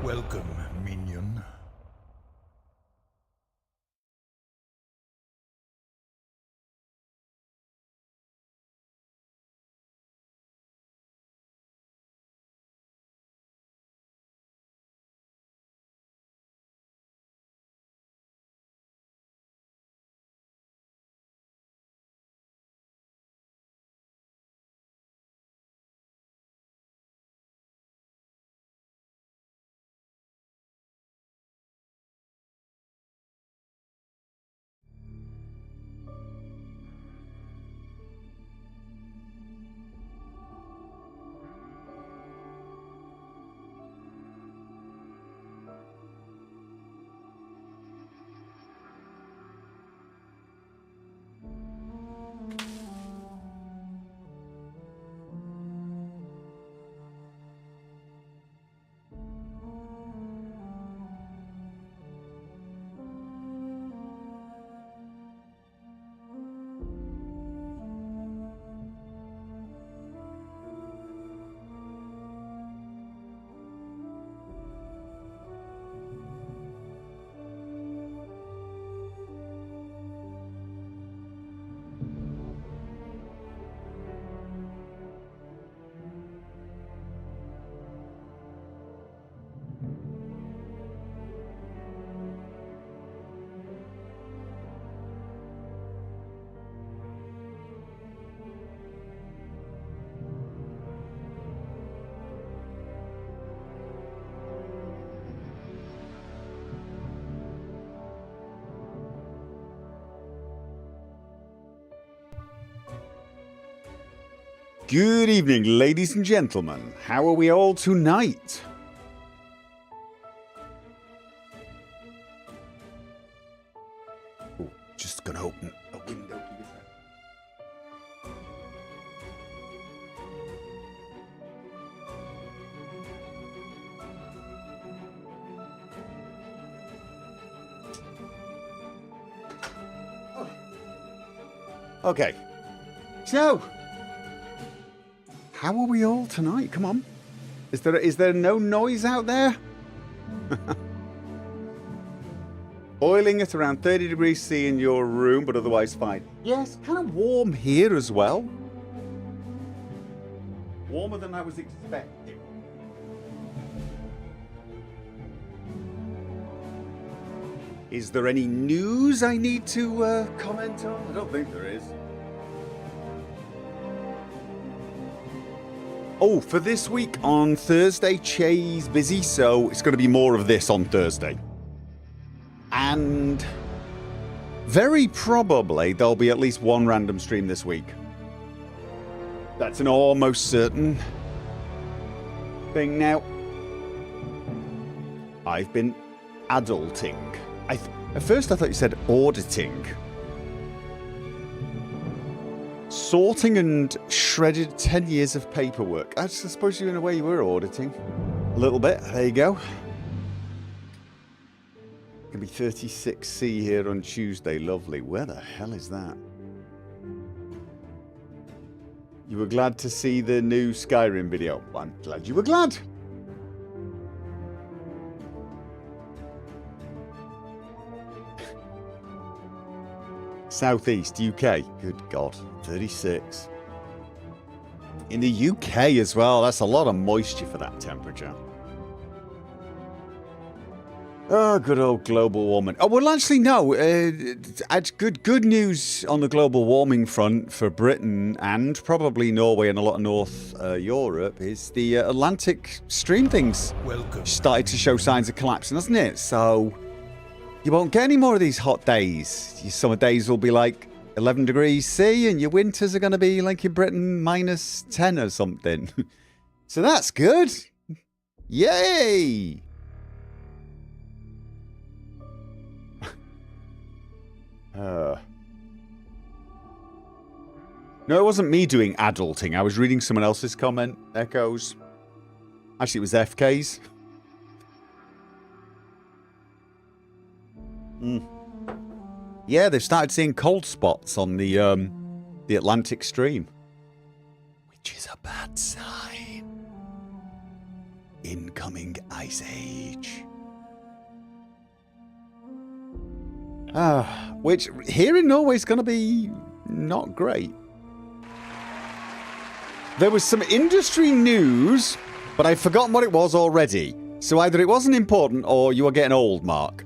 Welcome, minion. Good evening, ladies and gentlemen. How are we all tonight? Oh, just gonna open a window. Okay. So, how are we all tonight? Come on. Is there no noise out there? Boiling at around 30 degrees C in your room, but otherwise fine. Yes, kind of warm here as well. Warmer than I was expecting. Is there any news I need to comment on? I don't think there is. Oh, for this week on Thursday, Che's busy, so it's going to be more of this on Thursday. And very probably there'll be at least one random stream this week. That's an almost certain thing now. I've been adulting. At first I thought you said auditing. Sorting and shredded 10 years of paperwork. I suppose you, in a way, you were auditing. A little bit. There you go. It's going to be 36C here on Tuesday. Lovely. Where the hell is that? You were glad to see the new Skyrim video. Well, I'm glad you were glad. Southeast UK. Good God. 36. In the UK as well. That's a lot of moisture for that temperature. Oh, good old global warming. Oh, well, actually, no. Good news on the global warming front for Britain and probably Norway and a lot of North Europe is the Atlantic stream things started to show signs of collapsing, hasn't it? So you won't get any more of these hot days. Your summer days will be like 11 degrees C, and your winters are going to be like in Britain minus 10 or something. So that's good. Yay! No, it wasn't me doing adulting. I was reading someone else's comment. Echoes. Actually, it was FK's. Yeah, they've started seeing cold spots on the Atlantic stream, which is a bad sign. Incoming Ice Age. Which here in Norway is going to be not great. There was some industry news, but I've forgotten what it was already. So either it wasn't important or you are getting old, Mark.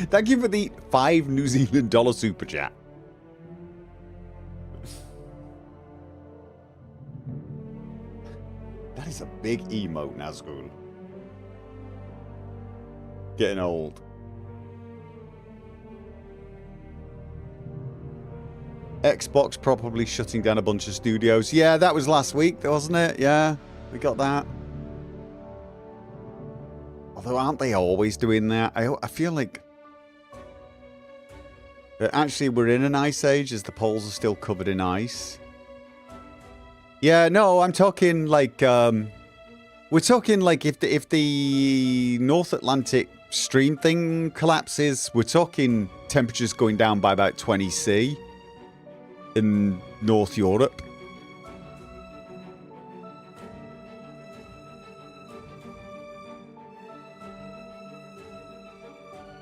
Thank you for the $5 New Zealand dollar super chat. That is a big emote, Nazgul. Getting old. Xbox probably shutting down a bunch of studios. Yeah, that was last week, wasn't it? Yeah, we got that. Although, aren't they always doing that? I feel like... Actually, we're in an ice age as the poles are still covered in ice. Yeah, no, I'm talking like... we're talking like if the North Atlantic stream thing collapses, we're talking temperatures going down by about 20 C. In North Europe.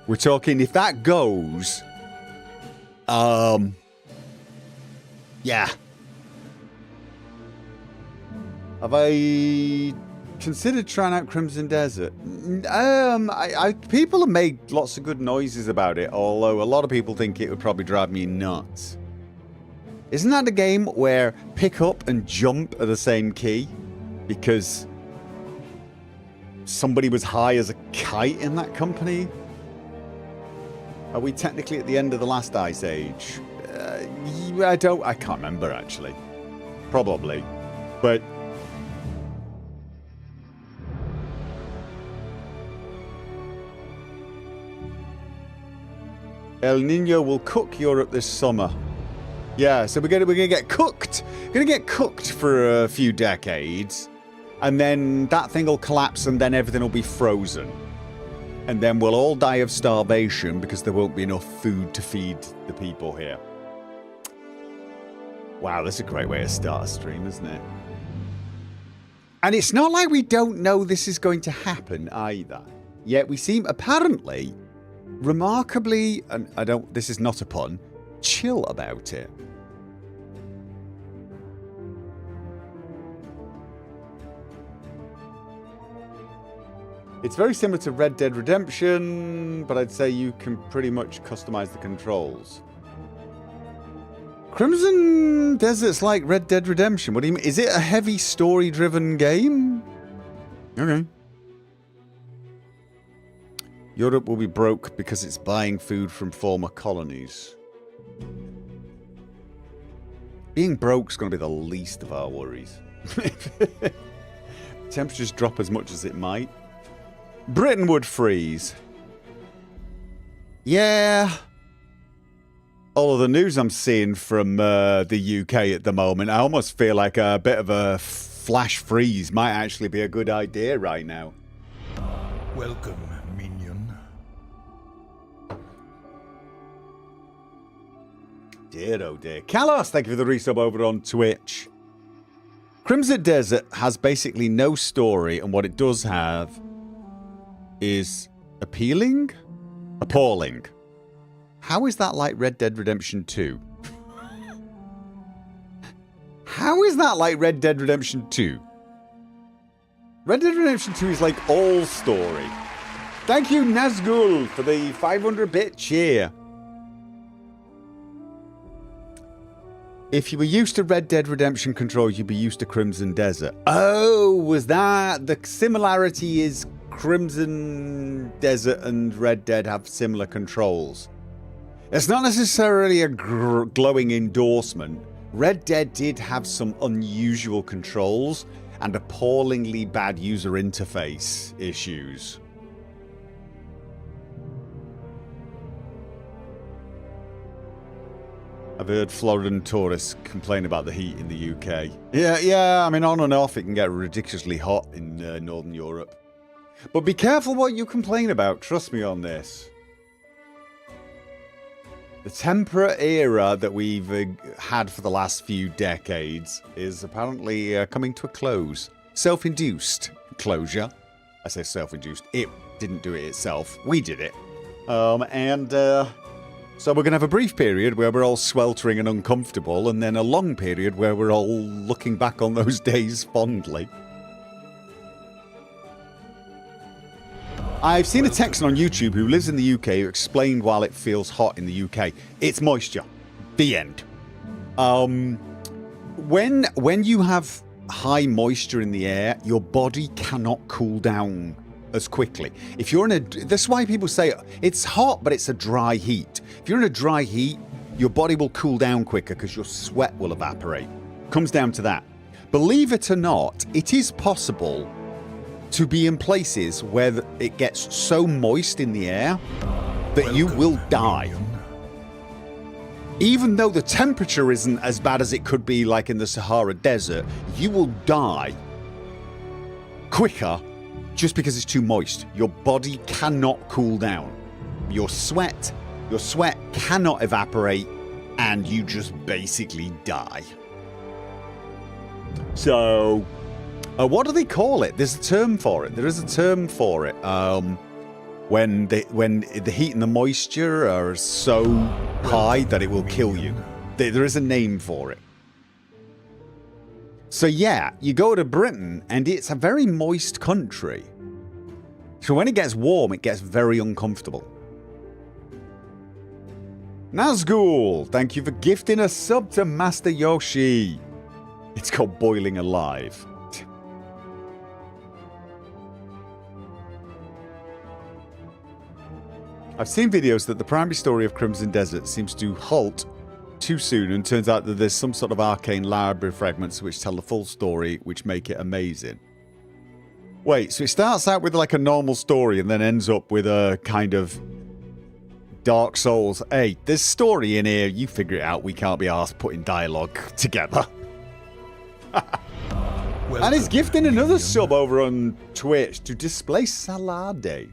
We're talking if that goes, yeah. Have I considered trying out Crimson Desert? People have made lots of good noises about it, although a lot of people think it would probably drive me nuts. Isn't that a game where pick up and jump are the same key? Because somebody was high as a kite in that company? Are we technically at the end of the last ice age? I can't remember actually. Probably. But El Nino will cook Europe this summer. Yeah, so we're gonna get cooked. We're gonna get cooked for a few decades, and then that thing will collapse, and then everything will be frozen, and then we'll all die of starvation because there won't be enough food to feed the people here. Wow, that's a great way to start a stream, isn't it? And it's not like we don't know this is going to happen either. Yet we seem apparently remarkably, and this is not a pun, chill about it. It's very similar to Red Dead Redemption, but I'd say you can pretty much customize the controls. Crimson Desert's like Red Dead Redemption. What do you mean? Is it a heavy story-driven game? Okay. Europe will be broke because it's buying food from former colonies. Being broke's going to be the least of our worries. Temperatures drop as much as it might. Britain would freeze. Yeah. All of the news I'm seeing from the UK at the moment, I almost feel like a bit of a flash freeze might actually be a good idea right now. Welcome, minion. Dear oh dear. Kalos, thank you for the resub over on Twitch. Crimson Desert has basically no story, and what it does have is appealing? Appalling. How is that like Red Dead Redemption 2? How is that like Red Dead Redemption 2? Red Dead Redemption 2 is like all story. Thank you, Nazgul, for the 500-bit cheer. If you were used to Red Dead Redemption controls, you'd be used to Crimson Desert. Oh, was that? The similarity is Crimson Desert and Red Dead have similar controls. It's not necessarily a glowing endorsement. Red Dead did have some unusual controls and appallingly bad user interface issues. I've heard Floridan tourists complain about the heat in the UK. Yeah, I mean, on and off it can get ridiculously hot in Northern Europe. But be careful what you complain about, trust me on this. The temperate era that we've had for the last few decades is apparently coming to a close. self-induced closure. I say self-induced. It didn't do it itself. We did it. So we're going to have a brief period where we're all sweltering and uncomfortable, and then a long period where we're all looking back on those days fondly. I've seen a Texan on YouTube who lives in the UK who explained why it feels hot in the UK. It's moisture. The end. When you have high moisture in the air, your body cannot cool down as quickly. If you're in a... That's why people say it's hot, but it's a dry heat. If you're in a dry heat, your body will cool down quicker because your sweat will evaporate. Comes down to that. Believe it or not, it is possible to be in places where it gets so moist in the air that you will die. Even though the temperature isn't as bad as it could be like in the Sahara Desert, you will die quicker just because it's too moist. Your body cannot cool down. Your sweat cannot evaporate, and you just basically die. So, what do they call it? There's a term for it. There is a term for it. When the heat and the moisture are so high that it will kill you. There is a name for it. So yeah, you go to Britain and it's a very moist country. So when it gets warm, it gets very uncomfortable. Nazgul, thank you for gifting a sub to Master Yoshi. It's called Boiling Alive. I've seen videos that the primary story of Crimson Desert seems to halt too soon, and turns out that there's some sort of arcane library fragments which tell the full story, which make it amazing. Wait, so it starts out with like a normal story and then ends up with a kind of Dark Souls. Hey, there's story in here, you figure it out, we can't be arsed putting dialogue together. And he's gifting another sub over on Twitch to Display Salade.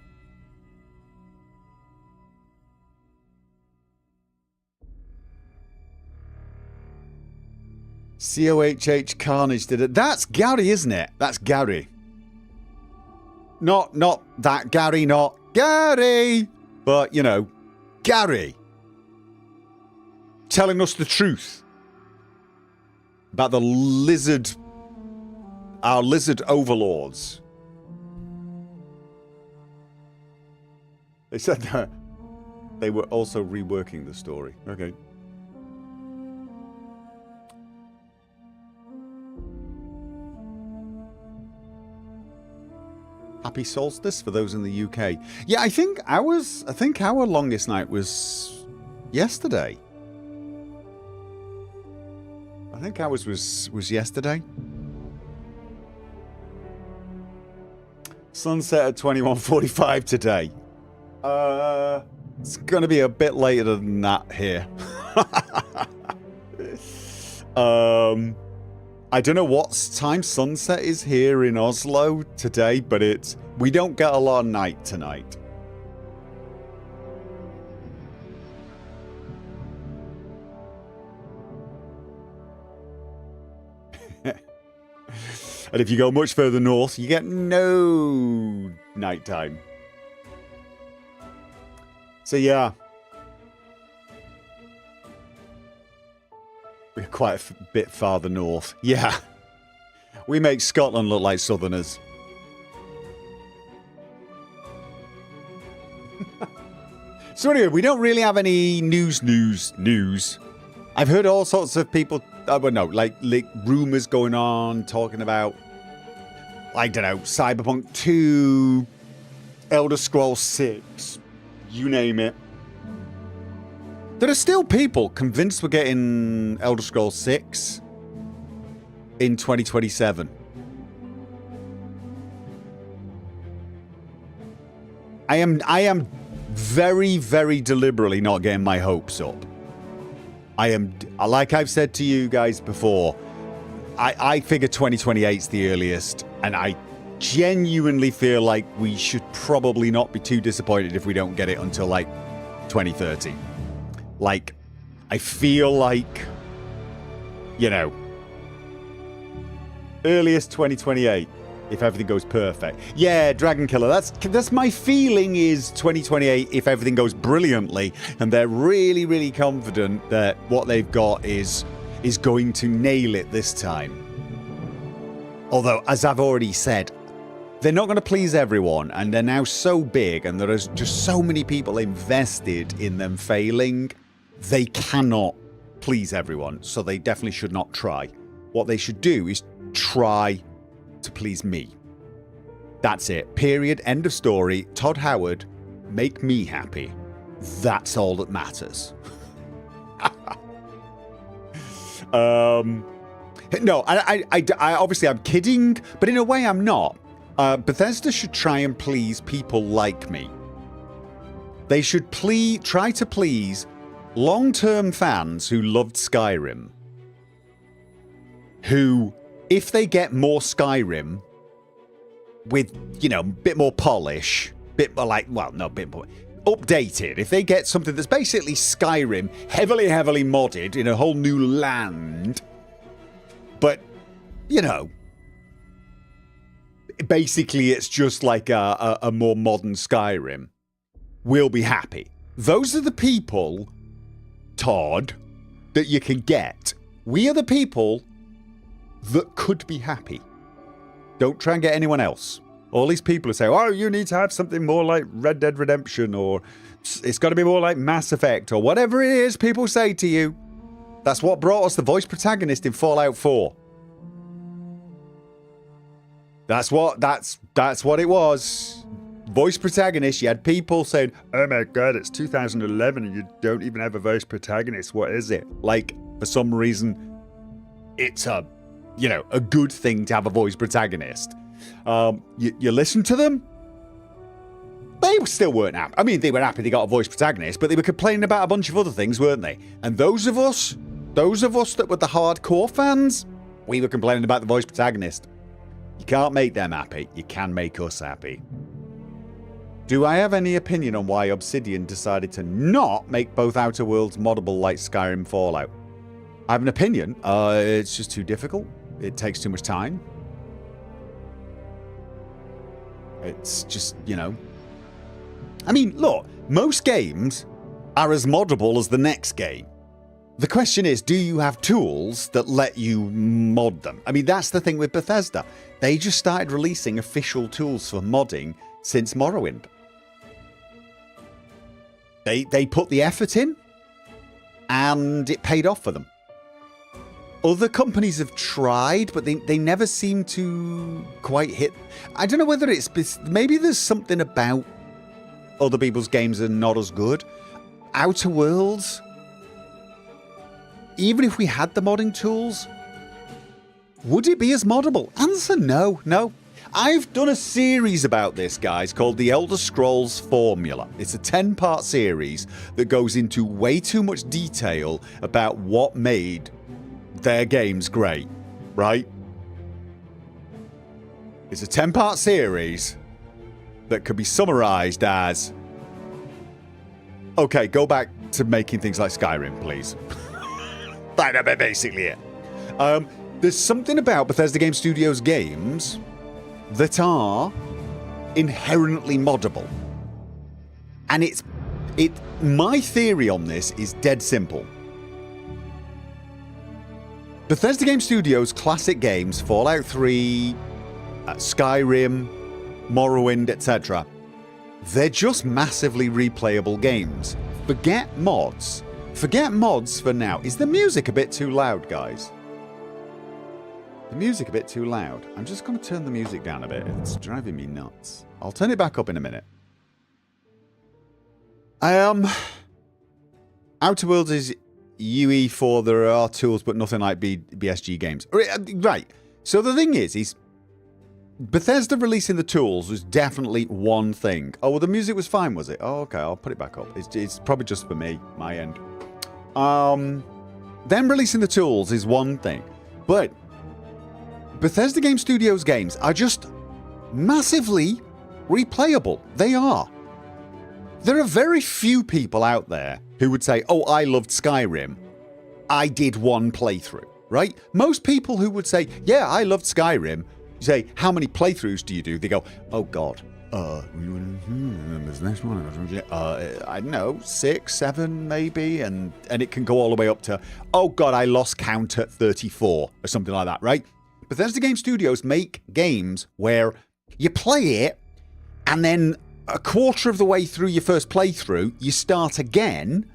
COHH Carnage did it. That's Gary, isn't it? That's Gary. Not that Gary, not Gary. But, you know, Gary. Telling us the truth. About the lizard... Our lizard overlords. They said that they were also reworking the story. Okay. Happy solstice for those in the UK. Yeah, I think our longest night was yesterday. I think ours was yesterday. Sunset at 21:45 today. It's going to be a bit later than that here. I don't know what time sunset is here in Oslo today, but we don't get a lot of night tonight. And if you go much further north, you get no nighttime. So yeah. We're quite a bit farther north. Yeah. We make Scotland look like southerners. So anyway, we don't really have any news. I've heard all sorts of people, like rumours going on, talking about, I don't know, Cyberpunk 2, Elder Scrolls 6, you name it. There are still people convinced we're getting Elder Scrolls 6 in 2027. I am very, very deliberately not getting my hopes up. I am, like I've said to you guys before, I figure 2028 is the earliest, and I genuinely feel like we should probably not be too disappointed if we don't get it until like 2030. Like, I feel like, you know, Earliest 2028, if everything goes perfect. Yeah, Dragon Killer, that's my feeling is 2028 if everything goes brilliantly, and they're really, really confident that what they've got is going to nail it this time. Although, as I've already said, they're not going to please everyone, and they're now so big, and there is just so many people invested in them failing, they cannot please everyone, so they definitely should not try. What they should do is try to please me. That's it. Period. End of story. Todd Howard, make me happy. That's all that matters. No, I obviously I'm kidding, but in a way I'm not. Bethesda should try and please people like me. They should try to please long-term fans who loved Skyrim. Who, if they get more Skyrim with, you know, a bit more polish, bit more like, well, no, bit more updated. If they get something that's basically Skyrim, heavily modded in a whole new land, but, you know, basically it's just like a more modern Skyrim, we'll be happy. Those are the people, Todd, that you can get. We are the people that could be happy. Don't try and get anyone else. All these people who say, oh, you need to have something more like Red Dead Redemption, or it's got to be more like Mass Effect, or whatever it is people say to you. That's what brought us the voice protagonist in Fallout 4. That's what it was. Voice protagonist. You had people saying, oh my god, it's 2011 and you don't even have a voice protagonist. What is it? Like, for some reason, it's a good thing to have a voice protagonist. You listen to them, they still weren't happy. I mean, they were happy they got a voice protagonist, but they were complaining about a bunch of other things, weren't they? And those of us that were the hardcore fans, we were complaining about the voice protagonist. You can't make them happy. You can make us happy. Do I have any opinion on why Obsidian decided to not make both Outer Worlds moddable like Skyrim Fallout? I have an opinion. It's just too difficult. It takes too much time. It's just, you know. I mean, look, most games are as moddable as the next game. The question is, do you have tools that let you mod them? I mean, that's the thing with Bethesda. They just started releasing official tools for modding since Morrowind. They put the effort in, and it paid off for them. Other companies have tried, but they never seem to quite hit. I don't know whether it's... Maybe there's something about other people's games are not as good. Outer Worlds... Even if we had the modding tools, would it be as moddable? Answer no. No. I've done a series about this, guys, called The Elder Scrolls Formula. It's a 10-part series that goes into way too much detail about what made their games great, right? It's a 10-part series that could be summarized as, okay, go back to making things like Skyrim, please. That's basically it. There's something about Bethesda Game Studios games that are inherently moddable. And my theory on this is dead simple. Bethesda Game Studios classic games, Fallout 3, Skyrim, Morrowind, etc., they're just massively replayable games. Forget mods. Forget mods for now. Is the music a bit too loud, guys? The music a bit too loud. I'm just going to turn the music down a bit. It's driving me nuts. I'll turn it back up in a minute. Outer Worlds is UE4. There are tools, but nothing like BSG games. Right. So the thing is Bethesda releasing the tools was definitely one thing. Oh, well, the music was fine, was it? Oh, okay. I'll put it back up. It's probably just for me, my end. Them releasing the tools is one thing, but Bethesda Game Studios games are just massively replayable. They are. There are very few people out there who would say, oh, I loved Skyrim. I did one playthrough. right? Most people who would say, yeah, I loved Skyrim, you say, how many playthroughs do you do? They go, oh God, there's this one. I don't know, 6, 7 maybe, and it can go all the way up to, oh God, I lost count at 34 or something like that, right? Bethesda Game Studios make games where you play it, and then a quarter of the way through your first playthrough, you start again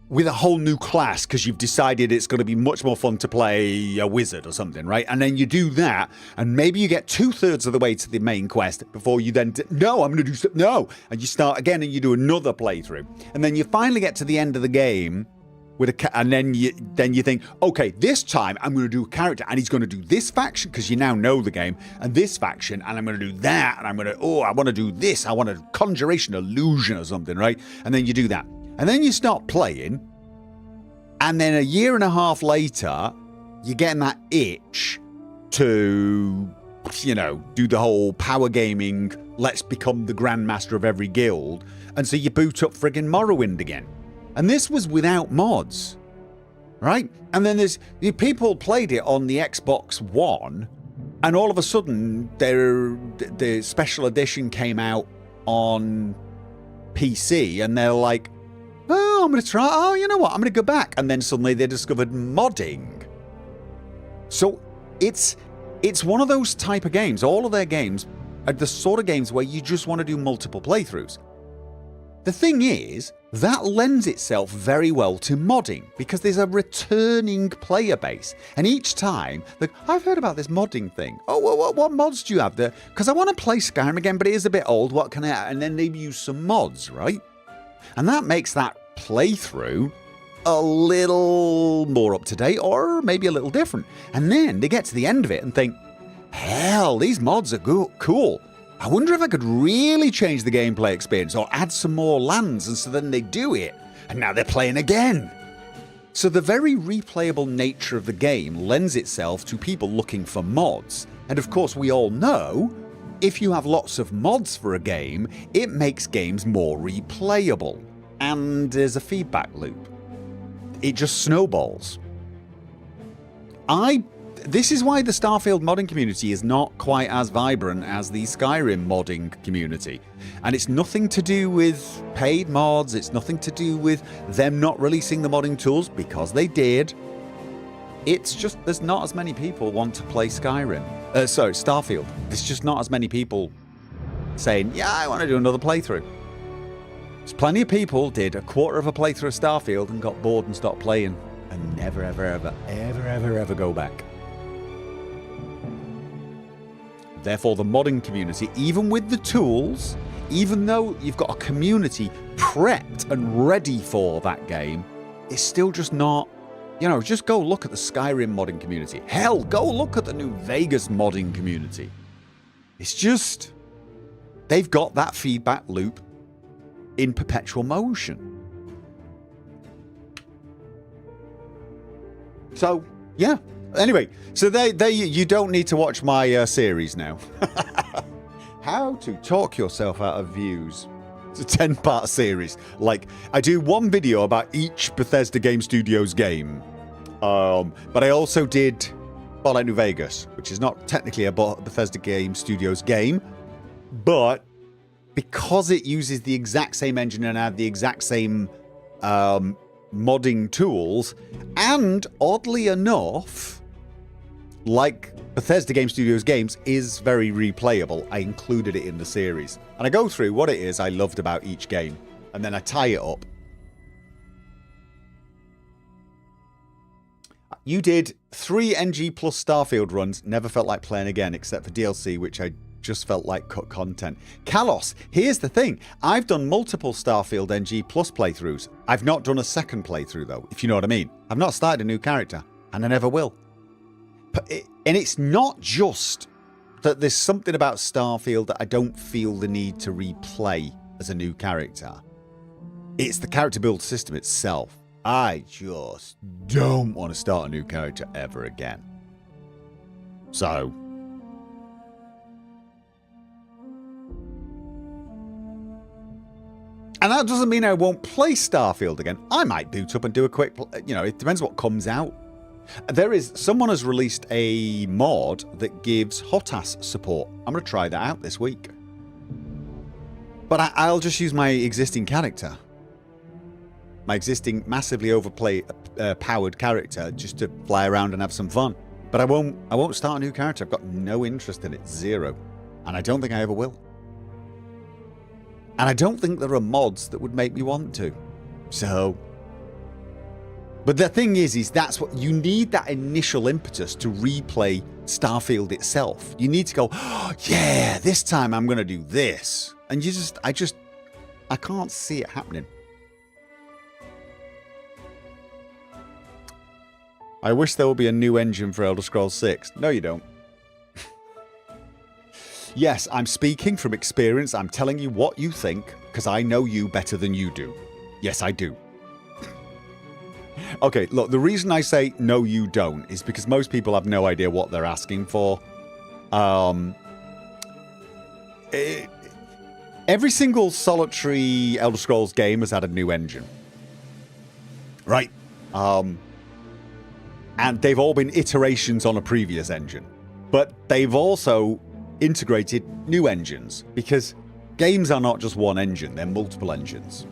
with a whole new class because you've decided it's going to be much more fun to play a wizard or something, right? And then you do that, and maybe you get 2/3 of the way to the main quest before you then, no, I'm going to do something, no. And you start again and you do another playthrough. And then you finally get to the end of the game, and then you think, okay, this time I'm going to do a character, and he's going to do this faction, because you now know the game, and this faction, and I'm going to do that, and I'm going to, I want to do this, I want a conjuration illusion or something, right? And then you do that. And then you start playing, and then a year and a half later, you're getting that itch to, do the whole power gaming, let's become the grandmaster of every guild. And so you boot up friggin' Morrowind again. And this was without mods, right? And then people played it on the Xbox One, and all of a sudden, the special edition came out on PC, and they're like, oh, I'm going to try, oh, you know what, I'm going to go back. And then suddenly they discovered modding. So it's one of those type of games. All of their games are the sort of games where you just want to do multiple playthroughs. The thing is, that lends itself very well to modding because there's a returning player base. And each time, like, I've heard about this modding thing. Oh, what mods do you have there? Because I want to play Skyrim again, but it is a bit old. What can I... And then they use some mods, right? And that makes that playthrough a little more up to date or maybe a little different. And then they get to the end of it and think, hell, these mods are cool. I wonder if I could really change the gameplay experience or add some more lands. And so then they do it, and now they're playing again. So the very replayable nature of the game lends itself to people looking for mods. And of course, we all know, if you have lots of mods for a game, it makes games more replayable. And there's a feedback loop. It just snowballs. This is why the Starfield modding community is not quite as vibrant as the Skyrim modding community. And it's nothing to do with paid mods, it's nothing to do with them not releasing the modding tools, because they did. It's just there's not as many people want to play Starfield. There's just not as many people saying, yeah, I want to do another playthrough. There's plenty of people did a quarter of a playthrough of Starfield and got bored and stopped playing and never, ever go back. Therefore, the modding community, even with the tools, even though you've got a community prepped and ready for that game, it's still just not, just go look at the Skyrim modding community. Hell, go look at the New Vegas modding community. It's just, they've got that feedback loop in perpetual motion. So, yeah. Anyway, so you don't need to watch my series now. How to talk yourself out of views. It's a 10-part series. Like, I do one video about each Bethesda Game Studios game. But I also did Fallout New Vegas, which is not technically a Bethesda Game Studios game, but because it uses the exact same engine and had the exact same modding tools, and oddly enough, like Bethesda Game Studios games, is very replayable, I included it in the series. And I go through what it is I loved about each game, and then I tie it up. You did 3 NG plus Starfield runs, never felt like playing again, except for DLC, which I just felt like cut content. Kalos, here's the thing. I've done multiple Starfield NG plus playthroughs. I've not done a second playthrough, though, if you know what I mean. I've not started a new character, and I never will. And it's not just that there's something about Starfield that I don't feel the need to replay as a new character. It's the character build system itself. I just don't want to start a new character ever again. So, and that doesn't mean I won't play Starfield again. I might boot up and do a quick, it depends what comes out. Someone has released a mod that gives HOTAS support. I'm going to try that out this week. But I'll just use my existing character. My existing massively powered character just to fly around and have some fun. But I won't start a new character. I've got no interest in it. Zero. And I don't think I ever will. And I don't think there are mods that would make me want to. So... But the thing is that's what you need, that initial impetus to replay Starfield itself. You need to go, oh, yeah, this time I'm going to do this. And I can't see it happening. I wish there would be a new engine for Elder Scrolls 6. No, you don't. Yes, I'm speaking from experience. I'm telling you what you think, because I know you better than you do. Yes, I do. Okay, look, the reason I say no you don't is because most people have no idea what they're asking for. Every single solitary Elder Scrolls game has had a new engine. Right? And they've all been iterations on a previous engine. But they've also integrated new engines, because games are not just one engine, they're multiple engines.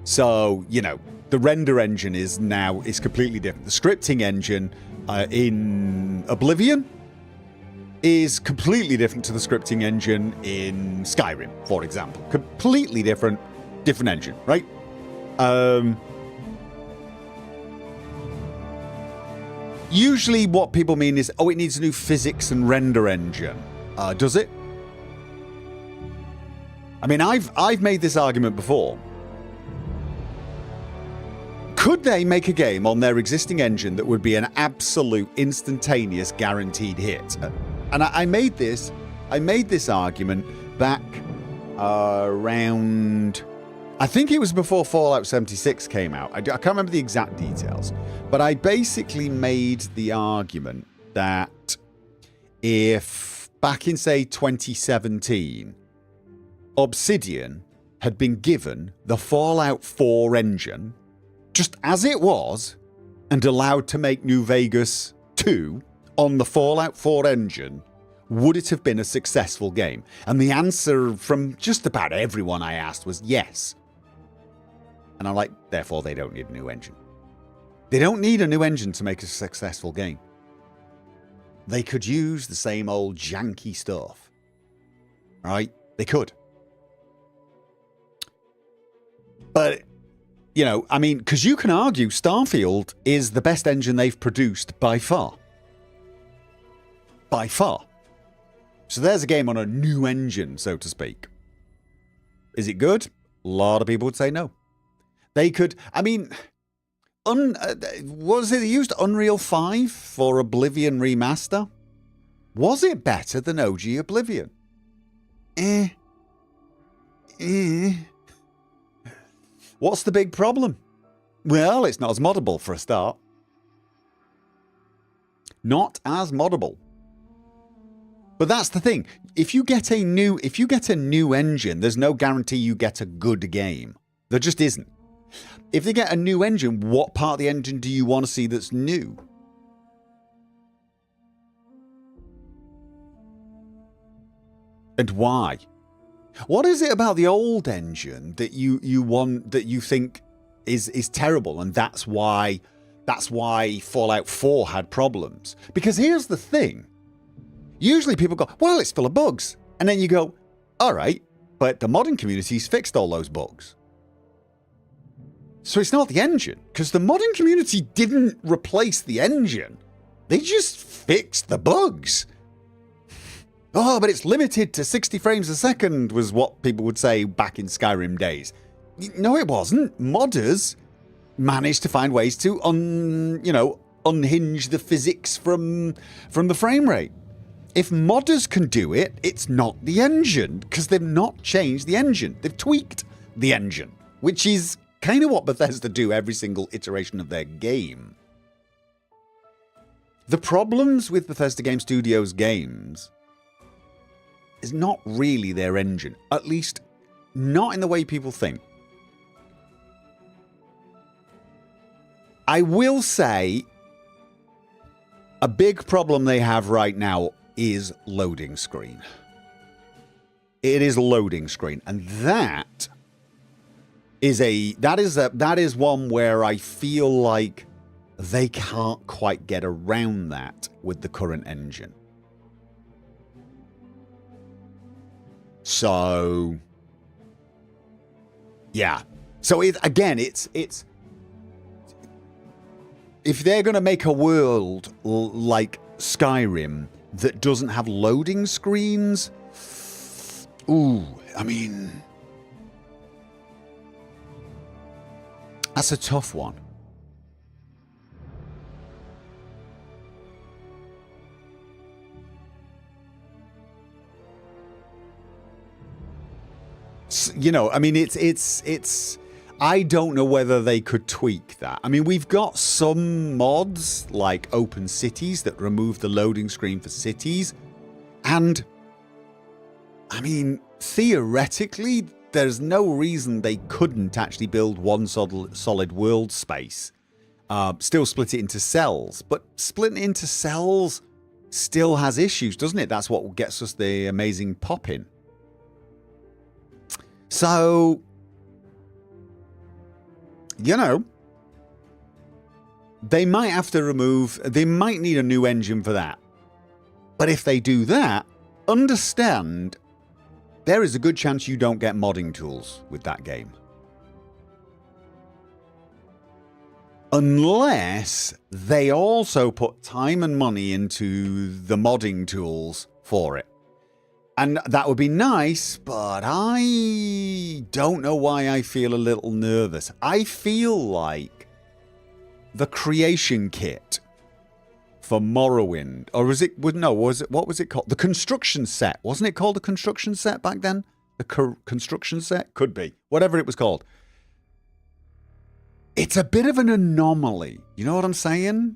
So, you know, the render engine is completely different. The scripting engine in Oblivion is completely different to the scripting engine in Skyrim, for example. Completely different engine, right? Usually what people mean is, oh, it needs a new physics and render engine. Does it? I mean, I've made this argument before. Could they make a game on their existing engine that would be an absolute instantaneous guaranteed hit? And I made this argument back around, I think it was before Fallout 76 came out. I can't remember the exact details, but I basically made the argument that if back in, say, 2017, Obsidian had been given the Fallout 4 engine just as it was, and allowed to make New Vegas 2 on the Fallout 4 engine, would it have been a successful game? And the answer from just about everyone I asked was yes. And I'm like, therefore they don't need a new engine. They don't need a new engine to make a successful game. They could use the same old janky stuff. Right? They could. But... you know, I mean, because you can argue Starfield is the best engine they've produced by far. By far. So there's a game on a new engine, so to speak. Is it good? A lot of people would say no. They could, I mean, was it used Unreal 5 for Oblivion Remaster? Was it better than OG Oblivion? What's the big problem? Well, it's not as moddable for a start. Not as moddable. But that's the thing. If you get a new engine, there's no guarantee you get a good game. There just isn't. If they get a new engine, what part of the engine do you want to see that's new? And why? What is it about the old engine that you want, that you think is terrible, and that's why Fallout 4 had problems? Because here's the thing. Usually people go, well, it's full of bugs. And then you go, all right, but the modding community's fixed all those bugs. So it's not the engine, because the modding community didn't replace the engine. They just fixed the bugs. Oh, but it's limited to 60 frames a second, was what people would say back in Skyrim days. No, it wasn't. Modders managed to find ways to unhinge the physics from the frame rate. If modders can do it, it's not the engine, because they've not changed the engine. They've tweaked the engine, which is kind of what Bethesda do every single iteration of their game. The problems with Bethesda Game Studios games is not really their engine, at least not in the way people think. I will say A big problem they have right now is loading screen. It is loading screen, and that is one where I feel like they can't quite get around that with the current engine. So yeah. So it's if they're going to make a world like Skyrim that doesn't have loading screens, ooh, I mean, that's a tough one. You know, I mean, it's. I don't know whether they could tweak that. I mean, we've got some mods like Open Cities that remove the loading screen for cities, and I mean, theoretically, there's no reason they couldn't actually build one solid world space. Still split it into cells, but splitting it into cells still has issues, doesn't it? That's what gets us the amazing pop-in. So, you know, they might have to they might need a new engine for that. But if they do that, understand there is a good chance you don't get modding tools with that game. Unless they also put time and money into the modding tools for it. And that would be nice, but I don't know why I feel a little nervous. I feel like the creation kit for Morrowind, or was it, no, what was it called? The construction set. Wasn't it called the construction set back then? The construction set? Could be. Whatever it was called. It's a bit of an anomaly. You know what I'm saying?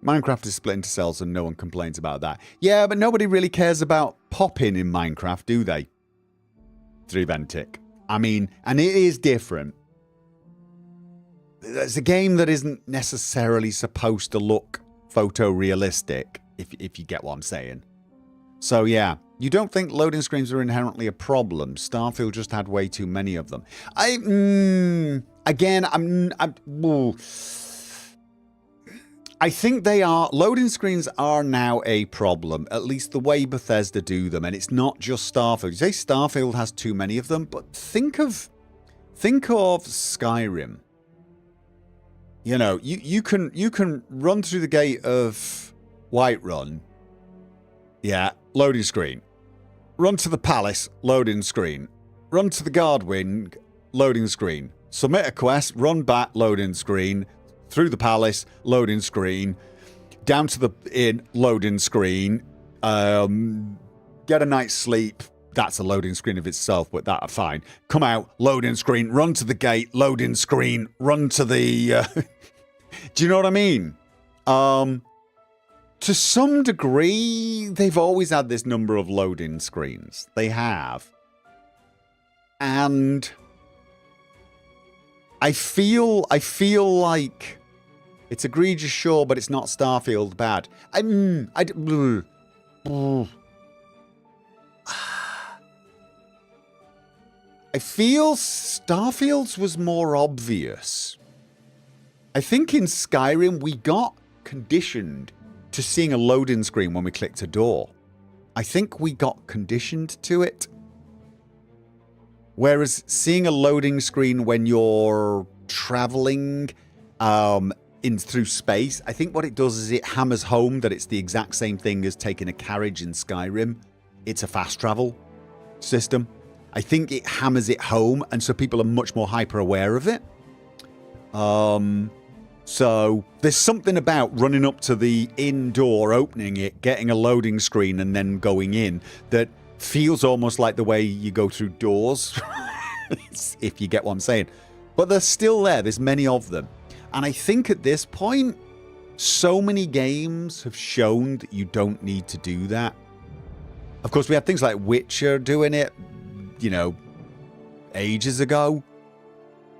Minecraft is split into cells and no one complains about that. Yeah, but nobody really cares about pop-in Minecraft, do they? 3Ventic. I mean, and it is different. It's a game that isn't necessarily supposed to look photorealistic, if you get what I'm saying. So yeah, you don't think loading screens are inherently a problem. Starfield just had way too many of them. I think they are. Loading screens are now a problem, at least the way Bethesda do them, and it's not just Starfield. You say Starfield has too many of them, but think of Skyrim. You know, you can run through the gate of Whiterun. Yeah, loading screen. Run to the palace, loading screen. Run to the Guardwing, loading screen. Submit a quest, run back, loading screen. Through the palace, loading screen. Down to the inn, loading screen. Get a night's sleep. That's a loading screen of itself, but that's fine. Come out, loading screen. Run to the gate, loading screen. Run to the... Do you know what I mean? To some degree, they've always had this number of loading screens. They have. And I feel like it's egregious, sure, but it's not Starfield bad. I feel Starfield's was more obvious. I think in Skyrim we got conditioned to seeing a loading screen when we clicked a door. I think we got conditioned to it. Whereas seeing a loading screen when you're traveling through space, I think what it does is it hammers home that it's the exact same thing as taking a carriage in Skyrim. It's a fast travel system. I think it hammers it home, and so people are much more hyper aware of it. So there's something about running up to the inn door, opening it, getting a loading screen, and then going in that feels almost like the way you go through doors, if you get what I'm saying. But they're still there. There's many of them. And I think at this point, so many games have shown that you don't need to do that. Of course, we had things like Witcher doing it, you know, ages ago.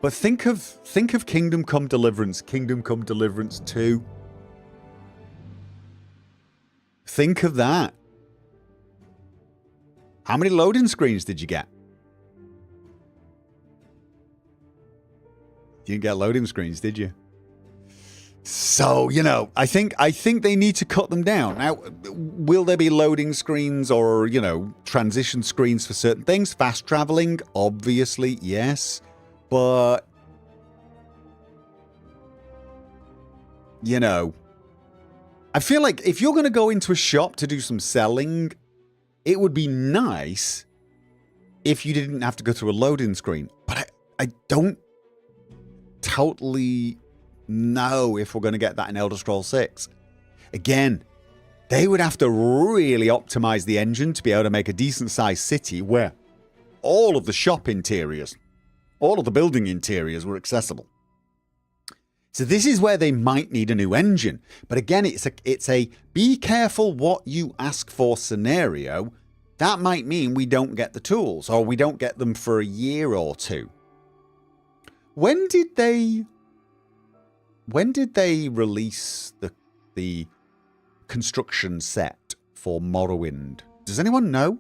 But think of Kingdom Come Deliverance, Kingdom Come Deliverance 2. Think of that. How many loading screens did you get? You didn't get loading screens, did you? So, you know, I think they need to cut them down. Now, will there be loading screens or, you know, transition screens for certain things? Fast traveling, obviously, yes. But, you know, I feel like if you're going to go into a shop to do some selling, it would be nice if you didn't have to go through a loading screen. But I don't totally know if we're going to get that in Elder Scrolls 6. Again, they would have to really optimize the engine to be able to make a decent sized city where all of the shop interiors, all of the building interiors were accessible. So this is where they might need a new engine. But again, it's a be careful what you ask for scenario. That might mean we don't get the tools, or we don't get them for a year or two. When did they release the construction set for Morrowind? Does anyone know?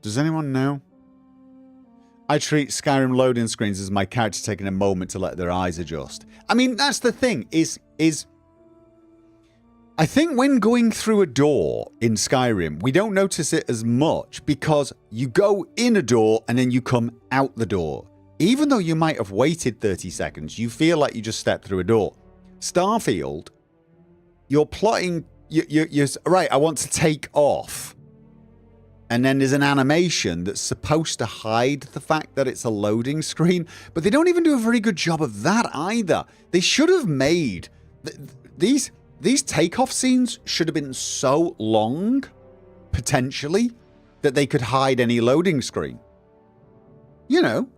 Does anyone know? I treat Skyrim loading screens as my character taking a moment to let their eyes adjust. I mean, that's the thing, is I think when going through a door in Skyrim, we don't notice it as much because you go in a door and then you come out the door. Even though you might have waited 30 seconds, you feel like you just stepped through a door. Starfield, you're plotting, you're right, I want to take off. And then there's an animation that's supposed to hide the fact that it's a loading screen. But they don't even do a very good job of that either. They should have made... These takeoff scenes should have been so long, potentially, that they could hide any loading screen. You know?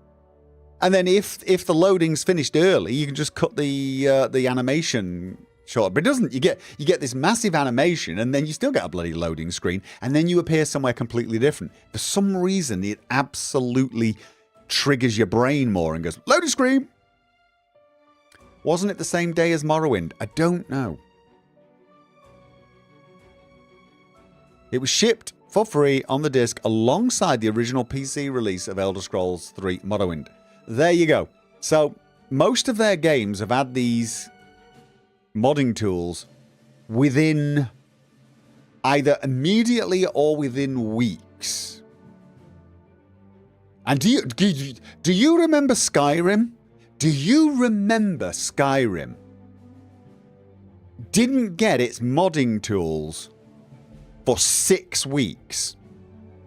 And then if the loading's finished early, you can just cut the animation short. But it doesn't. You get this massive animation, and then you still get a bloody loading screen, and then you appear somewhere completely different. For some reason, it absolutely triggers your brain more and goes, loading screen! Wasn't it the same day as Morrowind? I don't know. It was shipped for free on the disc alongside the original PC release of Elder Scrolls 3 Morrowind. There you go. So, most of their games have had these modding tools within either immediately or within weeks. And do you remember Skyrim? Do you remember Skyrim didn't get its modding tools for 6 weeks,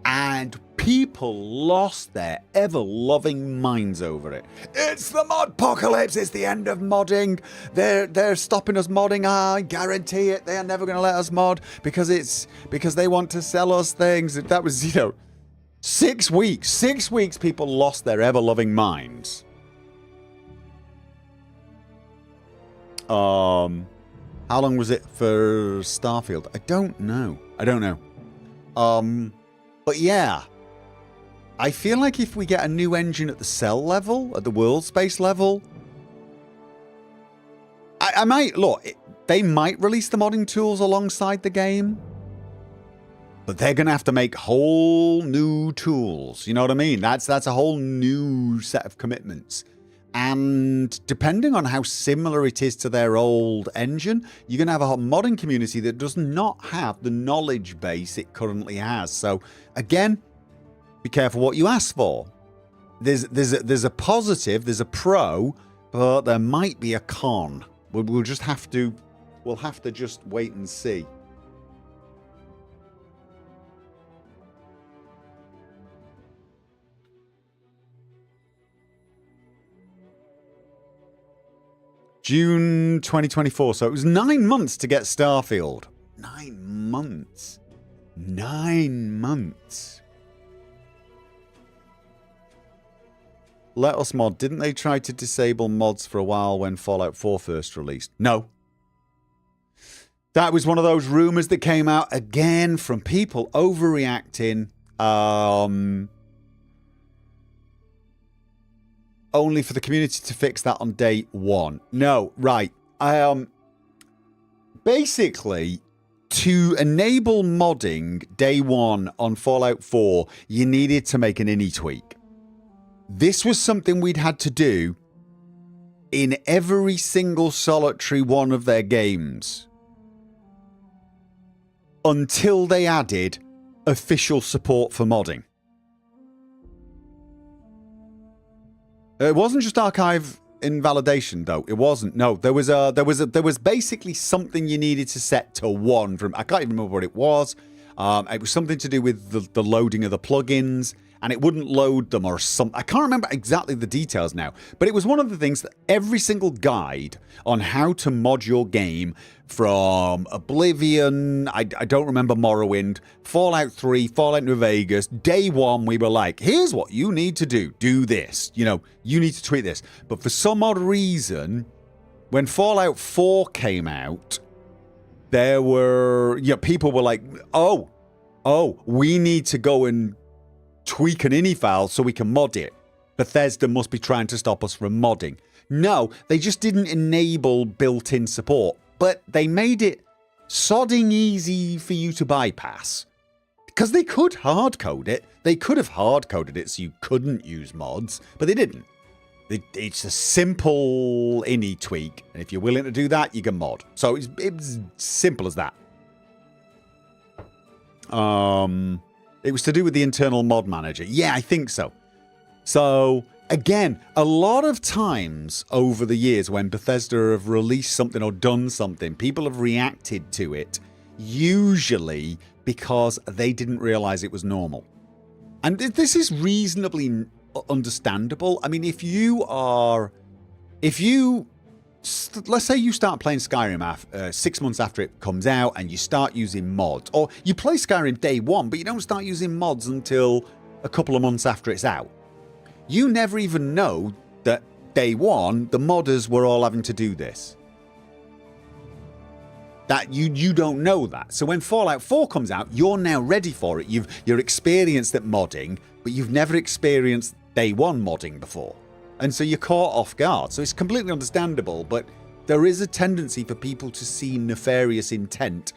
and people lost their ever-loving minds over it. It's the modpocalypse. It's the end of modding. They're stopping us modding. I guarantee it. They are never going to let us mod because they want to sell us things. That was, 6 weeks. 6 weeks people lost their ever-loving minds. How long was it for Starfield? I don't know. But yeah, I feel like if we get a new engine at the cell level, at the world space level, I might, look, they might release the modding tools alongside the game, but they're going to have to make whole new tools. You know what I mean? That's a whole new set of commitments. And depending on how similar it is to their old engine, you're going to have a modding community that does not have the knowledge base it currently has. So, again, be careful what you ask for. There's a positive, there's a pro, but there might be a con. We'll have to just wait and see. June 2024. So it was 9 months to get Starfield. 9 months. 9 months. Let Us Mod. Didn't they try to disable mods for a while when Fallout 4 first released? No. That was one of those rumors that came out again from people overreacting. Only for the community to fix that on day one. No, right. Basically, to enable modding day one on Fallout 4, you needed to make an ini tweak. This was something we'd had to do in every single solitary one of their games until they added official support for modding. It wasn't just archive invalidation, though. It wasn't. No, there was basically something you needed to set to 1 from. I can't even remember what it was. It was something to do with the loading of the plugins, and it wouldn't load them or something. I can't remember exactly the details now, but it was one of the things that every single guide on how to mod your game from Oblivion, I don't remember Morrowind, Fallout 3, Fallout New Vegas, day one we were like, here's what you need to do. Do this. You know, you need to tweak this. But for some odd reason, when Fallout 4 came out, there were, people were like, oh, we need to go and tweak an ini file so we can mod it. Bethesda must be trying to stop us from modding. No, they just didn't enable built-in support, but they made it sodding easy for you to bypass. Because they could hard-code it. They could have hard-coded it so you couldn't use mods, but they didn't. It's a simple ini tweak, and if you're willing to do that, you can mod. So it's simple as that. It was to do with the internal mod manager. Yeah, I think so. So, again, a lot of times over the years when Bethesda have released something or done something, people have reacted to it, usually because they didn't realize it was normal. And this is reasonably understandable. I mean, let's say you start playing Skyrim 6 months after it comes out and you start using mods, or you play Skyrim day one but you don't start using mods until a couple of months after it's out. You never even know that day one the modders were all having to do this. That you don't know that. So when Fallout 4 comes out, you're now ready for it. You're experienced at modding, but you've never experienced day one modding before. And so you're caught off guard. So it's completely understandable, but there is a tendency for people to see nefarious intent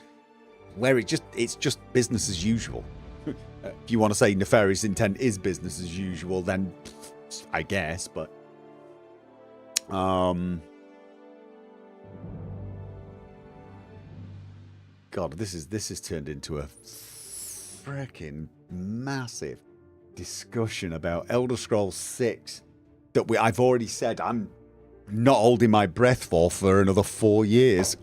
where it's just business as usual. If you want to say nefarious intent is business as usual, then I guess, but God, this is turned into a freaking massive discussion about Elder Scrolls 6 that I've already said I'm not holding my breath for another 4 years.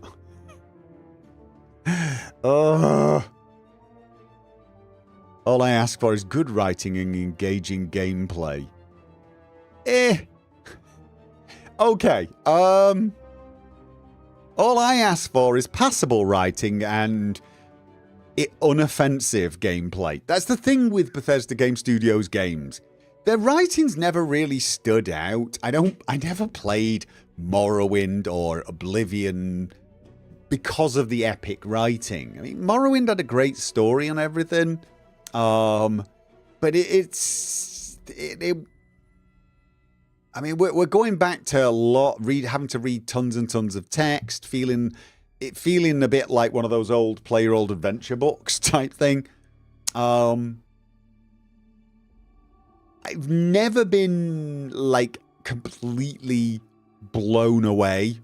All I ask for is good writing and engaging gameplay. Okay. All I ask for is passable writing and unoffensive gameplay. That's the thing with Bethesda Game Studios games. Their writing's never really stood out. I never played Morrowind or Oblivion because of the epic writing. I mean, Morrowind had a great story and everything. But I mean, we're going back to having to read tons and tons of text, feeling a bit like one of those old play your old adventure books type thing. I've never been like completely blown away.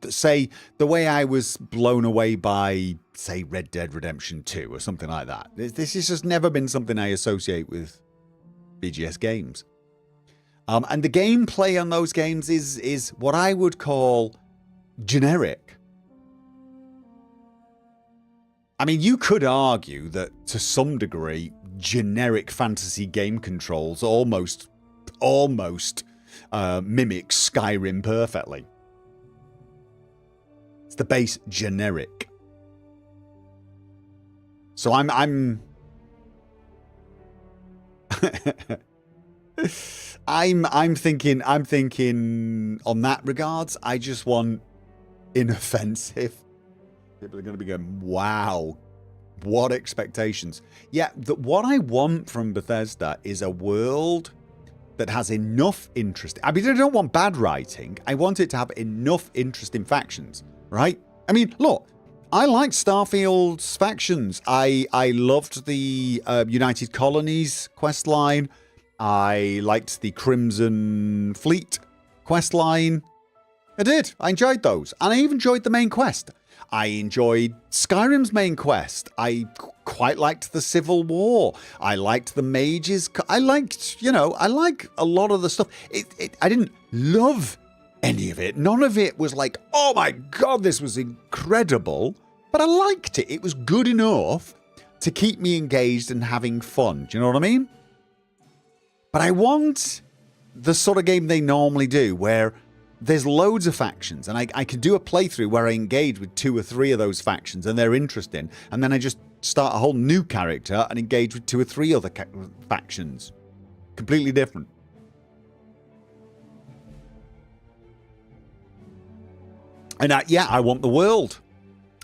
Say the way I was blown away by, say, Red Dead Redemption 2 or something like that. This has just never been something I associate with BGS games. And the gameplay on those games is what I would call generic. I mean, you could argue that to some degree, generic fantasy game controls almost mimic Skyrim perfectly. It's the base generic. So I'm thinking on that regards, I just want inoffensive. People are going to be going, wow, what expectations. Yeah, what I want from Bethesda is a world that has enough interest. I mean, I don't want bad writing. I want it to have enough interesting factions, right? I mean, look, I liked Starfield's factions. I loved the United Colonies questline. I liked the Crimson Fleet questline. I did. I enjoyed those. And I even enjoyed the main quest. I enjoyed Skyrim's main quest. I quite liked the Civil War. I liked the mages. I liked, I like a lot of the stuff. I didn't love any of it. None of it was like, oh my God, this was incredible. But I liked it. It was good enough to keep me engaged and having fun. Do you know what I mean? But I want the sort of game they normally do where there's loads of factions, and I can do a playthrough where I engage with 2 or 3 of those factions and they're interesting, and then I just start a whole new character and engage with 2 or 3 other factions. Completely different. And I want the world.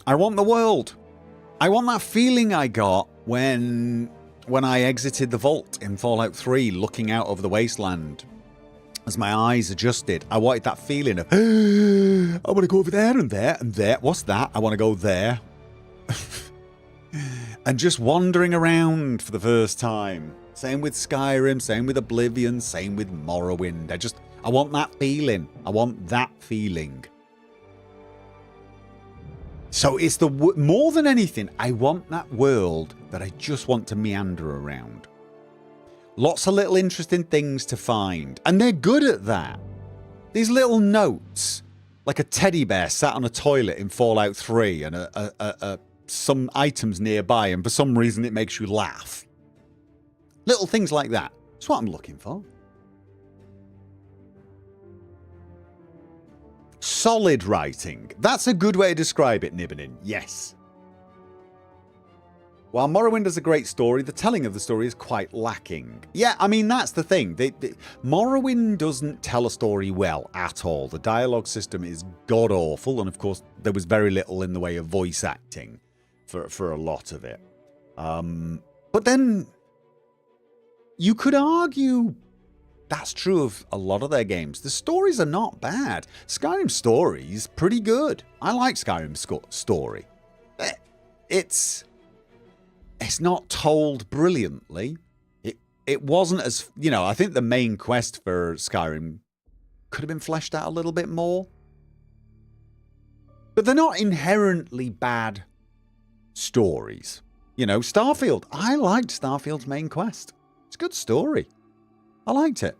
I want the world. I want that feeling I got when I exited the vault in Fallout 3, looking out over the wasteland. As my eyes adjusted, I wanted that feeling of, I want to go over there and there and there. What's that? I want to go there. And just wandering around for the first time. Same with Skyrim, same with Oblivion, same with Morrowind. I want that feeling. I want that feeling. So it's more than anything, I want that world that I just want to meander around. Lots of little interesting things to find. And they're good at that. These little notes, like a teddy bear sat on a toilet in Fallout 3 and some items nearby, and for some reason it makes you laugh. Little things like that. That's what I'm looking for. Solid writing. That's a good way to describe it, Nibbenin. Yes. While Morrowind has a great story, the telling of the story is quite lacking. Yeah, I mean, that's the thing. Morrowind doesn't tell a story well at all. The dialogue system is god-awful, and of course, there was very little in the way of voice acting for a lot of it. But then, you could argue that's true of a lot of their games. The stories are not bad. Skyrim's story is pretty good. I like Skyrim's story. It's not told brilliantly. It wasn't as, I think the main quest for Skyrim could have been fleshed out a little bit more. But they're not inherently bad stories. Starfield. I liked Starfield's main quest. It's a good story. I liked it.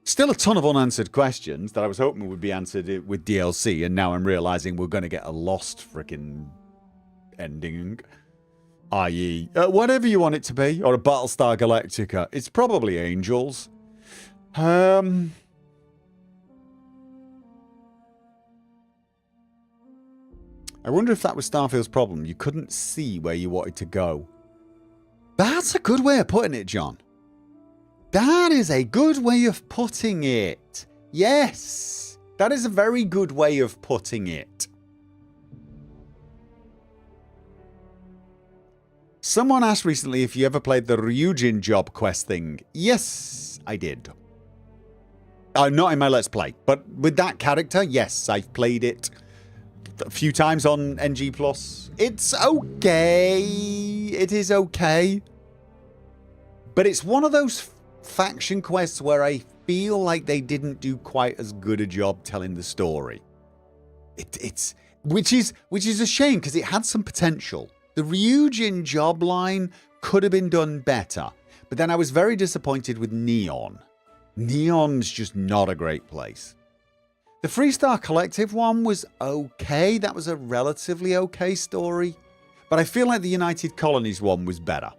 Still a ton of unanswered questions that I was hoping would be answered with DLC, and now I'm realizing we're going to get a lost freaking ending. I.e., whatever you want it to be, or a Battlestar Galactica. It's probably Angels. I wonder if that was Starfield's problem. You couldn't see where you wanted to go. That's a good way of putting it, John. That is a good way of putting it. Yes. That is a very good way of putting it. Someone asked recently if you ever played the Ryujin job quest thing. Yes, I did. Not in my Let's Play, but with that character, yes, I've played it a few times on NG+. It's okay. It is okay. But it's one of those faction quests where I feel like they didn't do quite as good a job telling the story. Which is a shame because it had some potential. The Ryujin job line could have been done better, but then I was very disappointed with Neon. Neon's just not a great place. The Freestar Collective one was okay. That was a relatively okay story, but I feel like the United Colonies one was better.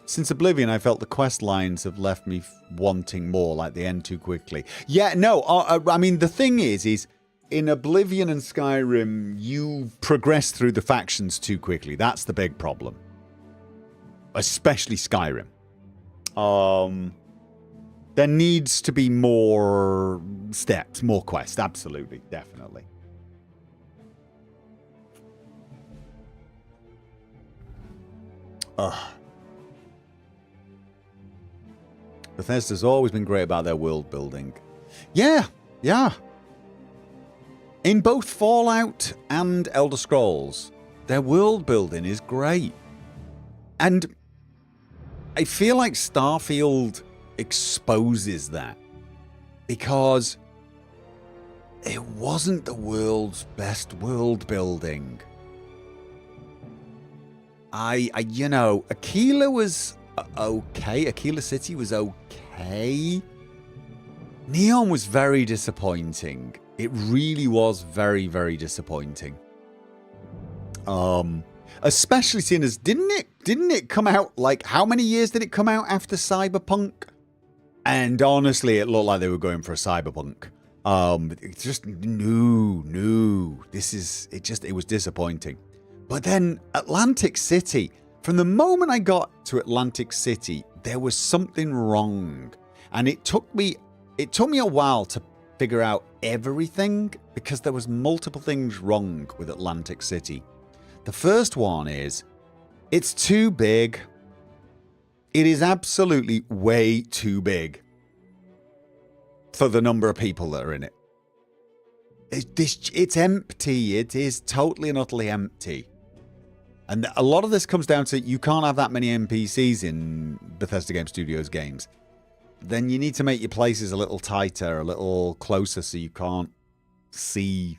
Since Oblivion, I felt the quest lines have left me wanting more, like they end too quickly. Yeah, no, I mean, the thing is in Oblivion and Skyrim, you progress through the factions too quickly. That's the big problem. Especially Skyrim. There needs to be more steps, more quests. Absolutely, definitely. Ugh. Bethesda's always been great about their world building. Yeah, yeah. In both Fallout and Elder Scrolls, their world building is great. And I feel like Starfield exposes that. Because it wasn't the world's best world building. Aquila was okay. Aquila City was okay. Neon was very disappointing. It really was very, very disappointing. Especially seeing as didn't it come out, like, how many years did it come out after Cyberpunk? And honestly, it looked like they were going for a Cyberpunk. It's just no. It was disappointing. But then Atlantic City, from the moment I got to Atlantic City, there was something wrong. And it took me a while to figure out everything because there was multiple things wrong with Atlantic City. The first one is it's too big. It is absolutely way too big for the number of people that are in it. It's empty. It is totally and utterly empty. And a lot of this comes down to you can't have that many NPCs in Bethesda Game Studios games. Then you need to make your places a little tighter, a little closer so you can't see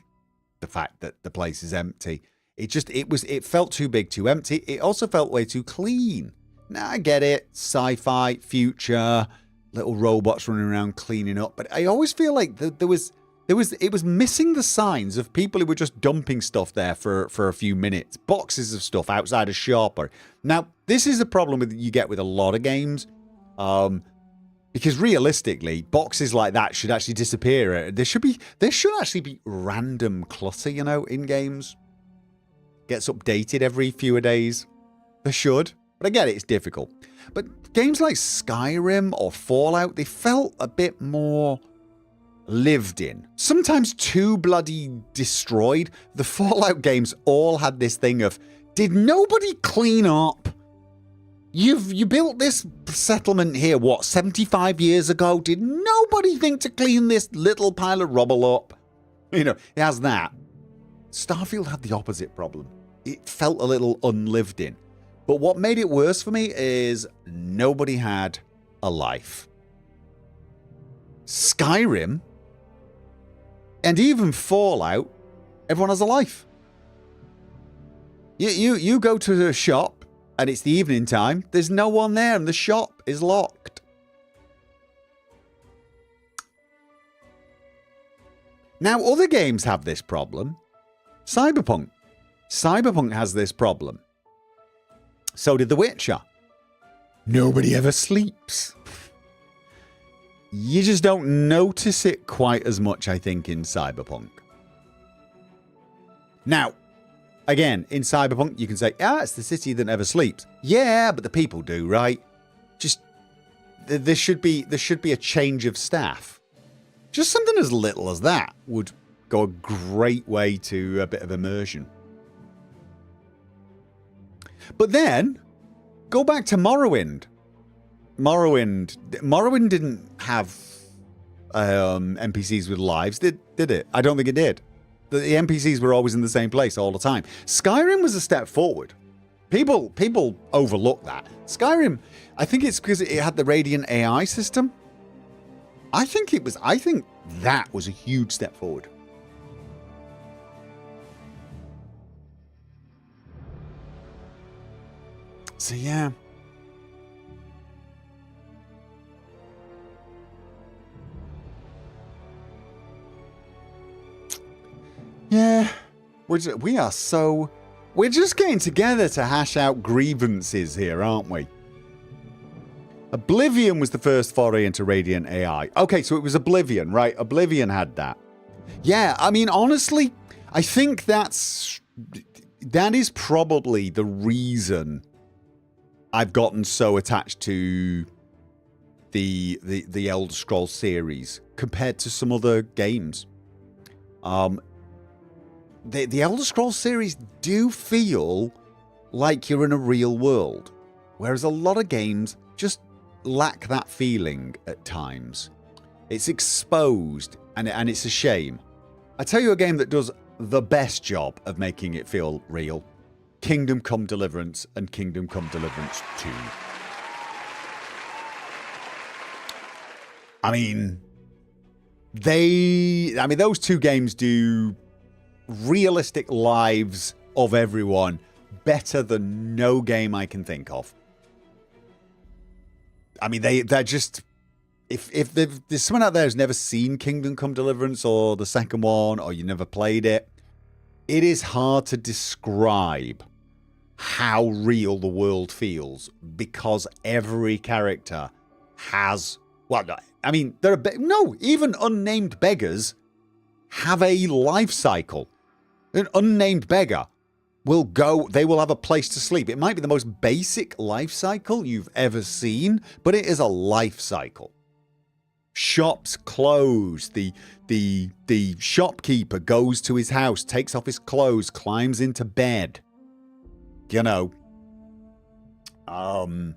the fact that the place is empty. It felt too big, too empty. It also felt way too clean. Now I get it, sci-fi, future, little robots running around cleaning up, but I always feel like it was missing the signs of people who were just dumping stuff there for a few minutes, boxes of stuff outside a shop. Now this is a problem you get with a lot of games, because realistically, boxes like that should actually disappear. There should actually be random clutter, in games. Gets updated every few days. There should. But I get it, it's difficult. But games like Skyrim or Fallout, they felt a bit more lived in. Sometimes too bloody destroyed. The Fallout games all had this thing of, did nobody clean up? You built this settlement here, 75 years ago? Did nobody think to clean this little pile of rubble up? It has that. Starfield had the opposite problem. It felt a little unlived in. But what made it worse for me is nobody had a life. Skyrim and even Fallout, everyone has a life. You go to the shop and it's the evening time. There's no one there and the shop is locked. Now, other games have this problem. Cyberpunk has this problem. So did The Witcher. Nobody ever sleeps. You just don't notice it quite as much, I think, in Cyberpunk. Now, again, in Cyberpunk, you can say, it's the city that never sleeps. Yeah, but the people do, right? Just, there should be a change of staff. Just something as little as that would go a great way to a bit of immersion. But then, go back to Morrowind. Morrowind didn't have NPCs with lives, did it? I don't think it did. The NPCs were always in the same place all the time. Skyrim was a step forward. People overlook that. Skyrim, I think it's because it had the Radiant AI system. I think that was a huge step forward. So yeah. Yeah. We're just getting together to hash out grievances here, aren't we? Oblivion was the first foray into Radiant AI. Okay, so it was Oblivion, right? Oblivion had that. Yeah, I mean, honestly, I think that is probably the reason I've gotten so attached to the Elder Scrolls series compared to some other games. The Elder Scrolls series do feel like you're in a real world, whereas a lot of games just lack that feeling at times. It's exposed, and it's a shame. I tell you a game that does the best job of making it feel real. Kingdom Come Deliverance and Kingdom Come Deliverance 2. I mean, those two games do realistic lives of everyone better than no game I can think of. I mean, they're just... If there's someone out there who's never seen Kingdom Come Deliverance or the second one, or you never played it, it is hard to describe how real the world feels because every character has... Well, I mean, there are... even unnamed beggars have a life cycle. An unnamed beggar will go... They will have a place to sleep. It might be the most basic life cycle you've ever seen, but it is a life cycle. Shops close. The shopkeeper goes to his house, takes off his clothes, climbs into bed. You know. The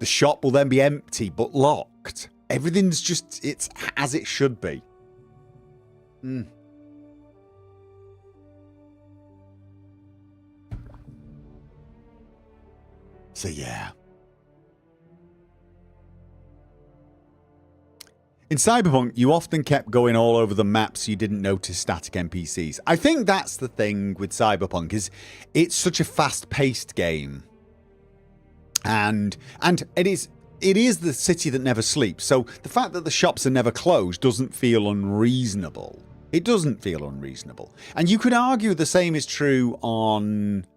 shop will then be empty but locked. Everything's just... It's as it should be. So yeah. In Cyberpunk, you often kept going all over the map so you didn't notice static NPCs. I think that's the thing with Cyberpunk, is it's such a fast-paced game. And it is the city that never sleeps. So the fact that the shops are never closed doesn't feel unreasonable. It doesn't feel unreasonable. And you could argue the same is true on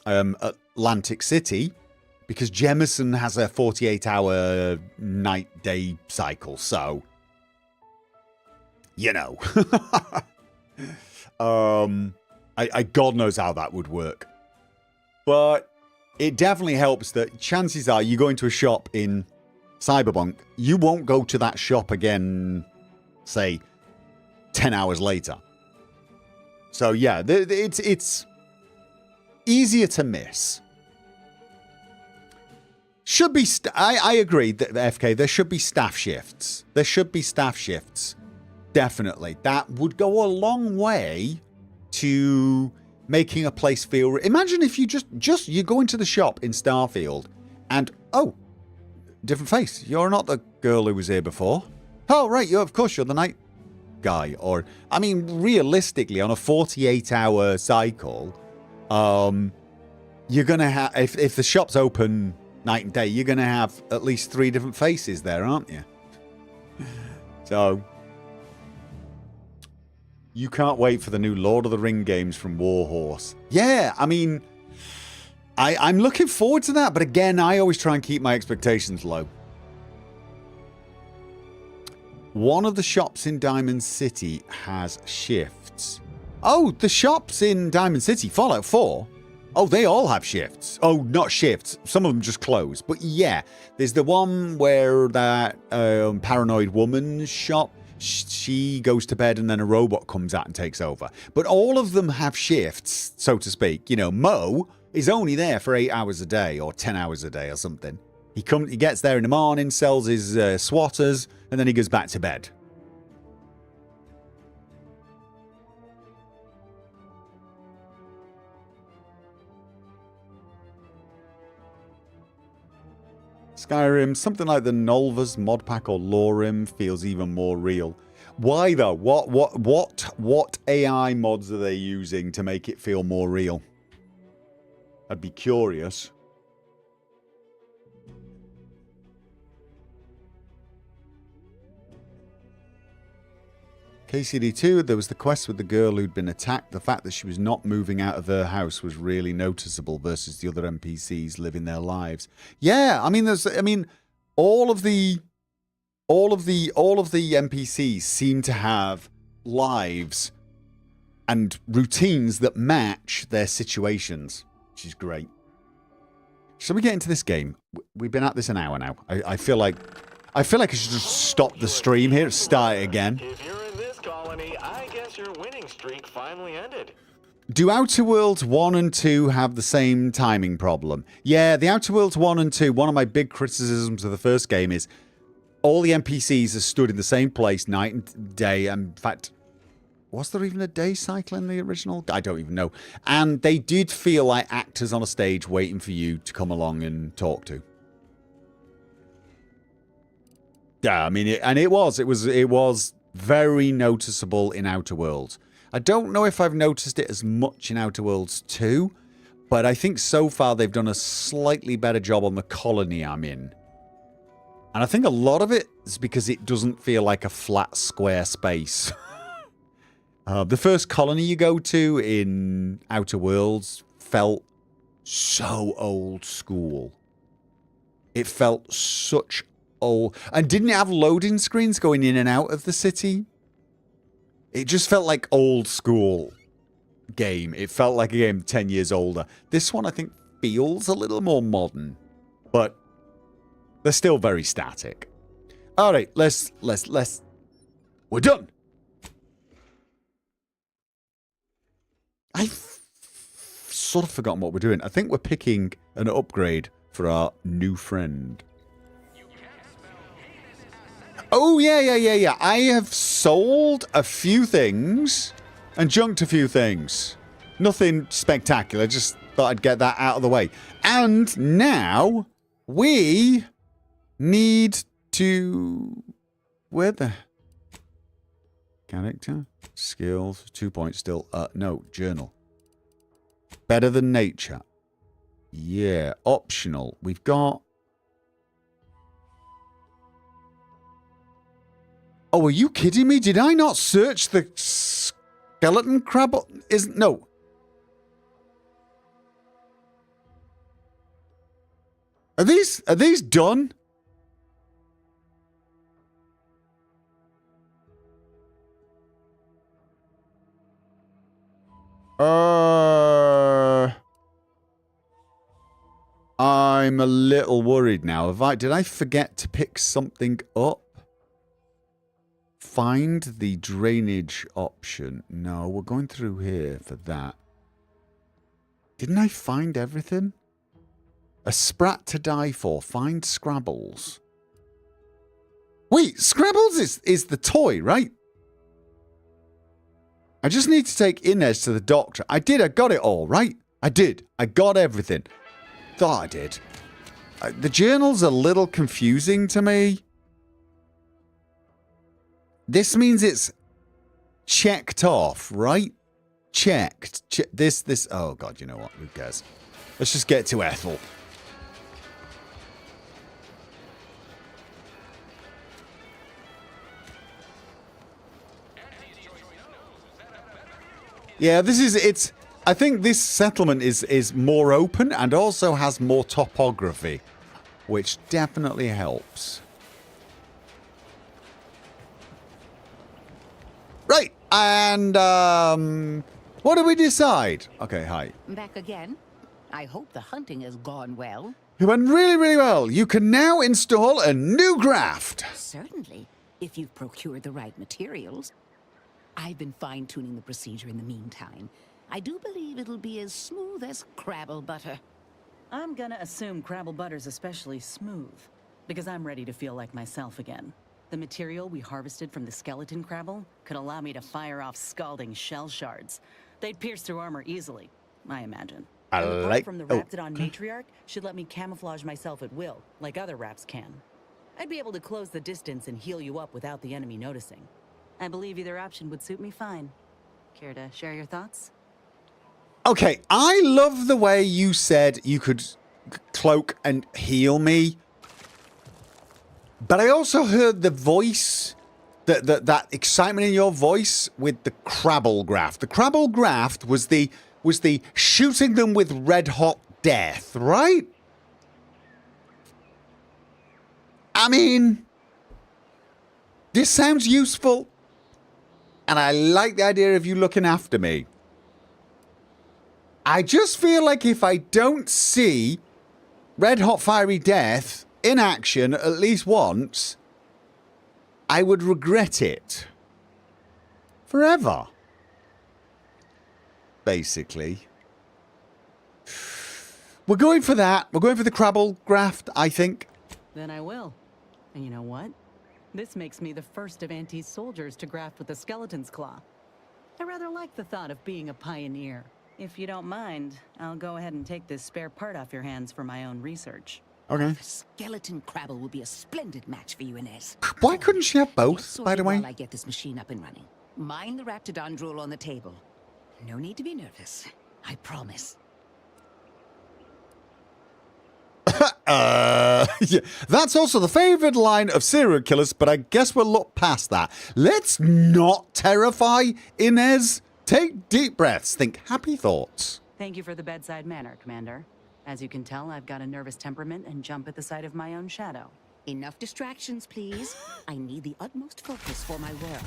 Atlantic City, because Jemison has a 48-hour night-day cycle, so... You know. God knows how that would work. But it definitely helps that chances are you go into a shop in Cyberpunk, you won't go to that shop again, say, 10 hours later. So yeah, it's easier to miss. Should be... I agree that FK, there should be staff shifts. There should be staff shifts. Definitely. That would go a long way to making a place feel... Imagine if you just you go into the shop in Starfield and, oh, different face. You're not the girl who was here before. Oh, right, of course you're the night guy. Or, I mean, realistically, on a 48-hour cycle, you're going to have... If the shop's open night and day, you're going to have at least 3 different faces there, aren't you? So... You can't wait for the new Lord of the Ring games from Warhorse. Yeah, I mean, I'm looking forward to that. But again, I always try and keep my expectations low. One of the shops in Diamond City has shifts. Oh, the shops in Diamond City, Fallout 4. Oh, they all have shifts. Oh, not shifts. Some of them just close. But yeah, there's the one where that paranoid woman's shop, she goes to bed and then a robot comes out and takes over. But all of them have shifts, so to speak. You know, Mo is only there for 8 hours a day or 10 hours a day or something. He gets there in the morning, sells his swatters, and then he goes back to bed. Skyrim, something like the Nolva's mod pack or Lorim feels even more real. Why though? What AI mods are they using to make it feel more real? I'd be curious. KCD2, there was the quest with the girl who'd been attacked. The fact that she was not moving out of her house was really noticeable versus the other NPCs living their lives. Yeah, I mean, all of the NPCs seem to have lives and routines that match their situations, which is great. Shall we get into this game? We've been at this an hour now. I feel like I feel like I should just stop the stream here, start it again. If you're in this colony, I guess your winning streak finally ended. Do Outer Worlds 1 and 2 have the same timing problem? Yeah, the Outer Worlds 1 and 2, one of my big criticisms of the first game is all the NPCs are stood in the same place night and day. And in fact, was there even a day cycle in the original? I don't even know. And they did feel like actors on a stage waiting for you to come along and talk to. Yeah, I mean, it was very noticeable in Outer Worlds. I don't know if I've noticed it as much in Outer Worlds 2, but I think so far they've done a slightly better job on the colony I'm in. And I think a lot of it is because it doesn't feel like a flat square space. The first colony you go to in Outer Worlds felt so old school. It felt such old... And didn't it have loading screens going in and out of the city? It just felt like old school game. It felt like a game 10 years older. This one I think feels a little more modern. But they're still very static. Alright, let's... We're done! I've sort of forgotten what we're doing. I think we're picking an upgrade for our new friend. Oh, yeah. I have sold a few things and junked a few things. Nothing spectacular. Just thought I'd get that out of the way. And now we need to... Where the... Character? Skills? 2 points still. No, journal. Better than nature. Yeah, optional. We've got... Oh, are you kidding me? Did I not search the skeleton crab? No. Are these done? I'm a little worried now. Did I forget to pick something up? Find the drainage option. No, we're going through here for that. Didn't I find everything? A sprat to die for. Find Scrabbles. Wait, Scrabbles is the toy, right? I just need to take Inez to the doctor. I got it all, right? I did. I got everything. Thought I did. The journal's a little confusing to me. This means it's checked off, right? Checked. This. Oh, God, you know what? Who cares? Let's just get to Ethel. Yeah, I think this settlement is more open and also has more topography, which definitely helps. Right, and what do we decide? Okay, hi. Back again? I hope the hunting has gone well. It went really, really well. You can now install a new graft. Certainly, if you've procured the right materials. I've been fine-tuning the procedure in the meantime. I do believe it'll be as smooth as Crabble butter. I'm gonna assume Crabble butter's especially smooth, because I'm ready to feel like myself again. The material we harvested from the skeleton Crabble could allow me to fire off scalding shell shards. They'd pierce through armor easily, I imagine. And the part from the Raptidon matriarch should let me camouflage myself at will, like other Raps can. I'd be able to close the distance and heal you up without the enemy noticing. I believe either option would suit me fine. Care to share your thoughts? Okay, I love the way you said you could cloak and heal me. But I also heard the voice, that excitement in your voice with the Crabble graft. The Crabble graft was the shooting them with red hot death, right? I mean, this sounds useful. And I like the idea of you looking after me. I just feel like if I don't see Red Hot Fiery Death in action at least once, I would regret it forever. Basically. We're going for that. We're going for the Crabble graft, I think. Then I will. And you know what? This makes me the first of Auntie's soldiers to graft with the skeleton's claw. I rather like the thought of being a pioneer. If you don't mind, I'll go ahead and take this spare part off your hands for my own research. Okay. The skeleton crabble will be a splendid match for you, Inez. Why couldn't she have both, by the way? While I get this machine up and running. Mind the Raptidon drool on the table. No need to be nervous. I promise. Yeah, that's also the favourite line of serial killers, but I guess we'll look past that. Let's not terrify Inez. Take deep breaths. Think happy thoughts. Thank you for the bedside manner, Commander. As you can tell, I've got a nervous temperament and jump at the sight of my own shadow. Enough distractions, please. I need the utmost focus for my work.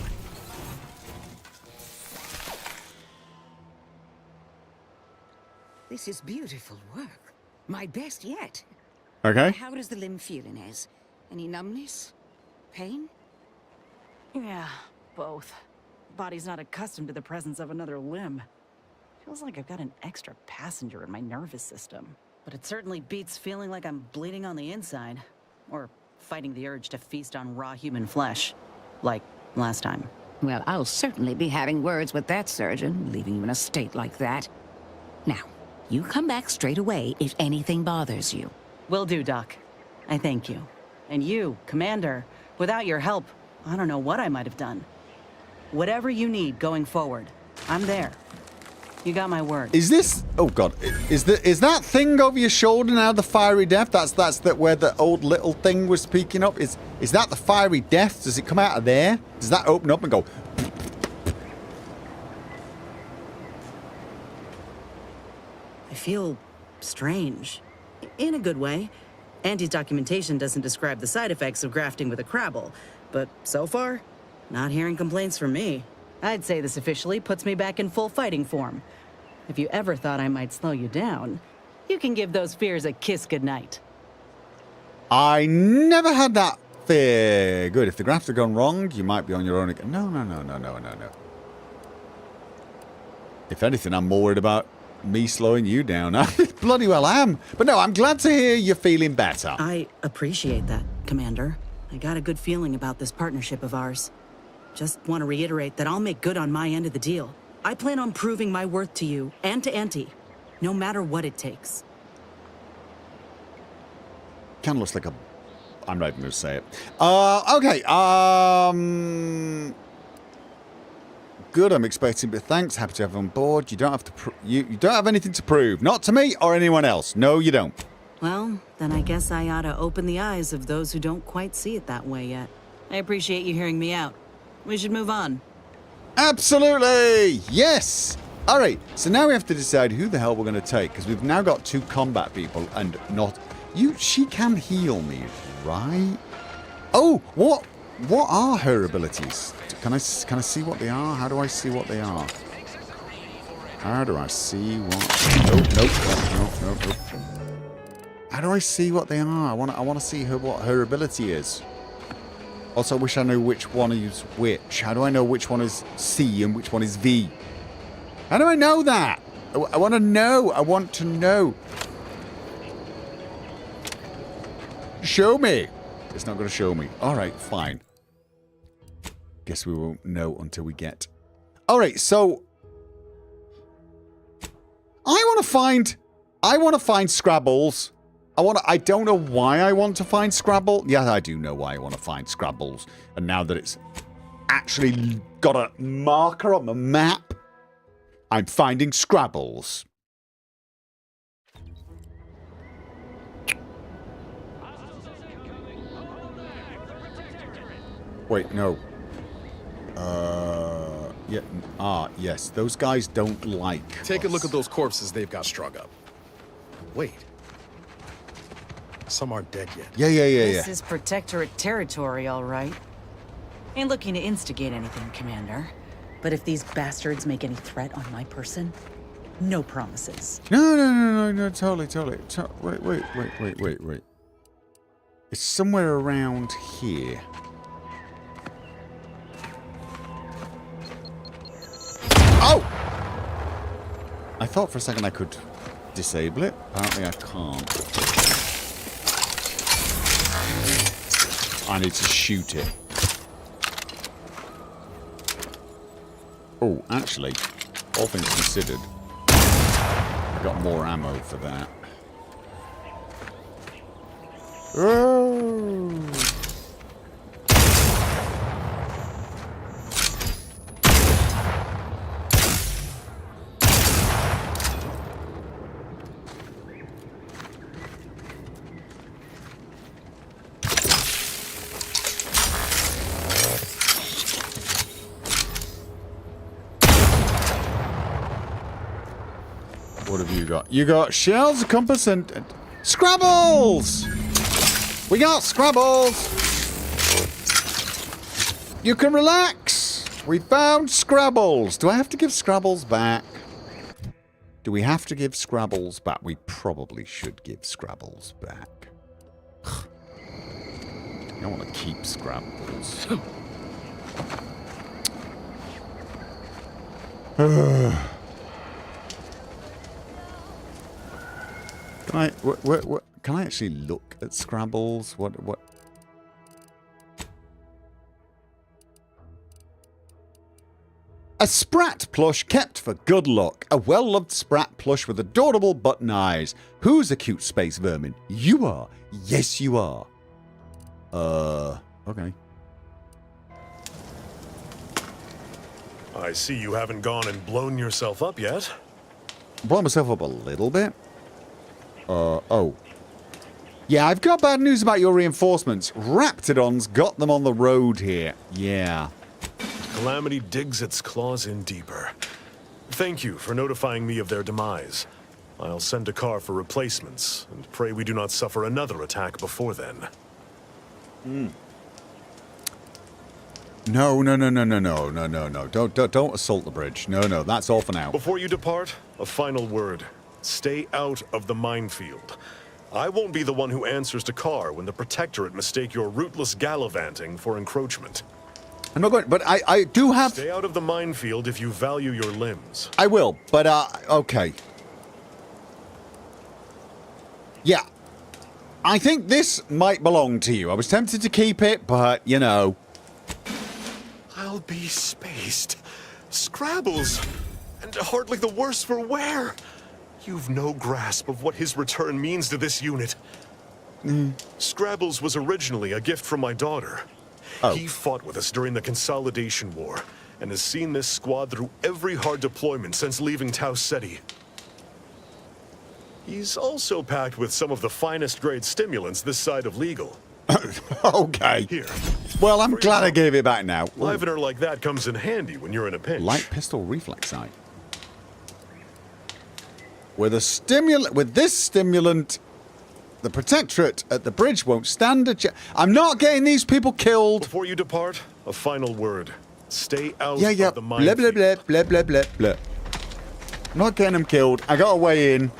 This is beautiful work. My best yet. Okay. How does the limb feel, Inez? Any numbness? Pain? Yeah, both. Body's not accustomed to the presence of another limb. Feels like I've got an extra passenger in my nervous system. But it certainly beats feeling like I'm bleeding on the inside. Or fighting the urge to feast on raw human flesh. Like last time. Well, I'll certainly be having words with that surgeon, leaving you in a state like that. Now, you come back straight away if anything bothers you. Will do, Doc. I thank you. And you, Commander, without your help, I don't know what I might have done. Whatever you need going forward, I'm there. You got my word. Is this... Oh, God. Is that thing over your shoulder now the fiery death? That's where the old little thing was speaking up? Is that the fiery death? Does it come out of there? Does that open up and go... I feel strange. In a good way. Auntie's documentation doesn't describe the side effects of grafting with a crabble, but so far, not hearing complaints from me. I'd say this officially puts me back in full fighting form. If you ever thought I might slow you down, you can give those fears a kiss goodnight. I never had that fear. Good. If the grafts have gone wrong, you might be on your own again. No. If anything, I'm more worried about me slowing you down. I bloody well am. But no, I'm glad to hear you're feeling better. I appreciate that, Commander. I got a good feeling about this partnership of ours. Just want to reiterate that I'll make good on my end of the deal. I plan on proving my worth to you and to Auntie, no matter what it takes. Kind of looks like a... I'm not even going to say it. Okay. Good. I'm expecting, but thanks. Happy to have you on board. You don't have to. You don't have anything to prove, not to me or anyone else. No, you don't. Well, then I guess I ought to open the eyes of those who don't quite see it that way yet. I appreciate you hearing me out. We should move on. Absolutely. Yes. All right. So now we have to decide who the hell we're going to take, because we've now got 2 combat people and not you. She can heal me, right? Oh, what are her abilities? Can I see what they are? How do I see what they are? How do I see what... Nope. How do I see what they are? I want to see what her ability is. Also, I wish I knew which one is which. How do I know which one is C and which one is V? How do I know that? I want to know. I want to know. Show me. It's not going to show me. All right, fine. Guess we won't know until we get... All right, so... I want to find Scrabbles. I don't know why I want to find Scrabble. Yeah, I do know why I want to find Scrabbles. And now that it's actually got a marker on the map, I'm finding Scrabbles. Wait, no. Yeah. Yes. Those guys don't like Take us. a look at those corpses they've got strung up. Wait. Some aren't dead yet. Yeah. This is Protectorate territory, all right. Ain't looking to instigate anything, Commander. But if these bastards make any threat on my person, no promises. No, totally. Wait. It's somewhere around here. Oh! I thought for a second I could disable it. Apparently I can't. I need to shoot it. Oh, actually, all things considered, I got more ammo for that. Oh. What have you got? You got shells, a compass, and Scrabbles! We got Scrabbles! You can relax! We found Scrabbles! Do I have to give Scrabbles back? Do we have to give Scrabbles back? We probably should give Scrabbles back. I don't want to keep Scrabbles. Can I actually look at Scrabbles? What? A Sprat plush kept for good luck. A well-loved Sprat plush with adorable button eyes. Who's a cute space vermin? You are. Yes, you are. Okay. I see you haven't gone and blown yourself up yet. Blow myself up a little bit. Oh. Yeah, I've got bad news about your reinforcements. Raptidons got them on the road here. Yeah. Calamity digs its claws in deeper. Thank you for notifying me of their demise. I'll send a car for replacements, and pray we do not suffer another attack before then. No. Don't assault the bridge. No, that's all for now. Before you depart, a final word. Stay out of the minefield. I won't be the one who answers to Carr when the Protectorate mistake your rootless gallivanting for encroachment. I'm not going, but I do have... Stay out of the minefield if you value your limbs. I will, but, okay. Yeah. I think this might belong to you. I was tempted to keep it, but, you know. I'll be spaced. Scrabbles. And hardly the worse for wear. You've no grasp of what his return means to this unit. Scrabbles was originally a gift from my daughter. Oh. He fought with us during the Consolidation War, and has seen this squad through every hard deployment since leaving Tau Ceti. He's also packed with some of the finest grade stimulants this side of legal. Okay. Here. Well, I'm glad I gave it back now. Livener like that comes in handy when you're in a pinch. Light pistol reflex sight. With this stimulant, the Protectorate at the bridge won't stand a chance. I'm not getting these people killed. Before you depart, a final word. Stay out Yeah. of the Blah, minefield. blah. I'm not getting them killed. I got a way in.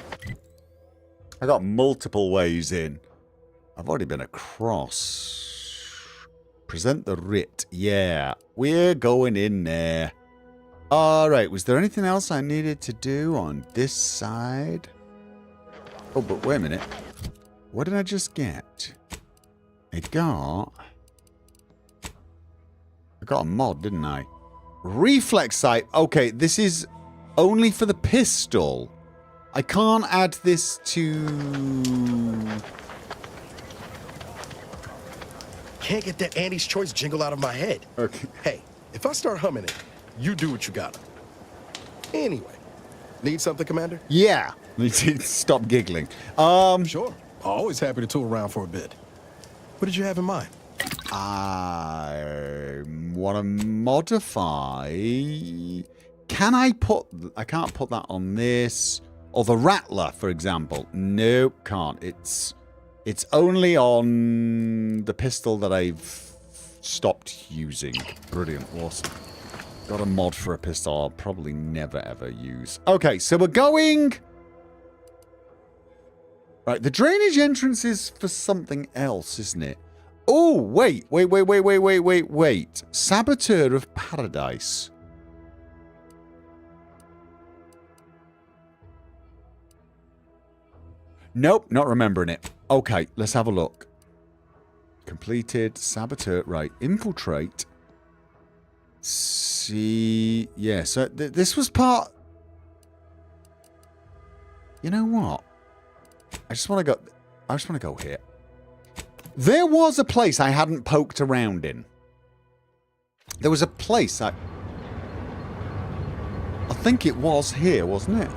I got multiple ways in. I've already been across. Present the writ. Yeah, we're going in there. Alright, was there anything else I needed to do on this side? Oh, but wait a minute. What did I just get? I got a mod, didn't I? Reflex sight. Okay, this is only for the pistol. I can't add this to... Can't get that Annie's Choice jingle out of my head. Okay. Hey, if I start humming it, you do what you gotta. Anyway, need something, Commander? Yeah. Stop giggling. Sure. Always happy to tool around for a bit. What did you have in mind? I want to modify... Can I put... I can't put that on this. Or the Rattler, for example. Nope, can't. It's only on the pistol that I've stopped using. Brilliant. Awesome. Got a mod for a pistol I'll probably never ever use. Okay, so we're going... Right, the drainage entrance is for something else, isn't it? Oh, wait. Saboteur of Paradise. Nope, not remembering it. Okay, let's have a look. Completed. Saboteur. Right. Infiltrate. See. Yeah, so this was part... You know what? I just want to go here. There was a place I hadn't poked around in. There was a place I think it was here, wasn't it?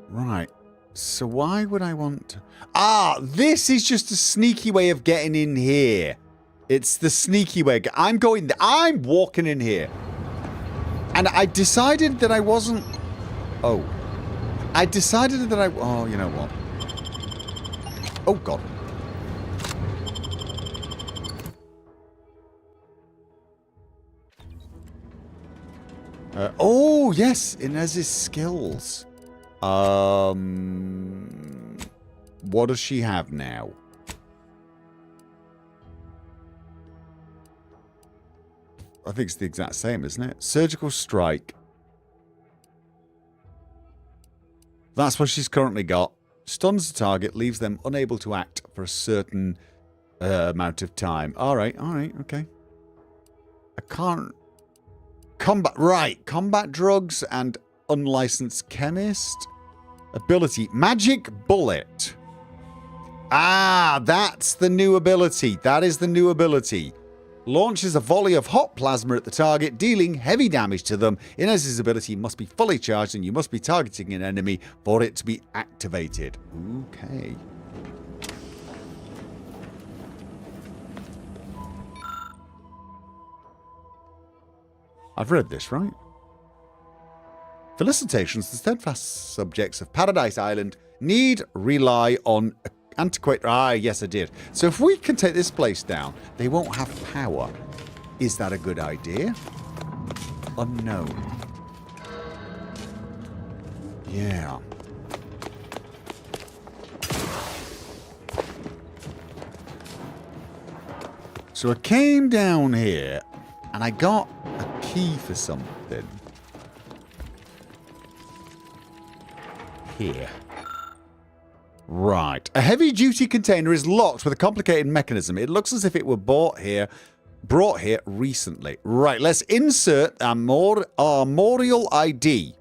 Right. So why would I want to... Ah, this is just a sneaky way of getting in here. It's the sneaky way. I'm walking in here. And I decided that I wasn't... Oh. I decided that I... Oh, you know what? Oh, God. Oh, yes. It has his skills. What does she have now? I think it's the exact same, isn't it? Surgical strike. That's what she's currently got. Stuns the target, leaves them unable to act for a certain amount of time. Alright, okay. I can't... Combat drugs and unlicensed chemist. Ability. Magic bullet. Ah, that's the new ability. That is the new ability. Launches a volley of hot plasma at the target, dealing heavy damage to them. Inez's ability must be fully charged and you must be targeting an enemy for it to be activated. Okay. I've read this, right? Felicitations, the steadfast subjects of Paradise Island need rely on antiquated... Ah, yes, I did. So if we can take this place down, they won't have power. Is that a good idea? Unknown. Yeah. So I came down here, and I got a key for something. Here. Right. A heavy-duty container is locked with a complicated mechanism. It looks as if it were brought here recently. Right, let's insert our armorial ID.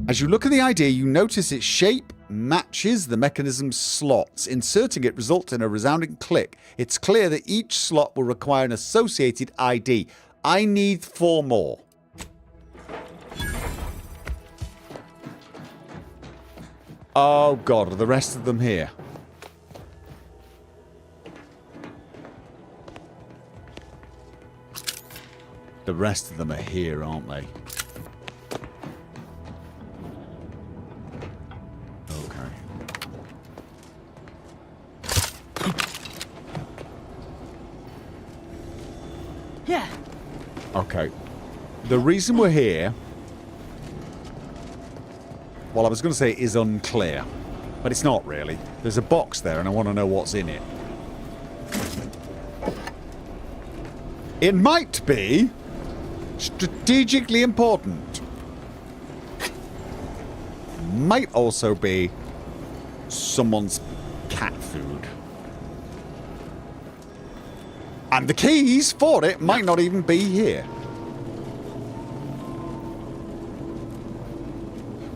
As you look at the ID, you notice its shape matches the mechanism's slots. Inserting it results in a resounding click. It's clear that each slot will require an associated ID. I need 4 more. Oh, God, are the rest of them here? The rest of them are here, aren't they? Okay. Yeah. Okay. The reason we're here... Well, I was going to say it is unclear, but it's not really. There's a box there, and I want to know what's in it. It might be strategically important. Might also be someone's cat food. And the keys for it might not even be here.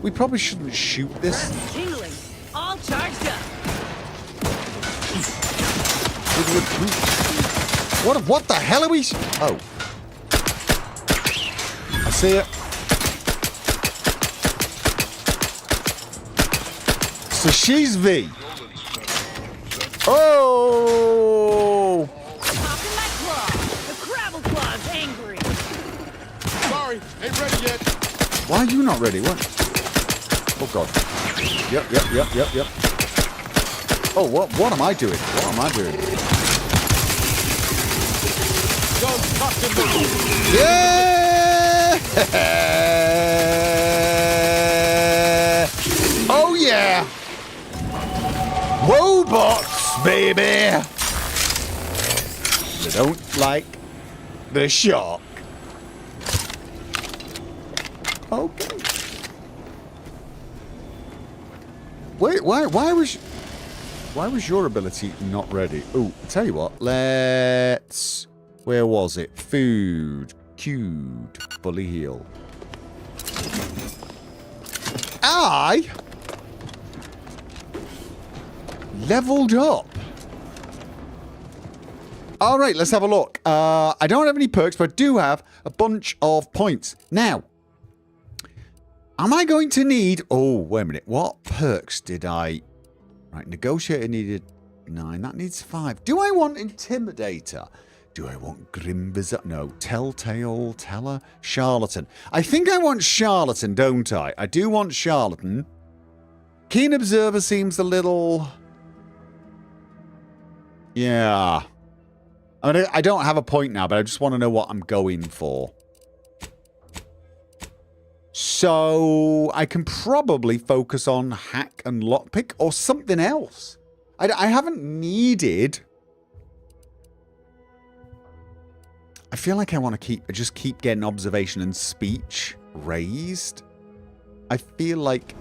We probably shouldn't shoot this. Tingling. All charged up. What the hell are we... Oh. I see it. So she's V. Oh! Popping my claw. The Crabble Claw's angry. Sorry, ain't ready yet. Why are you not ready? What? Oh, God. Yep. Oh, what am I doing? What am I doing? Go, Captain Zod. Yeah! Oh, yeah! Robots, baby! They don't like the shock. Okay. Wait, why was your ability not ready? Oh, tell you what, let's... Where was it? Food. Queued. Fully heal. I leveled up. All right, let's have a look. I don't have any perks, but I do have a bunch of points. Now, am I going to need... Oh, wait a minute. What perks did I... Right, Negotiator needed 9. That needs 5. Do I want Intimidator? Do I want Grim Berserker? No. Telltale, Teller, Charlatan. I think I want Charlatan, don't I? I do want Charlatan. Keen Observer seems a little... Yeah. I mean, I don't have a point now, but I just want to know what I'm going for. So I can probably focus on hack and lockpick or something else. I haven't needed... I feel like I want to just keep getting observation and speech raised. I feel like...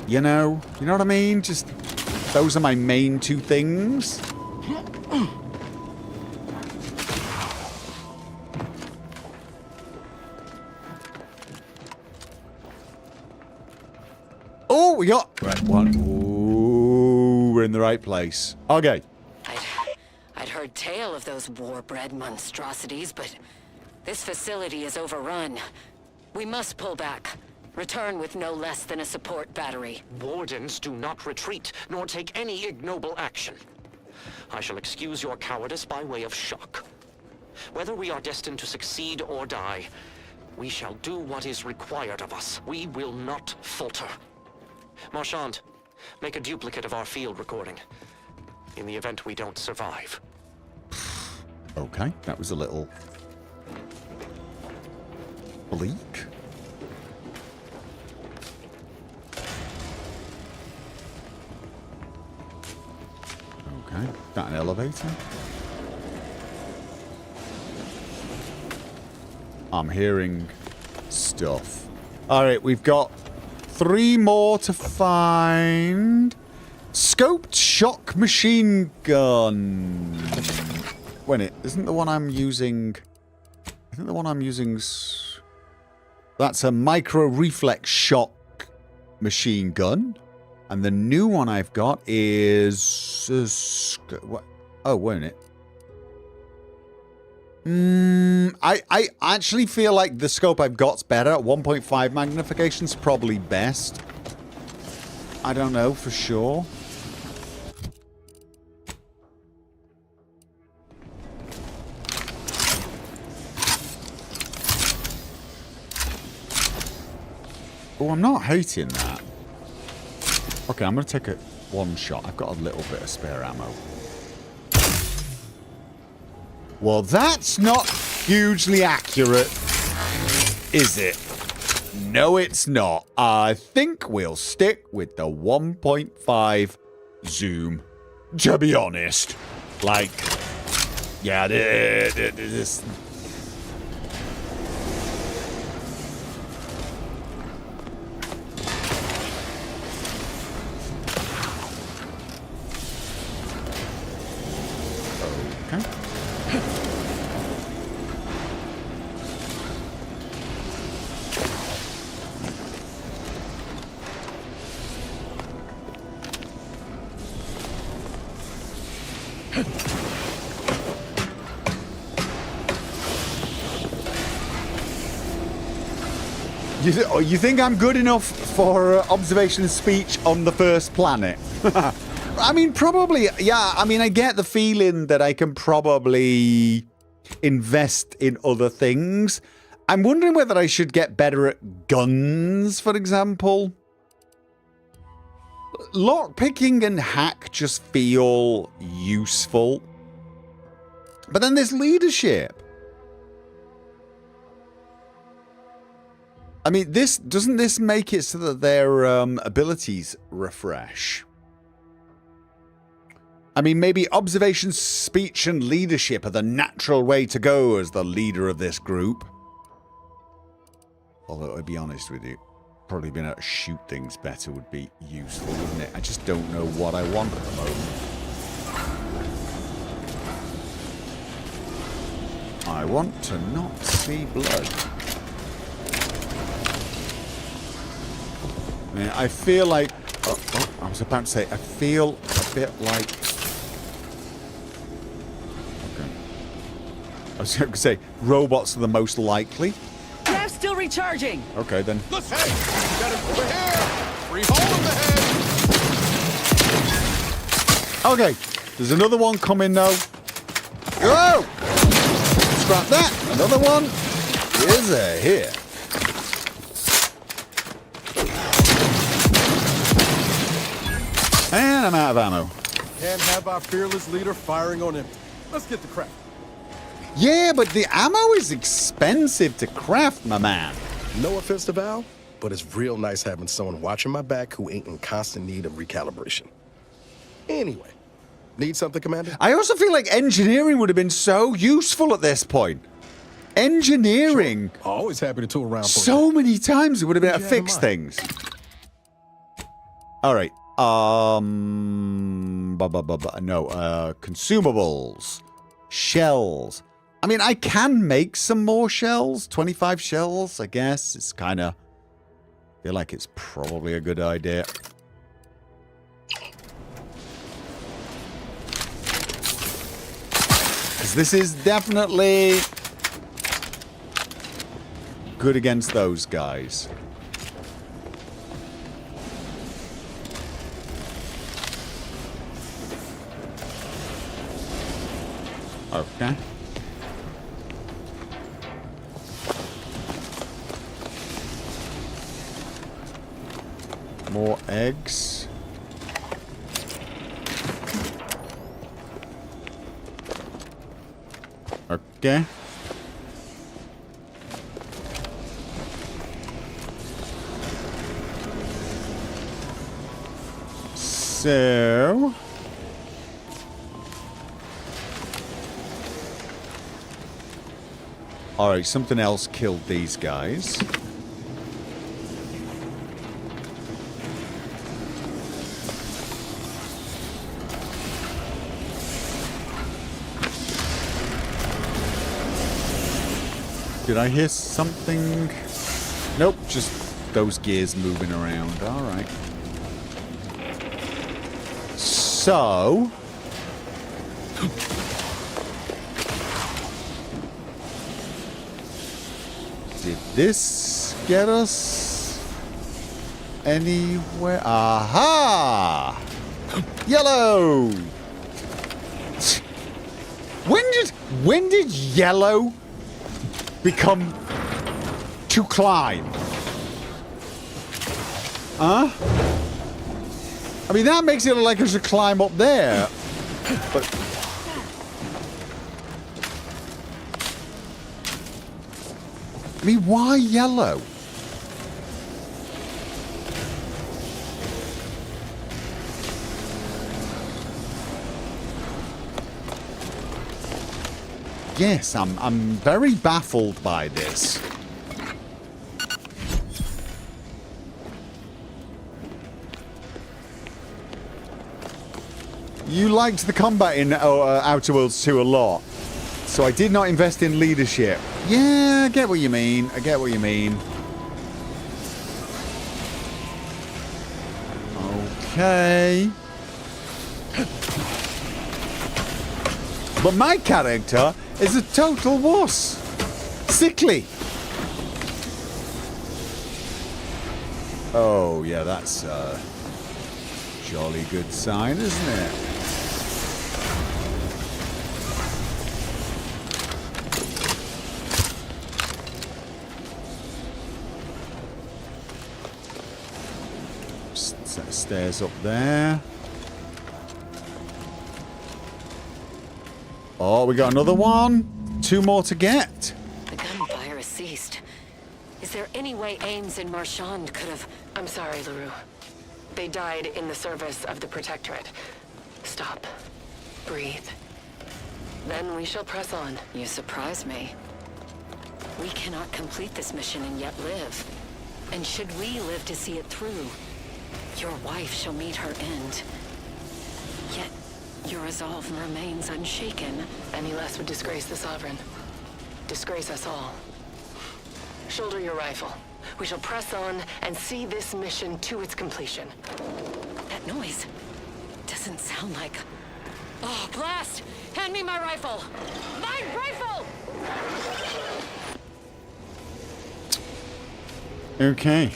You know what I mean? Just those are my main two things. Oh, we got... Right, one. Ooh, we're in the right place. Okay. I'd heard tale of those war-bred monstrosities, but this facility is overrun. We must pull back. Return with no less than a support battery. Wardens do not retreat, nor take any ignoble action. I shall excuse your cowardice by way of shock. Whether we are destined to succeed or die, we shall do what is required of us. We will not falter. Marchand, make a duplicate of our field recording. In the event we don't survive. Okay, that was a little bleak. Okay, that an elevator? I'm hearing stuff. Alright, we've got 3 more to find. Scoped shock machine gun. Wait, isn't the one I'm using... I think the one I'm using's... That's a micro reflex shock machine gun. And the new one I've got is... Oh, wait a minute. I actually feel like the scope I've got's better. 1.5 magnification's probably best. I don't know for sure. Oh, I'm not hating that. Okay, I'm going to take it one shot. I've got a little bit of spare ammo. Well, that's not hugely accurate, is it? No, it's not. I think we'll stick with the 1.5 zoom, to be honest. Like, yeah, this... You think I'm good enough for observation and speech on the first planet? I mean, probably, yeah. I mean, I get the feeling that I can probably invest in other things. I'm wondering whether I should get better at guns, for example. Lockpicking and hack just feel useful. But then there's leadership. I mean, doesn't this make it so that their abilities refresh? I mean, maybe observation, speech, and leadership are the natural way to go as the leader of this group. Although, I'll be honest with you, Probably being able to shoot things better would be useful, wouldn't it? I just don't know what I want at the moment. I want to not see blood. I mean, I feel like... I was about to say, I feel a bit like... Okay. I was going to say, robots are the most likely. Grab's still recharging. Okay, then. Let's head. Got him over here. Free hold of the head. Okay, there's another one coming now. Whoa! Scrap that. Another one is here. And I'm out of ammo. Can't have our fearless leader firing on him. Let's get the crap. Yeah, but the ammo is expensive to craft, my man. No offense to Val, but it's real nice having someone watching my back who ain't in constant need of recalibration. Anyway, need something, Commander? I also feel like engineering would have been so useful at this point. Engineering. Sure. Always happy to tool around for So you. many times it would have been able to What do you have fix in things. All right. Consumables. Shells. I mean, I can make some more shells. 25 shells, I guess. It's kind of... I feel like it's probably a good idea. Because this is definitely good against those guys. Okay. More eggs. Okay. So... Alright, something else killed these guys. Did I hear something? Nope, just those gears moving around. Alright. So... Did this get us anywhere? Aha! Yellow! When did yellow become to climb? Huh? I mean, that makes it look like I should climb up there. But... I mean, why yellow? Yes, I'm very baffled by this. You liked the combat in Outer Worlds 2 a lot, so I did not invest in leadership. Yeah, I get what you mean. I get what you mean. Okay. But my character is a total wuss. Sickly. Oh, yeah, that's a jolly good sign, isn't it? Set of stairs up there. Oh, we got another one. 2 more to get. The gunfire has ceased. Is there any way Ames and Marchand could have... I'm sorry, LaRue. They died in the service of the Protectorate. Stop. Breathe. Then we shall press on. You surprise me. We cannot complete this mission and yet live. And should we live to see it through, your wife shall meet her end. Yet, your resolve remains unshaken. Any less would disgrace the Sovereign. Disgrace us all. Shoulder your rifle. We shall press on and see this mission to its completion. That noise doesn't sound like... Oh, blast! Hand me my rifle! My rifle! Okay.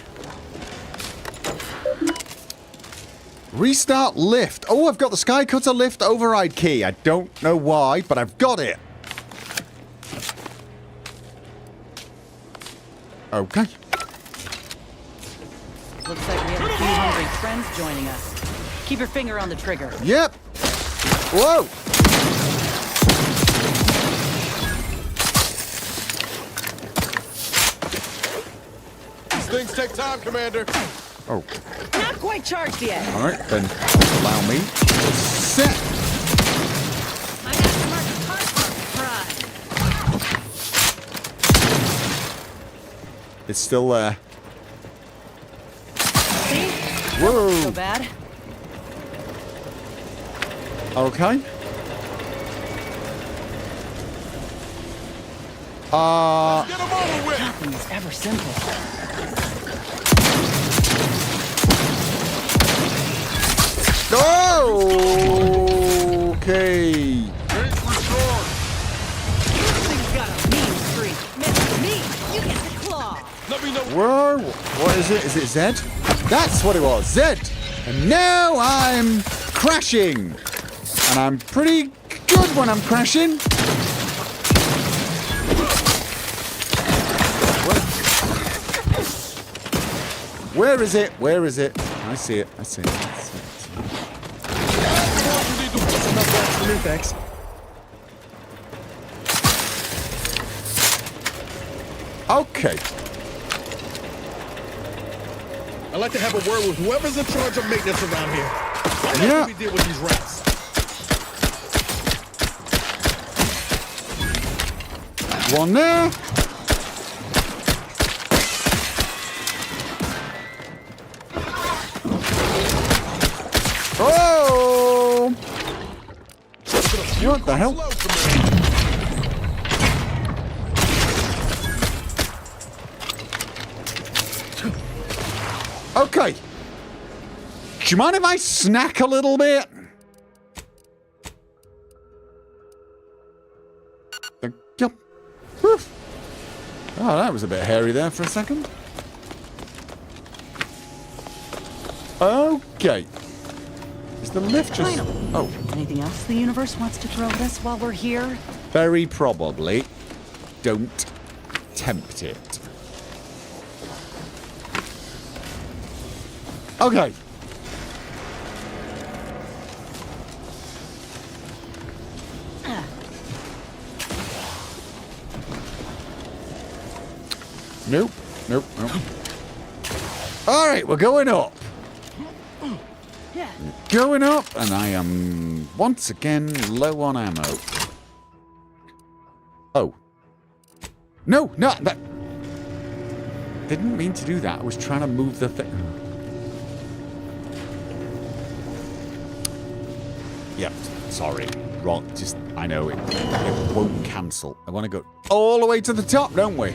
Restart lift. Oh, I've got the Skycutter lift override key. I don't know why, but I've got it. Okay. Looks like we have a few hungry friends joining us. Keep your finger on the trigger. Yep. Whoa. These things take time, Commander. Oh. Not quite charged yet. All right, then allow me to set. I got to mark the part for pride. It's still there. See? Whoa. So bad. Okay. Get them over with. Nothing is ever simple. Okay. Thing's got a mean streak. Miss me, you get the claw. Let me know. Whoa. What is it? Is it Zed? That's what it was. Zed. And now I'm crashing. And I'm pretty good when I'm crashing. Where is it? Where is it? I see it. I see it. I see it. Thanks. Okay. I'd like to have a word with whoever's in charge of maintenance around here. Why Yeah. don't we deal with these rats? One there. Oh! What the hell? Okay. Do you mind if I snack a little bit? Thank you. Whew. Oh, that was a bit hairy there for a second. Okay. Is the lift just... Oh, Anything else the universe wants to throw at us while we're here? very probably. Don't tempt it. Okay. Nope. Nope. Nope. All right, we're going up. Going up, and I am once again low on ammo. Oh. No, no, that... Didn't mean to do that. I was trying to move the thing. Yep, sorry. Wrong. Just, I know it won't cancel. I want to go all the way to the top, don't we?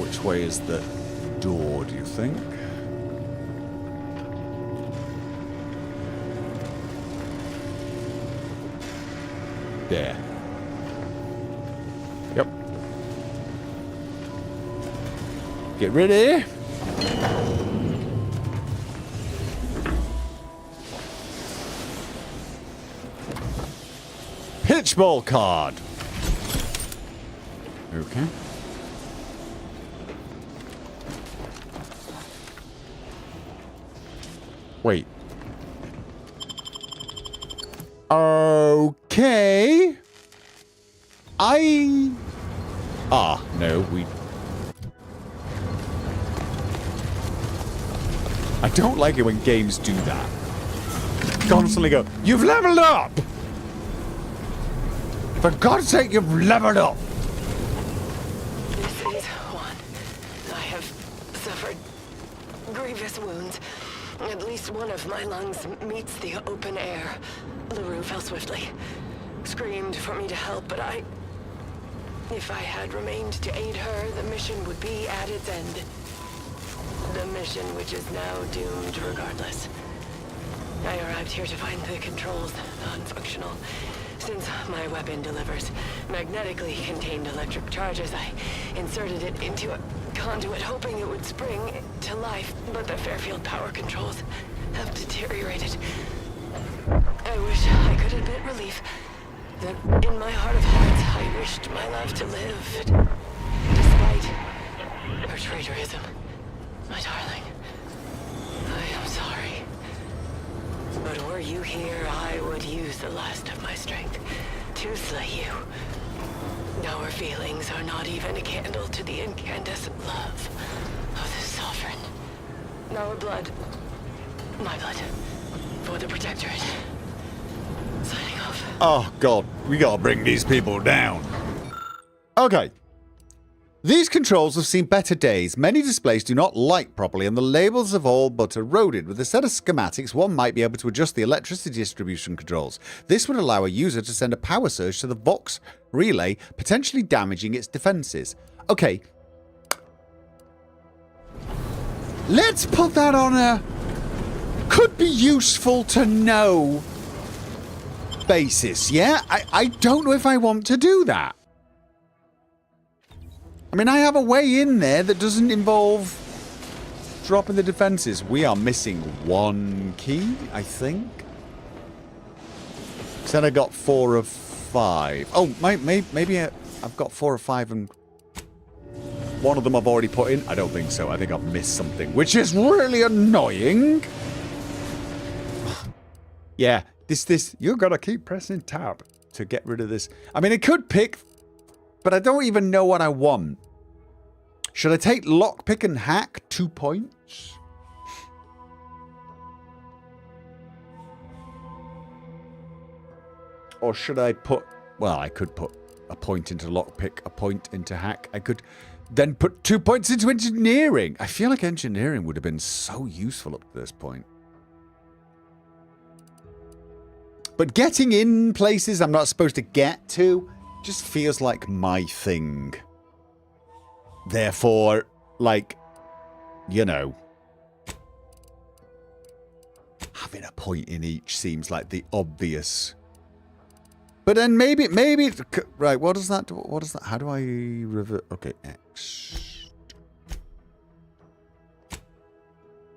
Which way is the door, do you think? There. Yep. Get ready. Pitchball card. Okay. Wait. Okay. No, we... I don't like it when games do that. Constantly go, you've leveled up! For God's sake, you've leveled up! grievous wounds. At least one of my lungs meets the open air. LaRue fell swiftly. Screamed for me to help, but if I had remained to aid her, the mission would be at its end. The mission which is now doomed regardless. I arrived here to find the controls non-functional. Since my weapon delivers magnetically contained electric charges, I inserted it into a conduit hoping it would spring to life, but the Fairfield power controls have deteriorated. I wish I could admit relief that in my heart of hearts I wished my love to live, despite her traitorism. My darling, I am sorry. But were you here, I would use the last of my strength to slay you. Our feelings are not even a candle to the incandescent love of the Sovereign. Our blood, my blood, for the Protectorate. Signing off. Oh, God. We gotta bring these people down. Okay. These controls have seen better days. Many displays do not light properly, and the labels have all but eroded. With a set of schematics, one might be able to adjust the electricity distribution controls. This would allow a user to send a power surge to the Vox relay, potentially damaging its defenses. Okay. Let's put that on a could be useful to know basis, yeah? I don't know if I want to do that. I mean, I have a way in there that doesn't involve dropping the defenses. We are missing one key, I think. Said I got 4 of 5. Oh, maybe I've got 4 of 5 and one of them I've already put in. I don't think so. I think I've missed something, which is really annoying. Yeah, this, you're gonna keep pressing tab to get rid of this. I mean, it could pick, but I don't even know what I want. Should I take lockpick and hack 2 points? Or should I put... Well, I could put a point into lockpick, a point into hack. I could then put 2 points into engineering. I feel like engineering would have been so useful up to this point. But getting in places I'm not supposed to get to just feels like my thing. Therefore, like, you know, having a point in each seems like the obvious. But then maybe, right, what does that, how do I revert? Okay, X.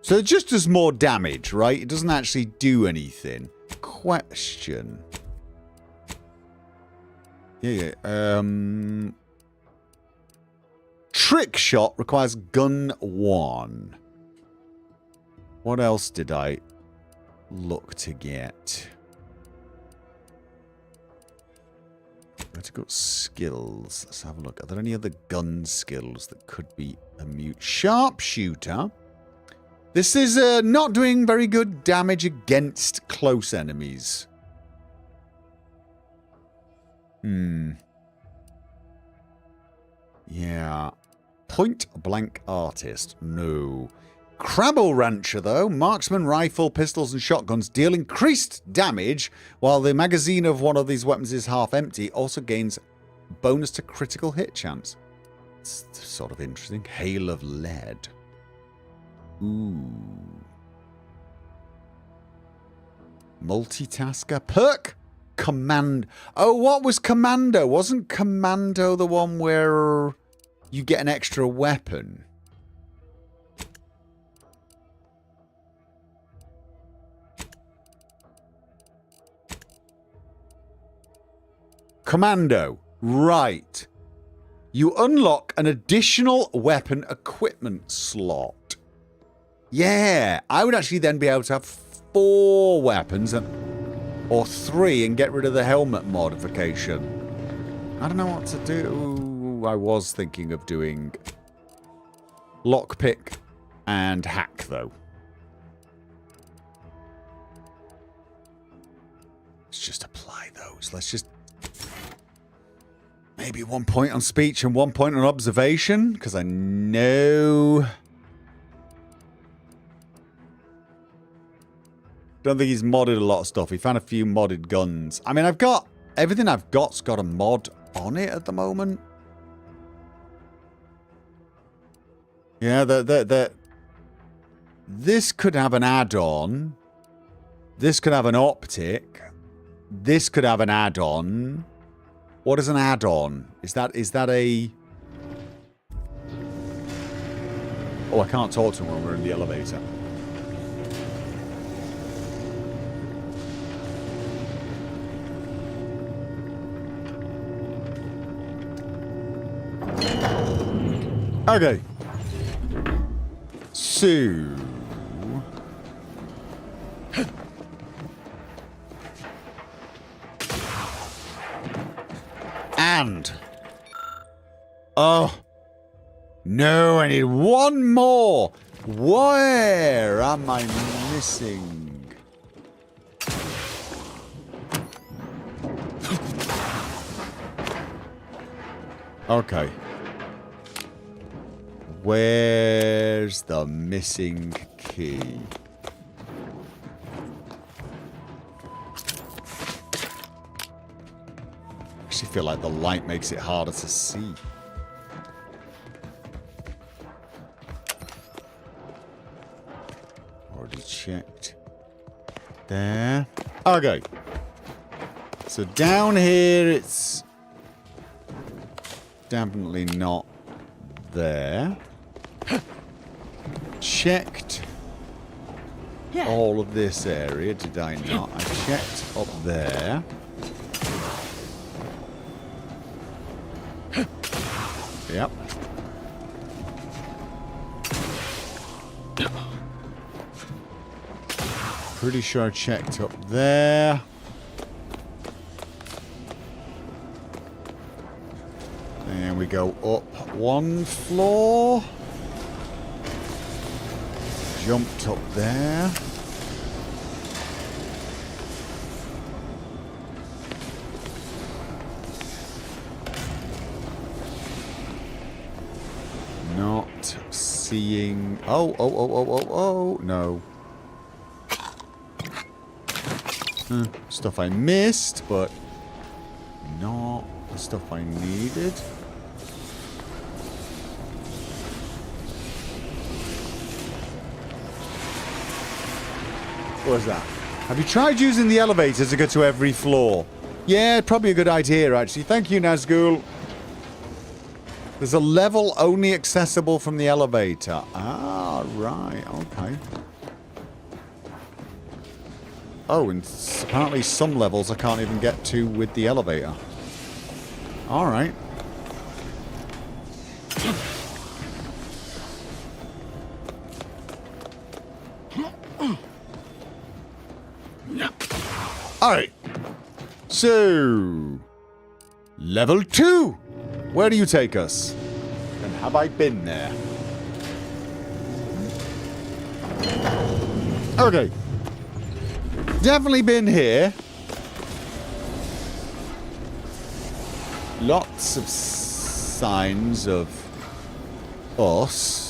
So it just does more damage, right? It doesn't actually do anything. Question. Yeah. Trick shot requires gun 1. What else did I look to get? Let's go skills. Let's have a look. Are there any other gun skills that could be a mute? Sharpshooter. This is not doing very good damage against close enemies. Yeah. Point blank artist. No. Crabble Rancher, though. Marksman rifle, pistols, and shotguns deal increased damage, while the magazine of one of these weapons is half empty. Also gains bonus to critical hit chance. It's sort of interesting. Hail of lead. Ooh. Multitasker. Perk. Command. Oh, what was Commando? Wasn't Commando the one where you get an extra weapon? Commando. Right. You unlock an additional weapon equipment slot. Yeah. I would actually then be able to have 4 weapons or 3 and get rid of the helmet modification. I don't know what to do. I was thinking of doing lockpick and hack, though. Let's just apply those. Let's just... Maybe 1 point on speech and 1 point on observation, because I know Don't think he's modded a lot of stuff. He found a few modded guns. I mean, I've got... Everything I've got's got a mod on it at the moment. Yeah, this could have an add-on. This could have an optic. This could have an add-on. What is an add-on? Is that a... Oh, I can't talk to him when we're in the elevator. Okay. So... And... Oh... No, I need one more! Where am I missing? Okay. Where's the missing key? I actually feel like the light makes it harder to see. Already checked. There. Okay. So down here it's definitely not there. Checked all of this area, did I not? I checked up there. Yep. Pretty sure I checked up there. And we go up one floor. Jumped up there. Not seeing... Oh, no. Stuff I missed, but not the stuff I needed. What was that? Have you tried using the elevator to go to every floor? Yeah, probably a good idea, actually. Thank you, Nazgul. There's a level only accessible from the elevator. Ah, right. Okay. Oh, and apparently some levels I can't even get to with the elevator. All right. Alright. So... Level 2! Where do you take us? And have I been there? Okay. Definitely been here. Lots of signs of us.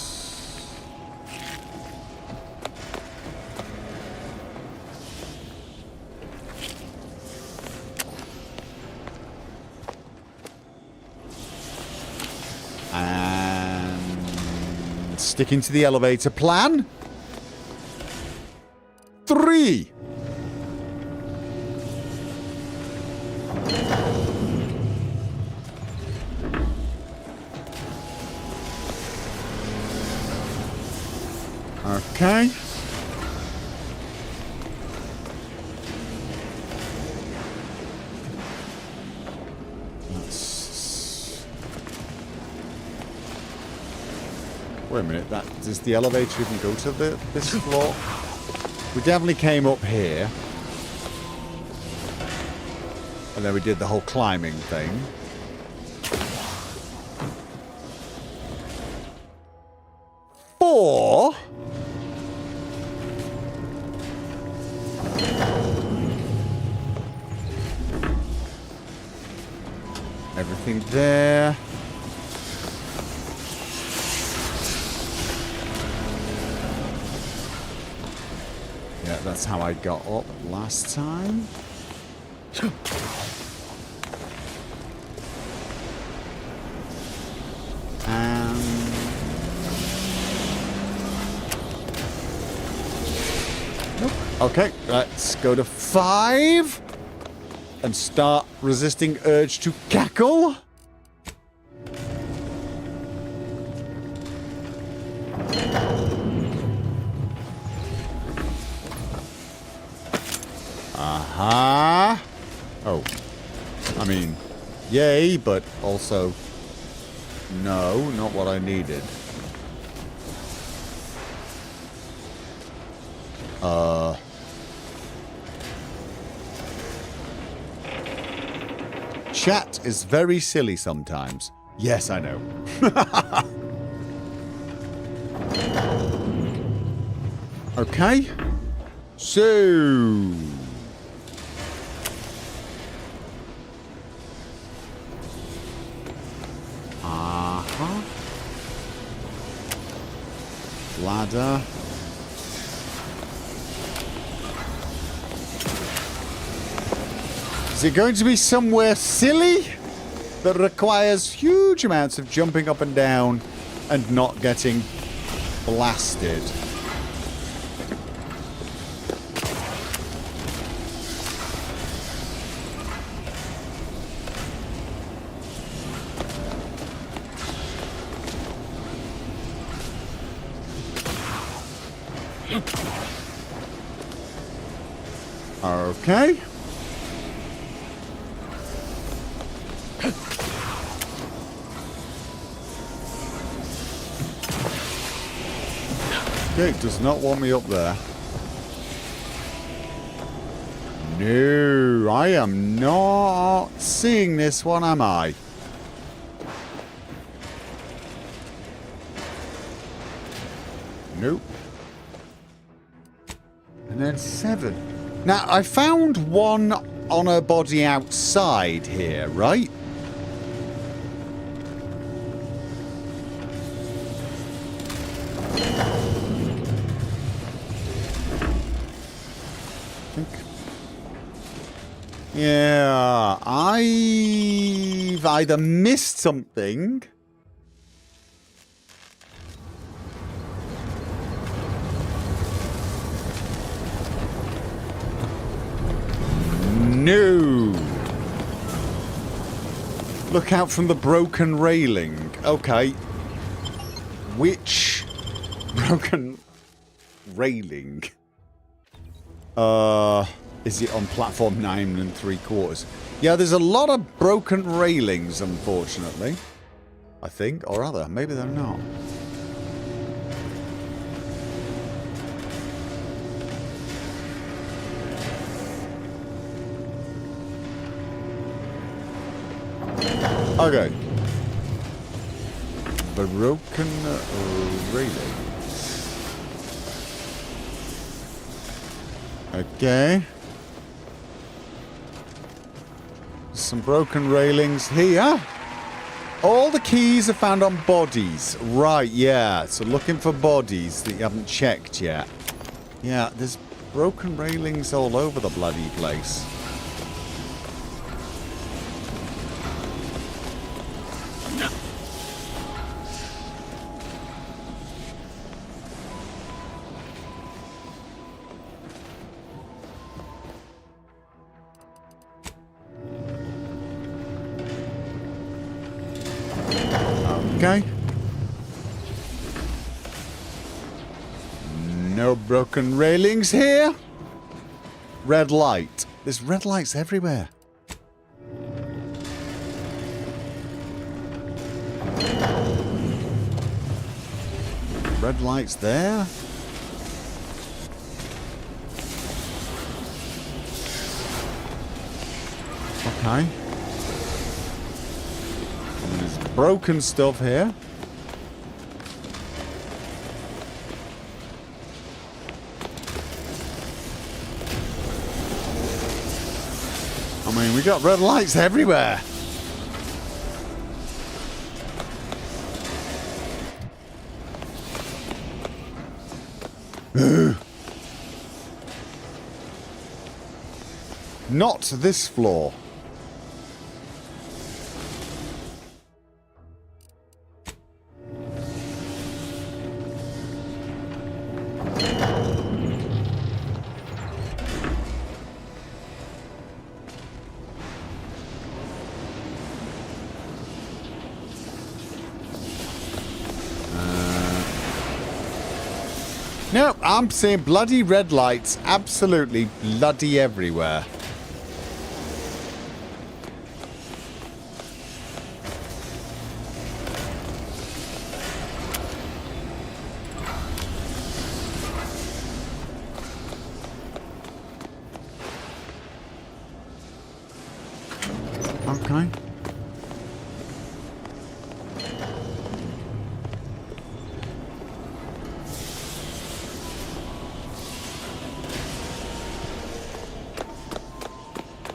And sticking to the elevator plan. 3. Okay. Wait a minute, does the elevator even go to this floor? We definitely came up here. And then we did the whole climbing thing. Four. Everything there. Yeah, that's how I got up last time. Nope. Okay, let's go to 5 and start resisting urge to cackle. Aha. Oh. I mean, yay, but also no, not what I needed. Chat is very silly sometimes. Yes, I know. Okay. So... Uh-huh. Ladder. Is it going to be somewhere silly that requires huge amounts of jumping up and down and not getting blasted? Okay. Okay, it does not want me up there. No, I am not seeing this one, am I? Nope. And then 7. Now, I found one on her body outside here, right? Yeah, I've either missed something. No. Look out from the broken railing. Okay. Which broken railing? Is it on platform 9 3/4? Yeah, there's a lot of broken railings, unfortunately. I think, or other. Maybe they're not. Okay. Broken railings. Okay. Some broken railings here. All the keys are found on bodies. Right, yeah. So looking for bodies that you haven't checked yet. Yeah, there's broken railings all over the bloody place. Okay. No broken railings here. Red light. There's red lights everywhere. Red lights there. Okay. There's broken stuff here. I mean, we got red lights everywhere. Not this floor. No, I'm seeing bloody red lights absolutely bloody everywhere. Okay.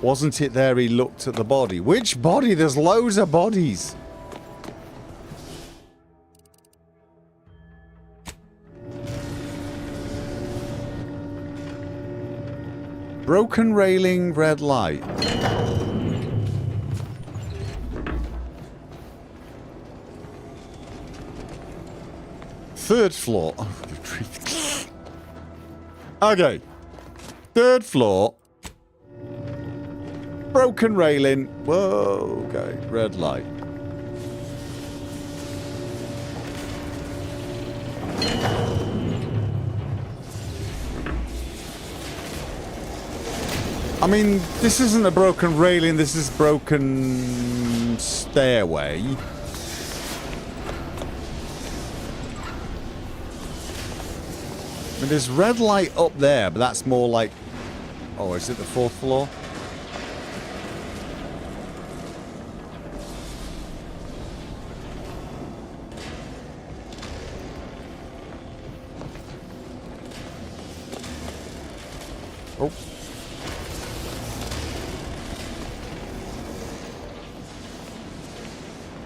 Wasn't it there he looked at the body? Which body? There's loads of bodies. Broken railing, red light. Third floor. Okay. Third floor. Broken railing. Whoa, okay. Red light. I mean, this isn't a broken railing, this is broken stairway. I mean, there's red light up there, but that's more like... Oh, is it the fourth floor? Oh.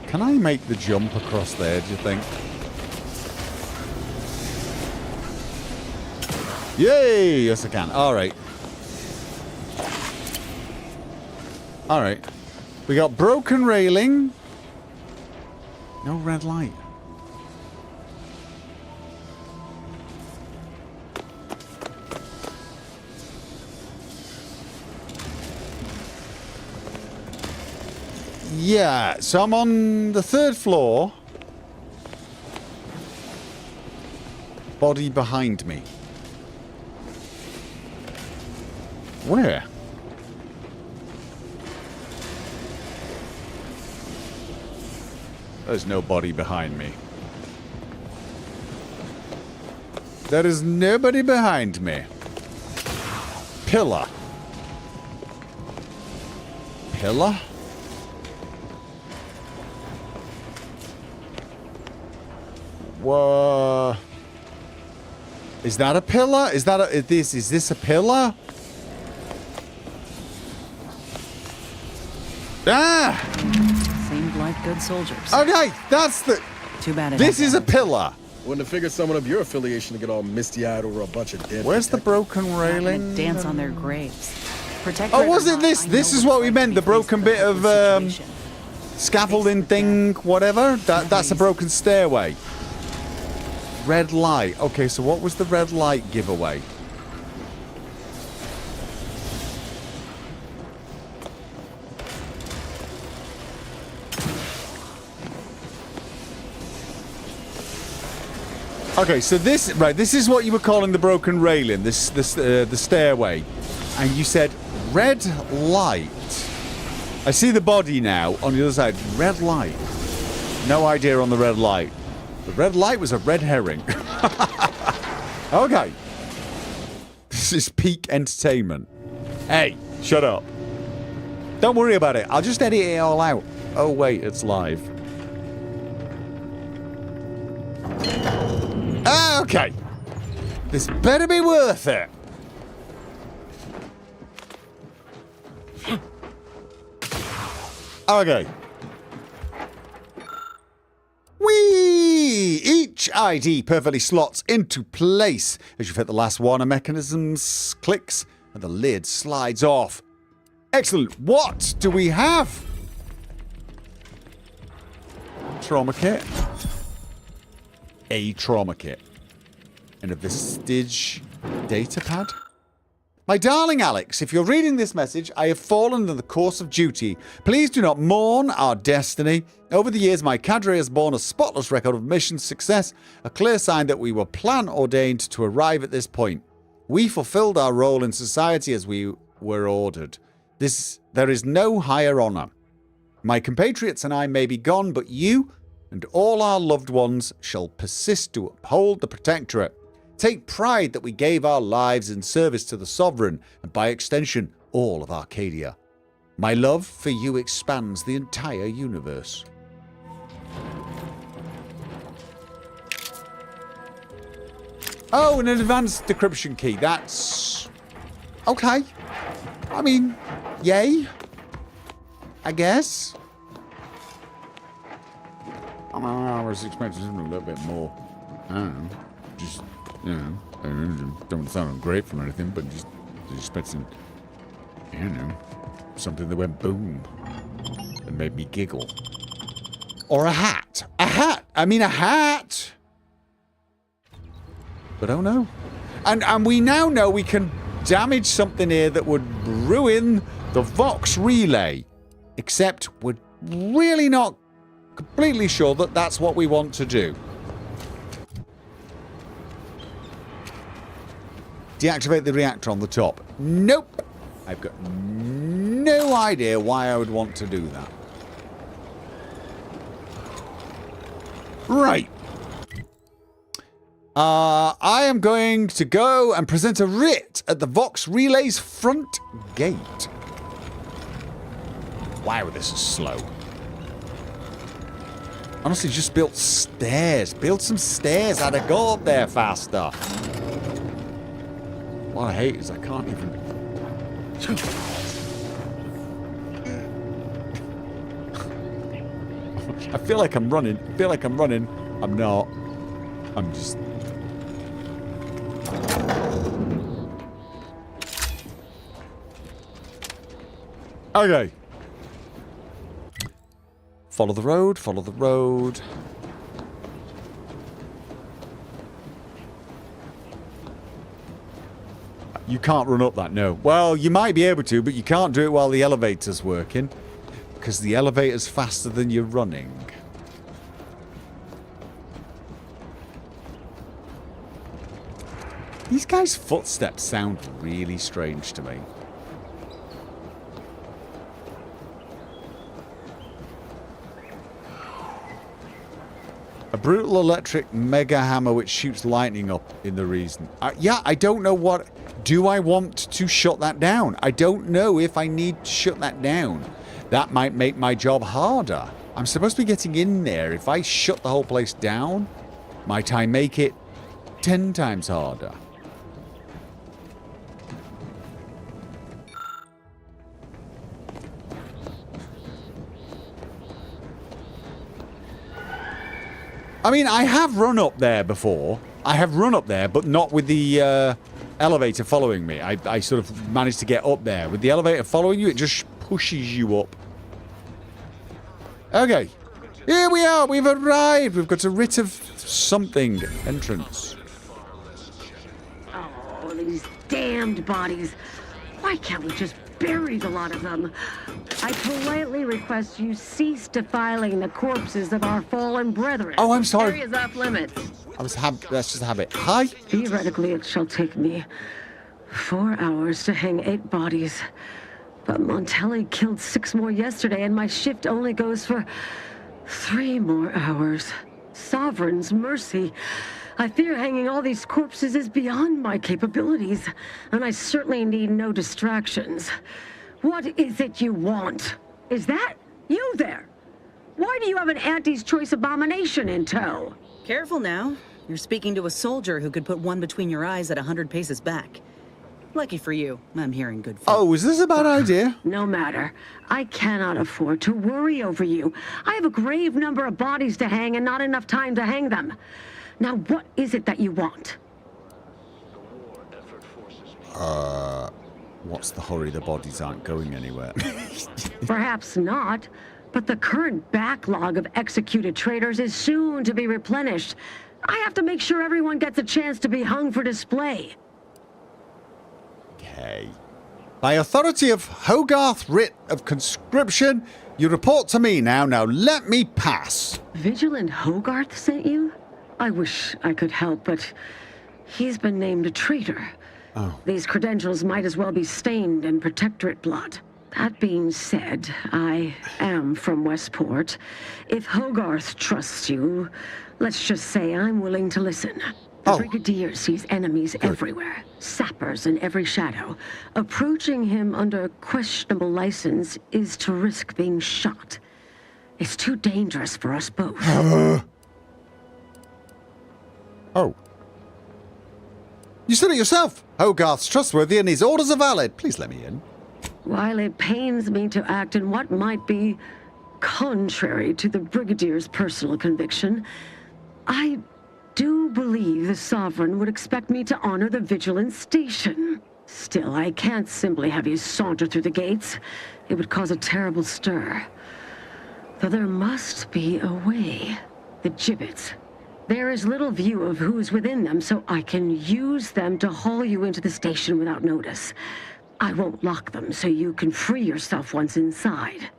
Can I make the jump across there, do you think? Yay! Yes, I can. Alright. Alright. We got broken railing. No red light. Yeah, so I'm on the third floor. Body behind me. Where? There's no body behind me. There is nobody behind me. Pillar. Pillar? Whoa. Is that a pillar? Is that a... Is this a pillar? Ah! Seemed like good soldiers. Okay, that's the... Too bad it This happened. is a pillar. Wouldn't have figured someone of your affiliation to get all misty-eyed over a bunch of dead. Where's the broken Not railing? gonna dance on their graves. Protect Oh, Red or was it not, this? I This know is what what it's we like meant, to the be broken faced bit with of, a situation. Scaffolding thing, whatever. That's a broken stairway. Red light. Okay, so what was the red light giveaway? Okay, so this is what you were calling the broken railing, the stairway, and you said red light. I see the body now on the other side. Red light. No idea on the red light. The red light was a red herring. Okay. This is peak entertainment. Hey, shut up. Don't worry about it. I'll just edit it all out. Oh wait, it's live. Okay. This better be worth it. Okay. Whee! Each ID perfectly slots into place. As you hit the last one, a mechanism clicks and the lid slides off. Excellent. What do we have? Trauma kit. A trauma kit. And a Vestige data pad. My darling Alex, if you're reading this message, I have fallen in the course of duty. Please do not mourn our destiny. Over the years, my cadre has borne a spotless record of mission success, a clear sign that we were plan-ordained to arrive at this point. We fulfilled our role in society as we were ordered. There is no higher honor. My compatriots and I may be gone, but you and all our loved ones shall persist to uphold the Protectorate. Take pride that we gave our lives in service to the Sovereign, and by extension, all of Arcadia. My love for you expands the entire universe. Oh, an advanced decryption key. That's... okay. I mean, yay. I guess. I was expecting something a little bit more. I don't know. Just... you know, I don't sound great from anything, but just expecting, I don't know, something that went boom and made me giggle. Or a hat. A hat! I mean, a hat! But oh no. And we now know we can damage something here that would ruin the Vox relay. Except we're really not completely sure that that's what we want to do. Deactivate the reactor on the top. Nope. I've got no idea why I would want to do that. Right. I am going to go and present a writ at the Vox Relay's front gate. Wow, this is slow. Honestly, just built stairs. Build some stairs. I'd go up there faster. What I hate is I can't even... I feel like I'm running. I'm not. I'm just... okay. Follow the road, follow the road. You can't run up that, no. Well, you might be able to, but you can't do it while the elevator's working. Because the elevator's faster than you're running. These guys' footsteps sound really strange to me. A brutal electric mega hammer which shoots lightning up in the reason. Yeah, I don't know what... do I want to shut that down? I don't know if I need to shut that down. That might make my job harder. I'm supposed to be getting in there. If I shut the whole place down, might I make it 10 times harder? I mean, I have run up there before. I have run up there, but not with the elevator following me. I sort of managed to get up there. With the elevator following you, it just pushes you up. Okay. Here we are. We've arrived. We've got a writ of something entrance. Oh, these damned bodies. Why can't we just bury the lot of them? I politely request you cease defiling the corpses of our fallen brethren. Oh, I'm sorry. Area's off limits. That's just a habit. Hi. Theoretically, it shall take me 4 hours to hang 8 bodies. But Montelli killed 6 more yesterday, and my shift only goes for 3 more hours. Sovereign's mercy. I fear hanging all these corpses is beyond my capabilities, and I certainly need no distractions. What is it you want? Is that you there? Why do you have an Auntie's Choice abomination in tow? Careful now. You're speaking to a soldier who could put one between your eyes at 100 paces back. Lucky for you, I'm here in good faith. Oh, is this a bad idea? No matter. I cannot afford to worry over you. I have a grave number of bodies to hang and not enough time to hang them. Now, what is it that you want? What's the hurry? The bodies aren't going anywhere. Perhaps not, but the current backlog of executed traitors is soon to be replenished. I have to make sure everyone gets a chance to be hung for display. Okay. By authority of Hogarth writ of conscription, you report to me now. Now let me pass. Vigilant Hogarth sent you? I wish I could help, but he's been named a traitor. Oh. These credentials might as well be stained in Protectorate blood. That being said, I am from Westport. If Hogarth trusts you, let's just say I'm willing to listen. The Brigadier sees enemies everywhere, sappers in every shadow. Approaching him under questionable license is to risk being shot. It's too dangerous for us both. Oh. You said it yourself. Hogarth's trustworthy and his orders are valid. Please let me in. While it pains me to act in what might be contrary to the Brigadier's personal conviction, I do believe the Sovereign would expect me to honor the Vigilance Station. Still, I can't simply have you saunter through the gates. It would cause a terrible stir. Though there must be a way. The gibbets. There is little view of who's within them, so I can use them to haul you into the station without notice. I won't lock them, so you can free yourself once inside.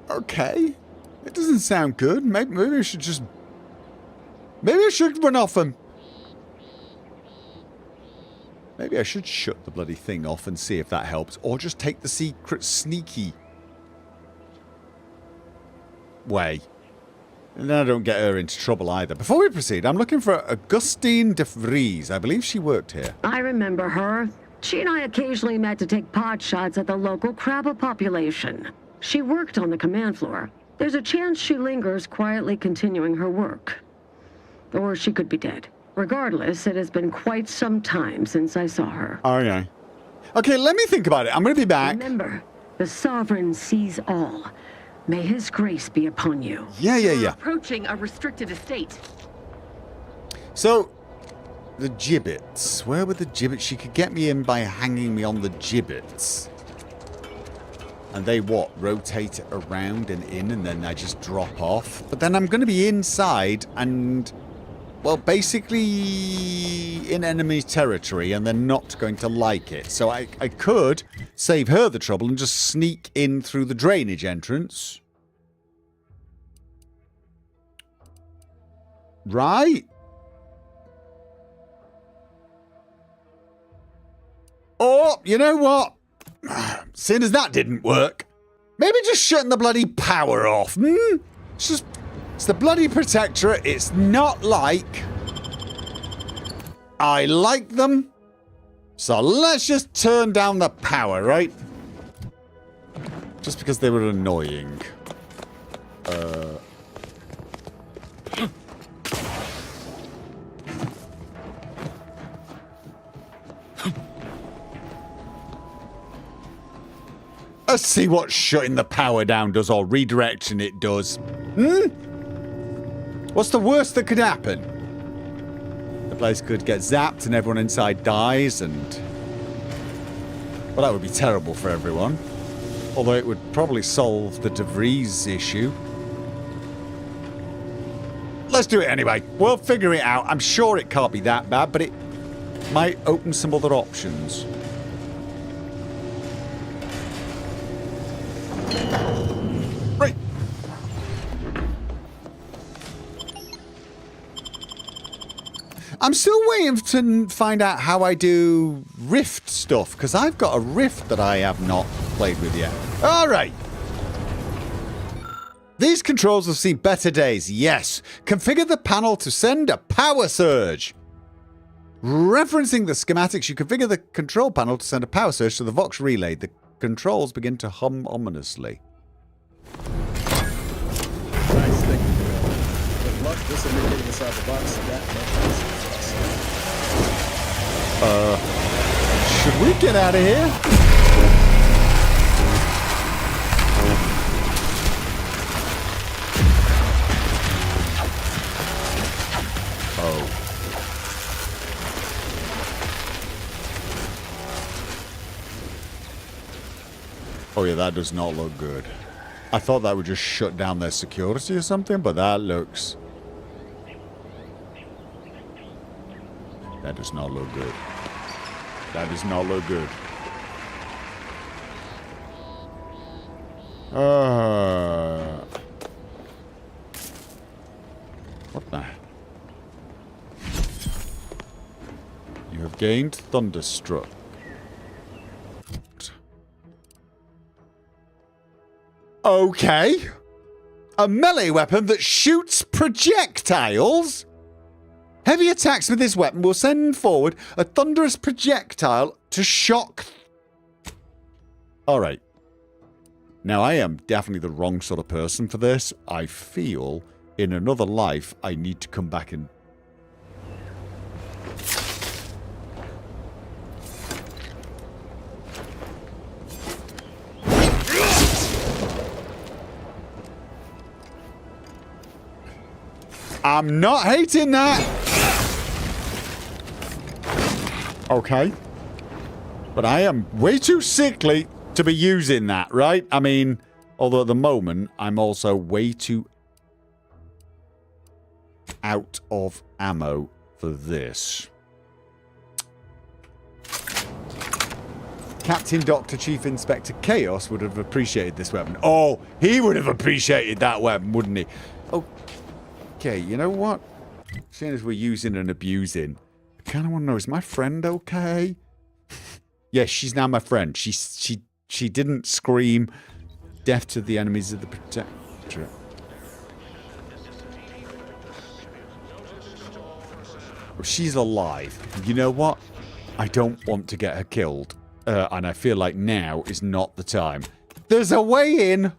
Okay. It doesn't sound good. Maybe I should just... Maybe I should run off and... Maybe I should shut the bloody thing off and see if that helps. Or just take the secret sneaky way. And then I don't get her into trouble either. Before we proceed, I'm looking for Augustine de Vries. I believe she worked here. I remember her. She and I occasionally met to take pot shots at the local crabber population. She worked on the command floor. There's a chance she lingers, quietly continuing her work. Or she could be dead. Regardless, it has been quite some time since I saw her. Okay. Okay, let me think about it. I'm going to be back. Remember, the Sovereign sees all. May his grace be upon you. Yeah. Approaching a restricted estate. So, the gibbets. Where were the gibbets? She could get me in by hanging me on the gibbets. And they what? Rotate around and in, and then I just drop off. But then I'm going to be inside and, well, basically in enemy territory, and they're not going to like it. So I could save her the trouble and just sneak in through the drainage entrance. Right? Or, you know what? Seeing as that didn't work, maybe just shutting the bloody power off. It's the bloody Protectorate. It's not like I like them. So let's just turn down the power, right? Just because they were annoying. Let's see what shutting the power down does, or redirection it does. What's the worst that could happen? The place could get zapped and everyone inside dies, and... well, that would be terrible for everyone. Although it would probably solve the De Vries issue. Let's do it anyway. We'll figure it out. I'm sure it can't be that bad, but it might open some other options. Right. I'm still waiting to find out how I do Rift stuff, because I've got a Rift that I have not played with yet. All right. These controls have seen better days, yes. Configure the panel to send a power surge. Referencing the schematics, you configure the control panel to send a power surge to the Vox relay. The controls begin to hum ominously. Nice thing. Good luck disseminating inside the box. That Should we get out of here? Oh. Oh yeah, that does not look good. I thought that would just shut down their security or something, but that looks... That does not look good. That does not look good. What the... You have gained Thunderstruck. Okay. A melee weapon that shoots projectiles? Heavy attacks with this weapon will send forward a thunderous projectile to shock... Alright. Now, I am definitely the wrong sort of person for this. I feel in another life I need to come back and... I'm not hating that. Okay. But I am way too sickly to be using that, right? I mean, although at the moment, I'm also way too out of ammo for this. Captain Dr. Chief Inspector Chaos would have appreciated this weapon. Oh, he would have appreciated that weapon, wouldn't he? Oh. Okay, you know what? Seeing as we're using and abusing, I kind of want to know, is my friend okay? Yes, she's now my friend. She didn't scream death to the enemies of the Protectorate. Well, she's alive. You know what? I don't want to get her killed. And I feel like now is not the time. There's a way in.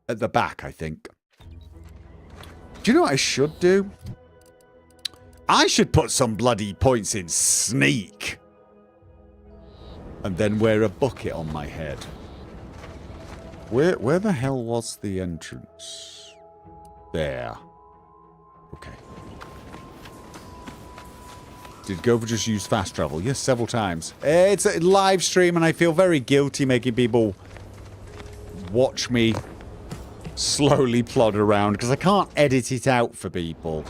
At the back, I think. Do you know what I should do? I should put some bloody points in sneak. And then wear a bucket on my head. Where the hell was the entrance? There. Okay. Did Gopher just use fast travel? Yes, several times. It's a live stream and I feel very guilty making people watch me slowly plod around because I can't edit it out for people.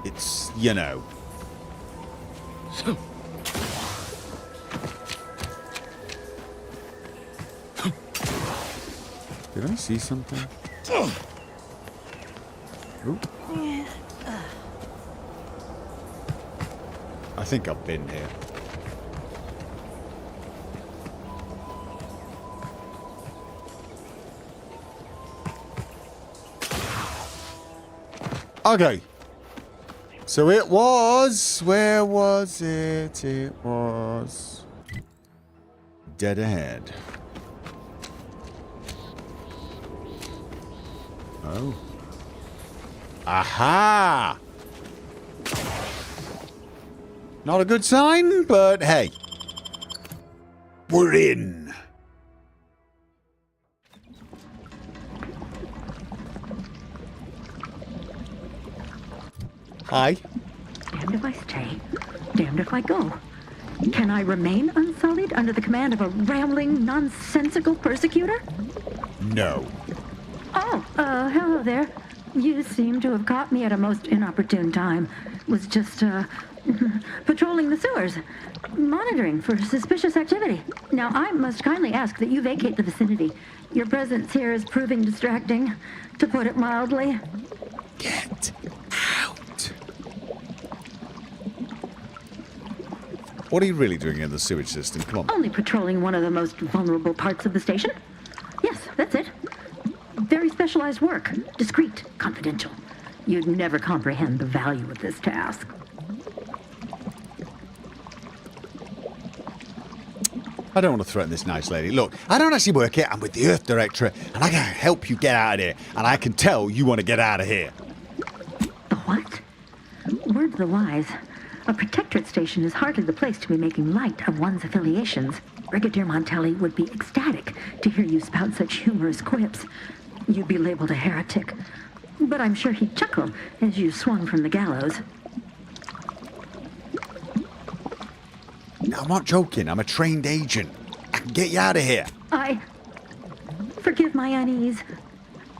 It's, you know. Did I see something? Ooh. I think I've been here. Okay. So it was... Where was it? It was... dead ahead. Oh. Aha! Not a good sign, but hey. We're in. Hi. Damned if I stay, damned if I go. Can I remain unsullied under the command of a rambling, nonsensical persecutor? No. Oh, hello there. You seem to have caught me at a most inopportune time. Was just, patrolling the sewers, monitoring for suspicious activity. Now, I must kindly ask that you vacate the vicinity. Your presence here is proving distracting, to put it mildly. Get out. What are you really doing in the sewage system? Come on. Only patrolling one of the most vulnerable parts of the station. Yes, that's it. Very specialized work. Discreet, confidential. You'd never comprehend the value of this task. I don't want to threaten this nice lady. Look, I don't actually work here. I'm with the Earth Directorate, and I can help you get out of here. And I can tell you want to get out of here. The what? Word to the wise. A Protectorate station is hardly the place to be making light of one's affiliations. Brigadier Montelli would be ecstatic to hear you spout such humorous quips. You'd be labeled a heretic. But I'm sure he'd chuckle as you swung from the gallows. I'm not joking. I'm a trained agent. I can get you out of here. Forgive my unease.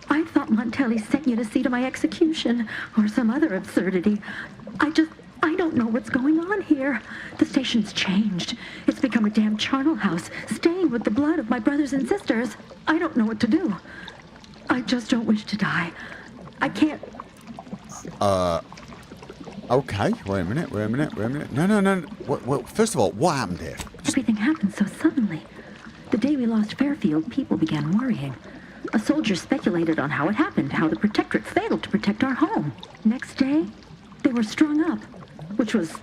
I thought Montelli sent you to see to my execution, or some other absurdity. I don't know what's going on here. The station's changed. It's become a damn charnel house, stained with the blood of my brothers and sisters. I don't know what to do. I just don't wish to die. I can't... Okay, wait a minute. No. Well, first of all, what happened here? Everything happened so suddenly. The day we lost Fairfield, people began worrying. A soldier speculated on how it happened, how the Protectorate failed to protect our home. Next day, they were strung up, which was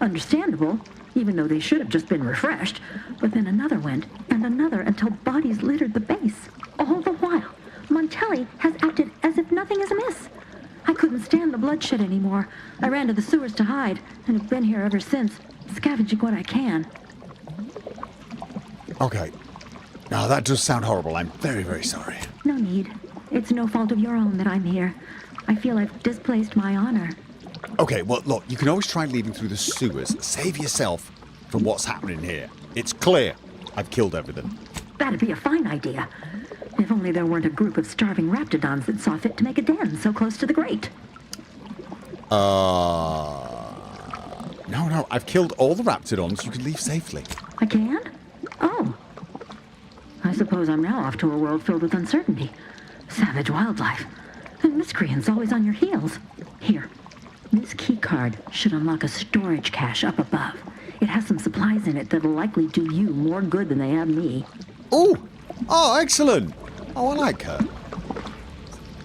understandable, even though they should have just been refreshed. But then another went, and another, until bodies littered the base. All the while, Montelli has acted as if nothing is amiss. I couldn't stand the bloodshed anymore. I ran to the sewers to hide, and have been here ever since, scavenging what I can. Okay. Now, that does sound horrible. I'm very, very sorry. No need. It's no fault of your own that I'm here. I feel I've displaced my honor. Okay, well, look, you can always try leaving through the sewers. Save yourself from what's happening here. It's clear. I've killed everything. That'd be a fine idea. If only there weren't a group of starving raptidons that saw fit to make a den so close to the grate. No, I've killed all the raptidons. You can leave safely. I can? Oh. I suppose I'm now off to a world filled with uncertainty. Savage wildlife. And miscreants always on your heels. Here. This key card should unlock a storage cache up above. It has some supplies in it that'll likely do you more good than they have me. Oh, excellent. Oh, I like her.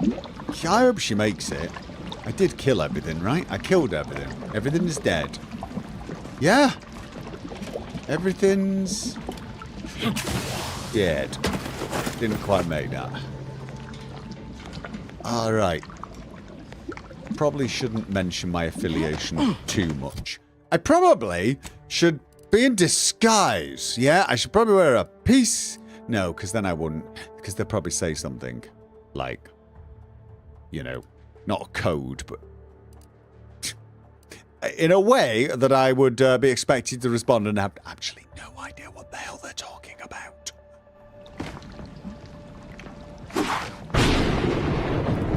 I hope she makes it. I did kill everything, right? I killed everything. Everything is dead. Yeah. Everything's dead. Didn't quite make that. Alright. Probably shouldn't mention my affiliation too much. I probably should be in disguise. Yeah, I should probably wear a piece. No, because then I wouldn't. Because they'll probably say something like, you know, not a code, but in a way that I would be expected to respond and have actually no idea what the hell they're talking about.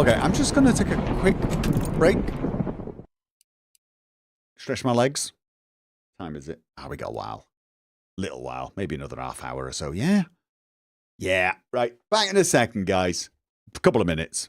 Okay, I'm just going to take a quick break. Stretch my legs. Time is it? We got a while. Little while. Maybe another half hour or so, yeah? Yeah, right. Back in a second, guys. A couple of minutes.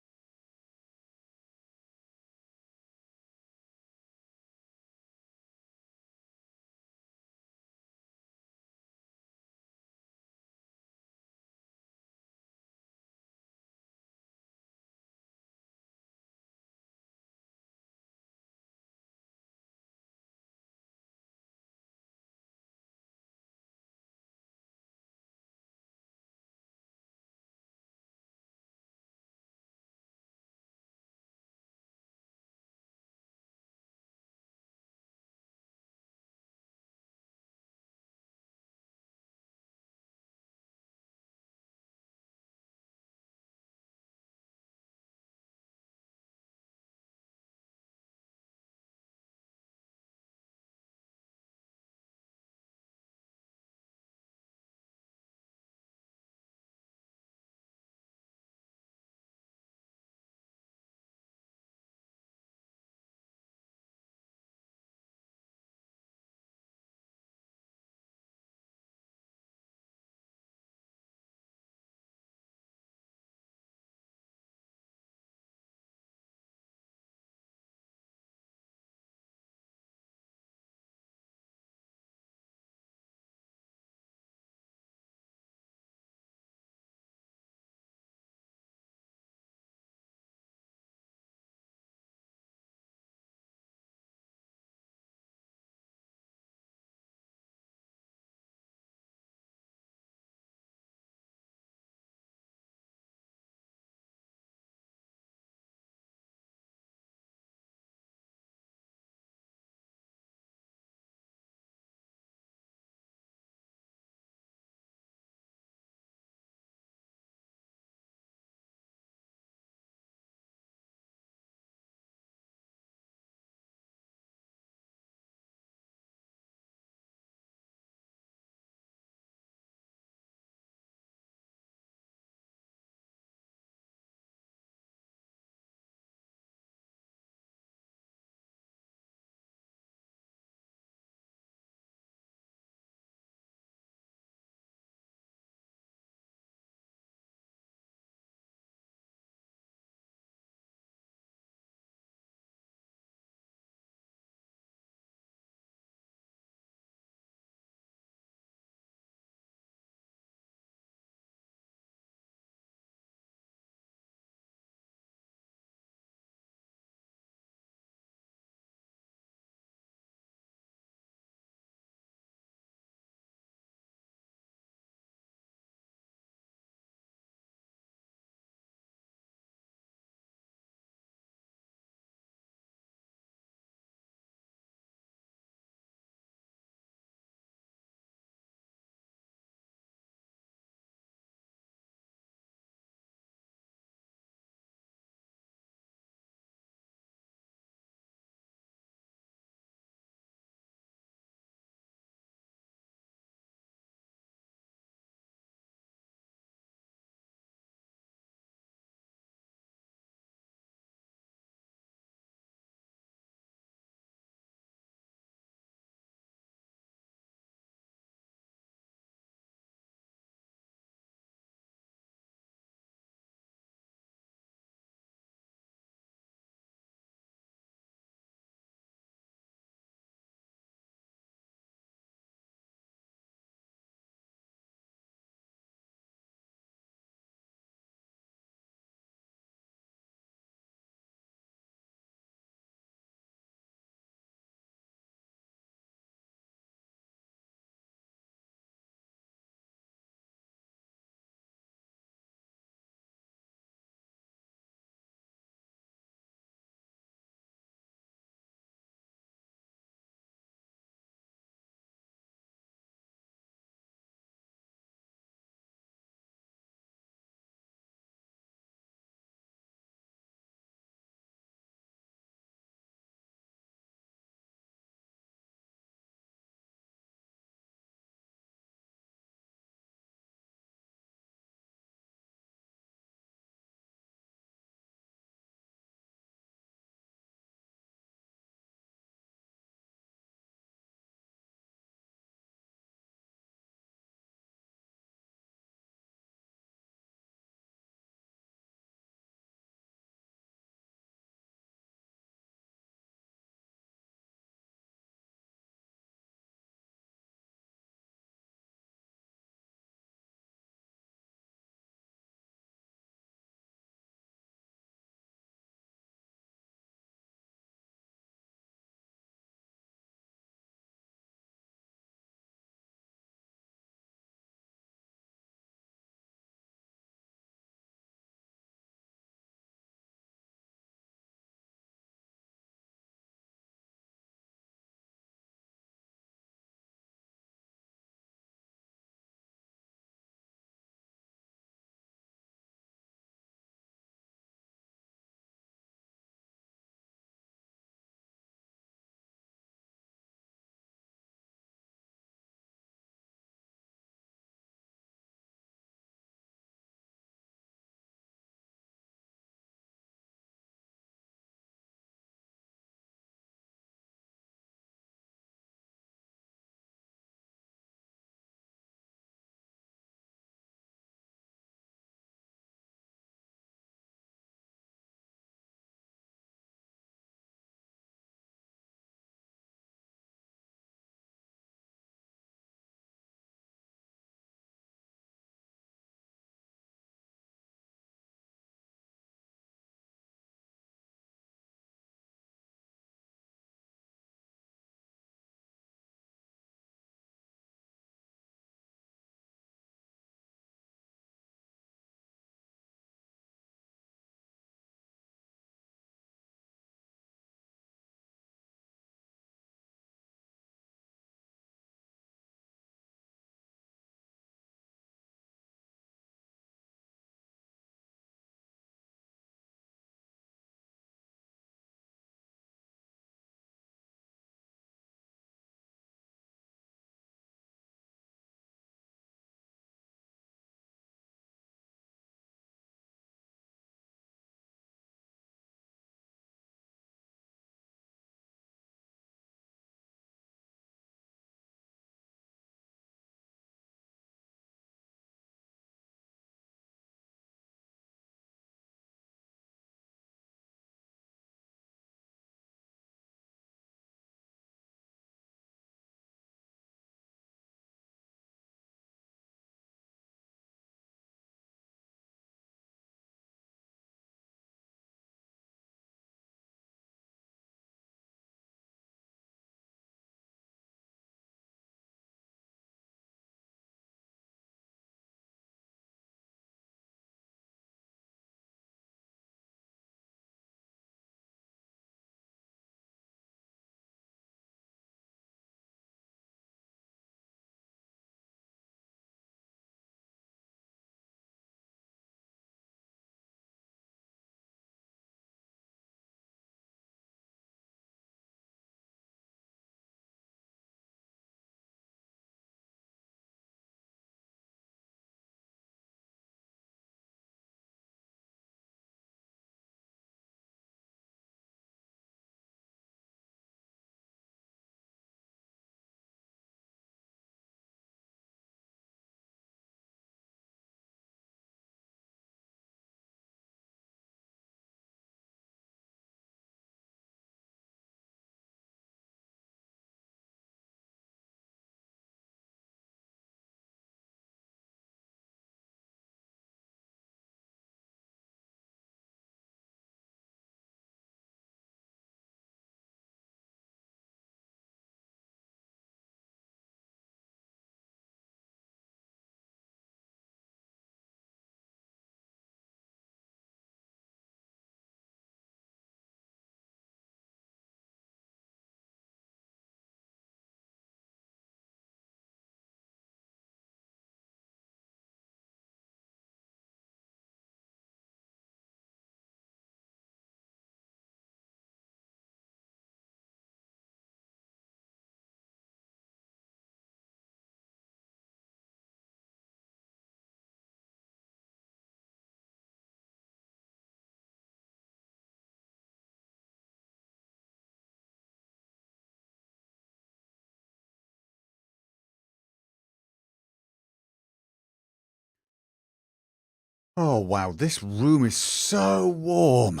Oh, wow. This room is so warm.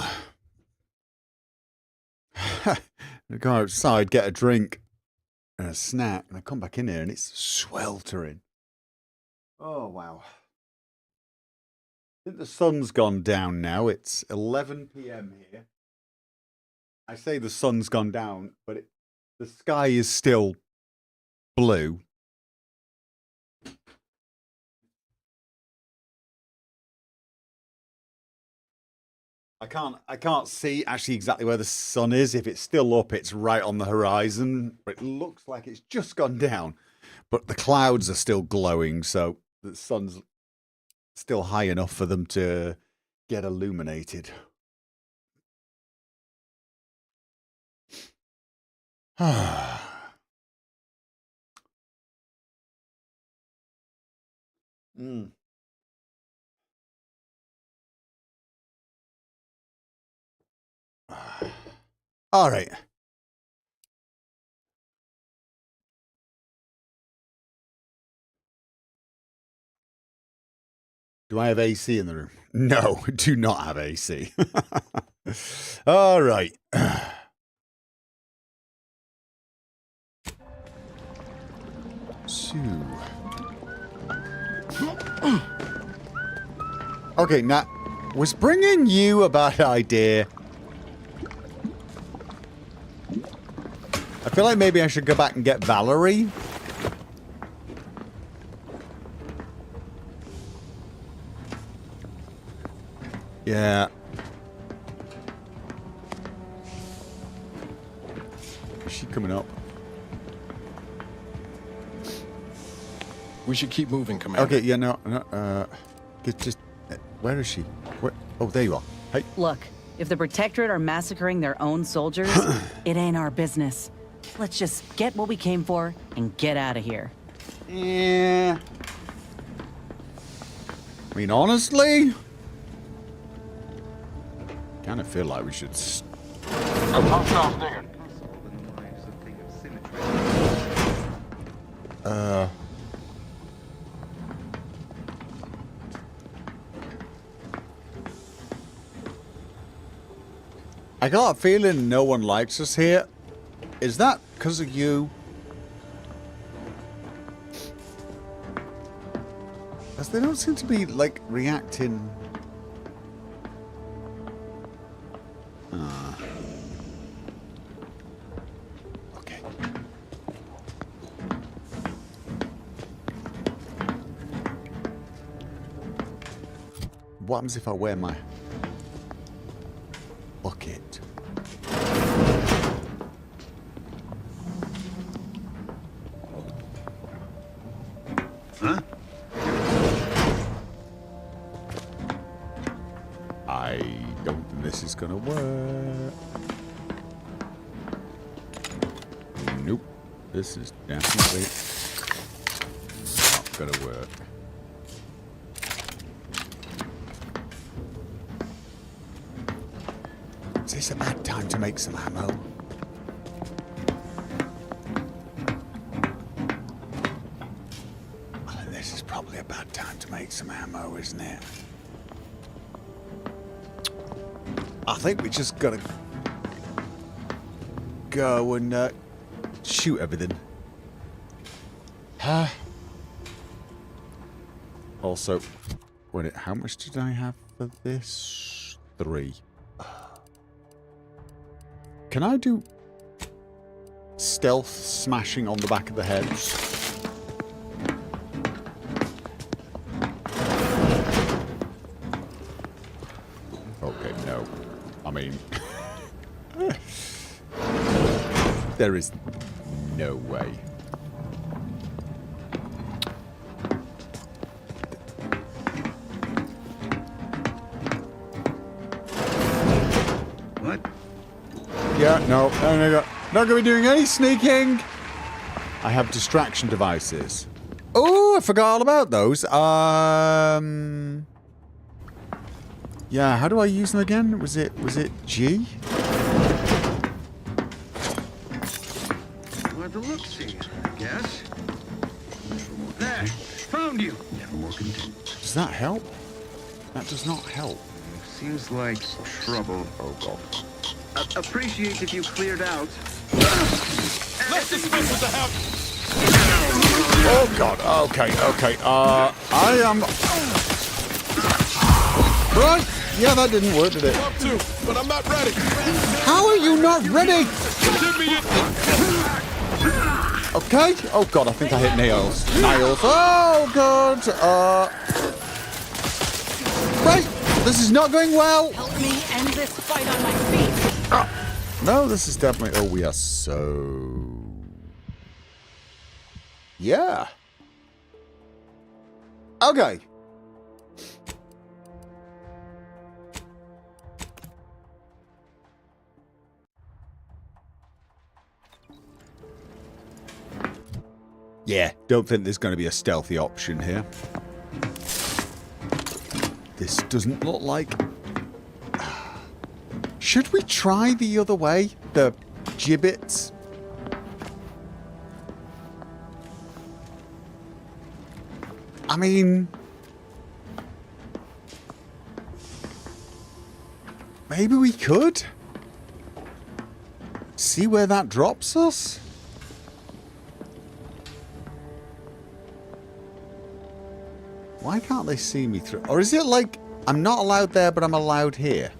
I go outside, get a drink and a snack, and I come back in here and it's sweltering. Oh, wow. I think the sun's gone down now. It's 11 p.m. here. I say the sun's gone down, but the sky is still blue. I can't see actually exactly where the sun is. If it's still up, it's right on the horizon. But it looks like it's just gone down. But the clouds are still glowing, so the sun's still high enough for them to get illuminated. Mm. All right. Do I have AC in the room? No, do not have AC. All right. Okay, now, was bringing you a bad idea? I feel like maybe I should go back and get Valerie. Yeah. Is she coming up? We should keep moving, Commander. Okay, yeah, no, just, where is she? Where? Oh, there you are. Hey. Look, if the Protectorate are massacring their own soldiers, it ain't our business. Let's just get what we came for and get out of here. Yeah. I mean, honestly, kind of feel like we should. I got a feeling no one likes us here. Is that because of you? Because they don't seem to be, like, reacting. Okay. What happens if I wear my bucket? Huh? I don't think this is gonna work. Nope. This is definitely not gonna work. Is this a bad time to make some ammo? This is probably a bad time to make some ammo, isn't it? I think we just gotta go and shoot everything. Also, wait, how much did I have for this? 3. Can I do stealth smashing on the back of the head? Okay, no. I mean, there is no way. What? Yeah, no, not gonna be doing any sneaking. I have distraction devices. Oh, I forgot all about those. Yeah, how do I use them again? Was it G? We'll have to look, see, I guess. There, found you. Never more content. Does that help? That does not help. Seems like trouble. Oh, God. Appreciate if you cleared out. Let's dismiss with the help. Oh, God. Okay. I am... Right. Yeah, that didn't work, did it? Up to, but I'm not ready. How are you not ready? Give me it. Okay. Oh, God, I think I hit nails. Oh, God. Right. This is not going well. Help me end this fight on my feet. No, this is definitely... Oh, we are so... Yeah. Okay. Yeah, don't think there's going to be a stealthy option here. This doesn't look like... Should we try the other way? The gibbets? I mean... Maybe we could? See where that drops us? Why can't they see me through? Or is it like I'm not allowed there, but I'm allowed here?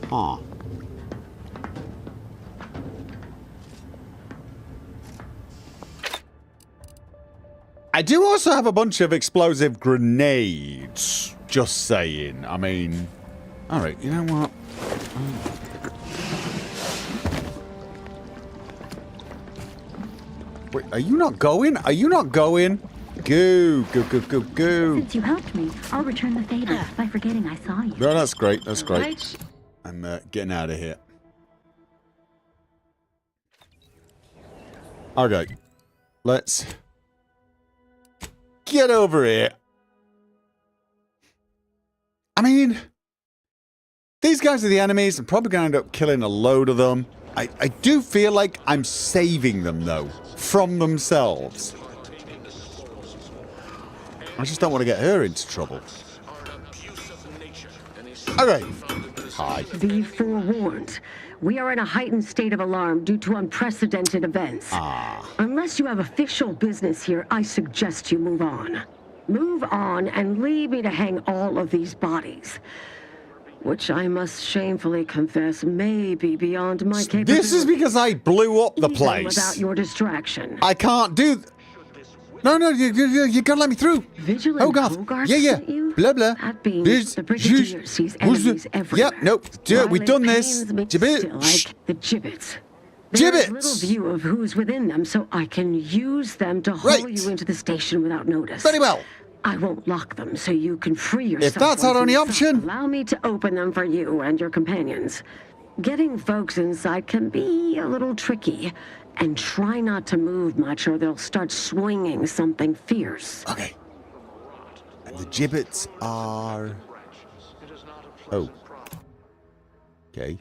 Huh. I do also have a bunch of explosive grenades. Just saying. I mean... Alright, you know what? Wait, are you not going? Are you not going? Go. Since you helped me, I'll return the favor by forgetting I saw you. No, that's great. That's great. I'm getting out of here. Okay. Let's get over here. I mean, these guys are the enemies. I'm probably going to end up killing a load of them. I do feel like I'm saving them, though, from themselves. I just don't want to get her into trouble. Okay. Hi. Be forewarned. We are in a heightened state of alarm due to unprecedented events. Unless you have official business here, I suggest you move on. Move on and leave me to hang all of these bodies. Which I must shamefully confess may be beyond my capability. This is because I blew up the place. Without your distraction. I can't do... No, you gotta let me through. Vigilant Hogarth Yeah. sent you? Blah, blah. That being the Brigadier sees enemies everywhere. Yep, nope. We've done this. Gibbet. Like the gibbets. Gibbets! There's little view of who's within them, so I can use them to haul you into the station without notice. Very well. I won't lock them, so you can free yourself. If that's our only option. Allow me to open them for you and your companions. Getting folks inside can be a little tricky. And try not to move much or they'll start swinging something fierce. Okay. And the gibbets are... Oh. Okay.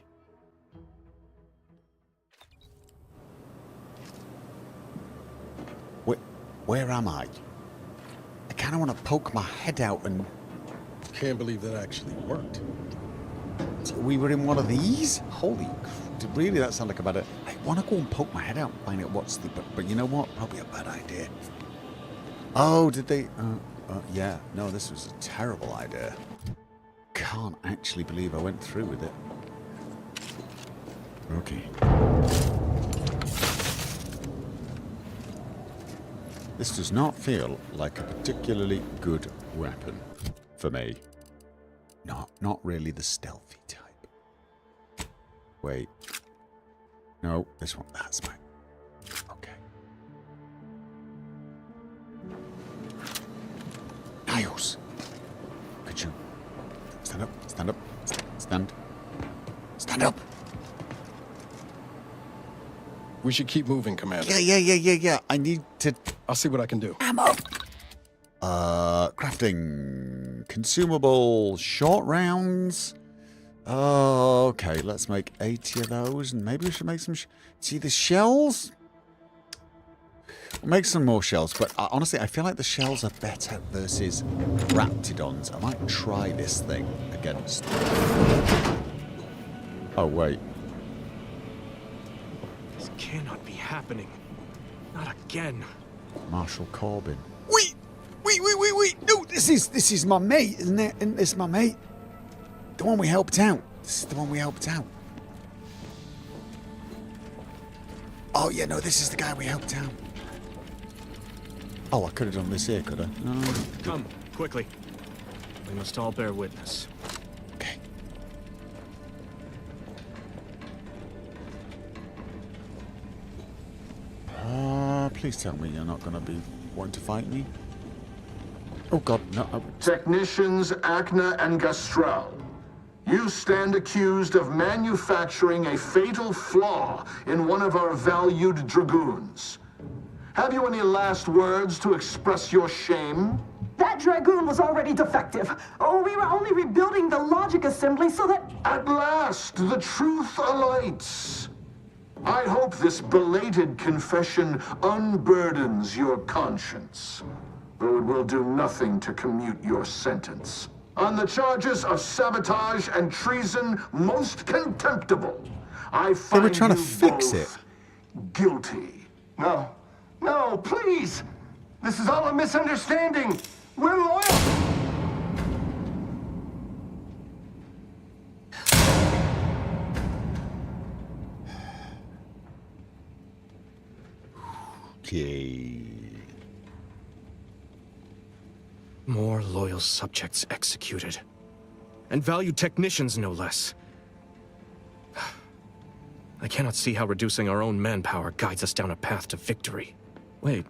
Where am I? I kind of want to poke my head out and... Can't believe that actually worked. So we were in one of these? Holy... Really, that sounded like a bad idea. I want to go and poke my head out and find out what's the... But you know what? Probably a bad idea. Oh, did they... yeah. No, this was a terrible idea. Can't actually believe I went through with it. Okay. This does not feel like a particularly good weapon for me. Not really the stealthy type. Wait. No, this one. That's mine. Okay. Niles! Could you... Stand up. Stand up. Stand up! We should keep moving, Commander. Yeah. I need to... I'll see what I can do. Ammo! Crafting. Consumable short rounds. Oh, okay, let's make 80 of those, and maybe we should make some... See, the shells? I'll make some more shells, but honestly, I feel like the shells are better versus Raptidons. I might try this thing against... Oh, wait. This cannot be happening. Not again. Marshal Corbin. Wait! No, this is my mate, isn't it? Isn't this my mate? The one we helped out. This is the one we helped out. Oh, yeah, no, this is the guy we helped out. Oh, I could have done this here, could I? No. Come, quickly. We must all bear witness. Okay. Please tell me you're not going to be wanting to fight me. Oh, God, no. Technicians Acna and Gastral, you stand accused of manufacturing a fatal flaw in one of our valued dragoons. Have you any last words to express your shame? That dragoon was already defective. Oh, we were only rebuilding the logic assembly so that... At last, the truth alights. I hope this belated confession unburdens your conscience, though it will do nothing to commute your sentence. On the charges of sabotage and treason most contemptible, I find they were trying to you fix both it. Guilty. No, please! This is all a misunderstanding! We're loyal! Okay. More loyal subjects executed. And valued technicians, no less. I cannot see how reducing our own manpower guides us down a path to victory. Wait.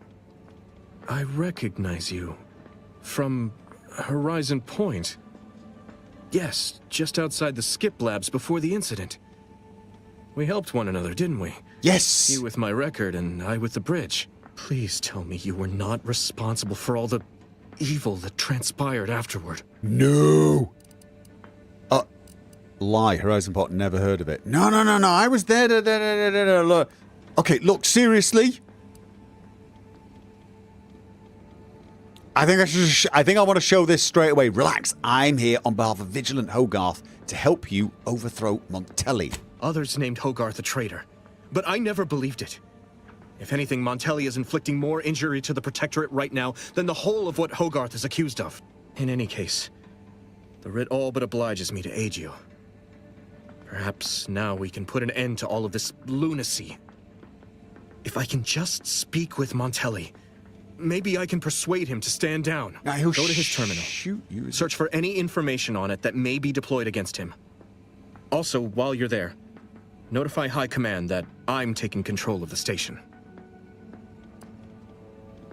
I recognize you. From Horizon Point. Yes, just outside the skip labs before the incident. We helped one another, didn't we? Yes! You with my record and I with the bridge. Please tell me you were not responsible for all the evil that transpired afterward. No! Lie. Horizon Point, never heard of it. No. I was there. Look. Okay, look, seriously? I think I want to show this straight away. Relax. I'm here on behalf of Vigilant Hogarth to help you overthrow Montelli. Others named Hogarth a traitor, but I never believed it. If anything, Montelli is inflicting more injury to the Protectorate right now than the whole of what Hogarth is accused of. In any case, the writ all but obliges me to aid you. Perhaps now we can put an end to all of this lunacy. If I can just speak with Montelli, maybe I can persuade him to stand down. Now he'll go to his terminal. Shoot you. Search for any information on it that may be deployed against him. Also, while you're there, notify High Command that I'm taking control of the station.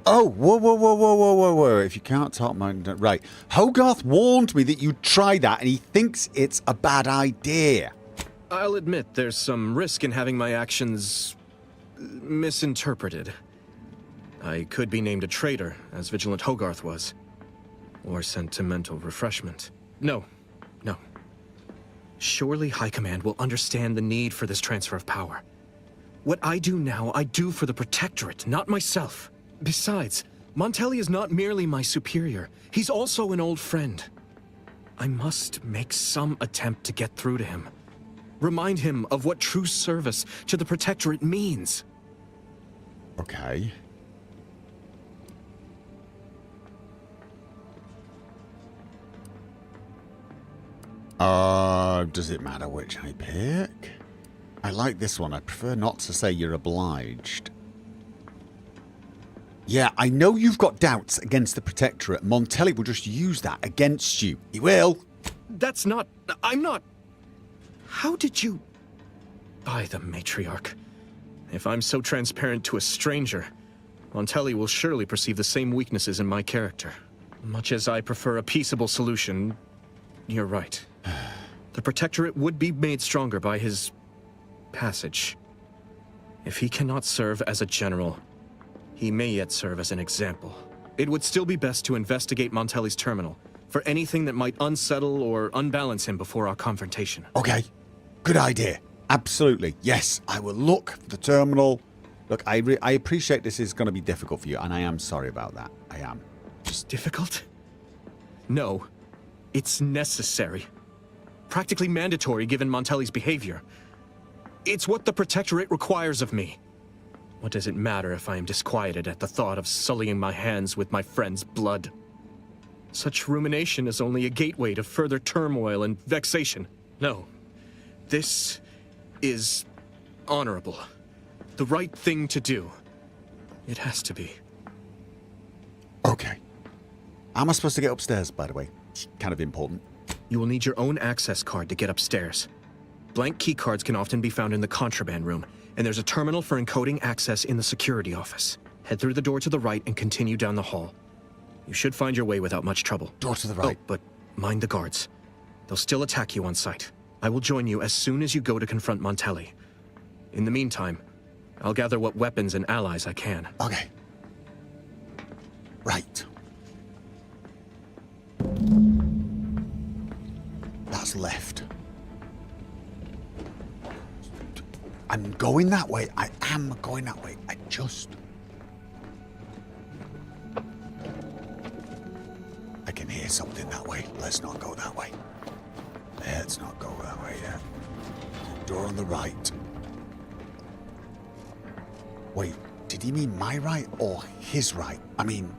Oh, whoa. If you can't talk, right. Hogarth warned me that you'd try that, and he thinks it's a bad idea. I'll admit there's some risk in having my actions misinterpreted. I could be named a traitor, as Vigilant Hogarth was. Or sent to mental refreshment. No. Surely High Command will understand the need for this transfer of power. What I do now, I do for the Protectorate, not myself. Besides, Montelli is not merely my superior. He's also an old friend. I must make some attempt to get through to him. Remind him of what true service to the Protectorate means. Okay. Does it matter which I pick? I like this one. I prefer not to say you're obliged. Yeah, I know you've got doubts against the Protectorate. Montelli will just use that against you. He will. That's not... I'm not... How did you... By the Matriarch. If I'm so transparent to a stranger, Montelli will surely perceive the same weaknesses in my character. Much as I prefer a peaceable solution, you're right. The Protectorate would be made stronger by his... passage. If he cannot serve as a general, he may yet serve as an example. It would still be best to investigate Montelli's terminal for anything that might unsettle or unbalance him before our confrontation. Okay. Good idea. Absolutely. Yes, I will look for the terminal Look, I appreciate this is going to be difficult for you, and I am sorry about that. I am. Just difficult? No. It's necessary. Practically mandatory given Montelli's behavior. It's what the Protectorate requires of me. What does it matter if I am disquieted at the thought of sullying my hands with my friend's blood? Such rumination is only a gateway to further turmoil and vexation. No. This is honorable. The right thing to do. It has to be. Okay. How am I supposed to get upstairs, by the way? It's kind of important. You will need your own access card to get upstairs. Blank key cards can often be found in the contraband room, and there's a terminal for encoding access in the security office. Head through the door to the right and continue down the hall. You should find your way without much trouble. Door to the right. Oh, but mind the guards. They'll still attack you on sight. I will join you as soon as you go to confront Montelli. In the meantime, I'll gather what weapons and allies I can. Okay. Right. That's left. I'm going that way. I am going that way. I can hear something that way. Let's not go that way. Let's not go that way yet. Door on the right. Wait, did he mean my right or his right? I mean...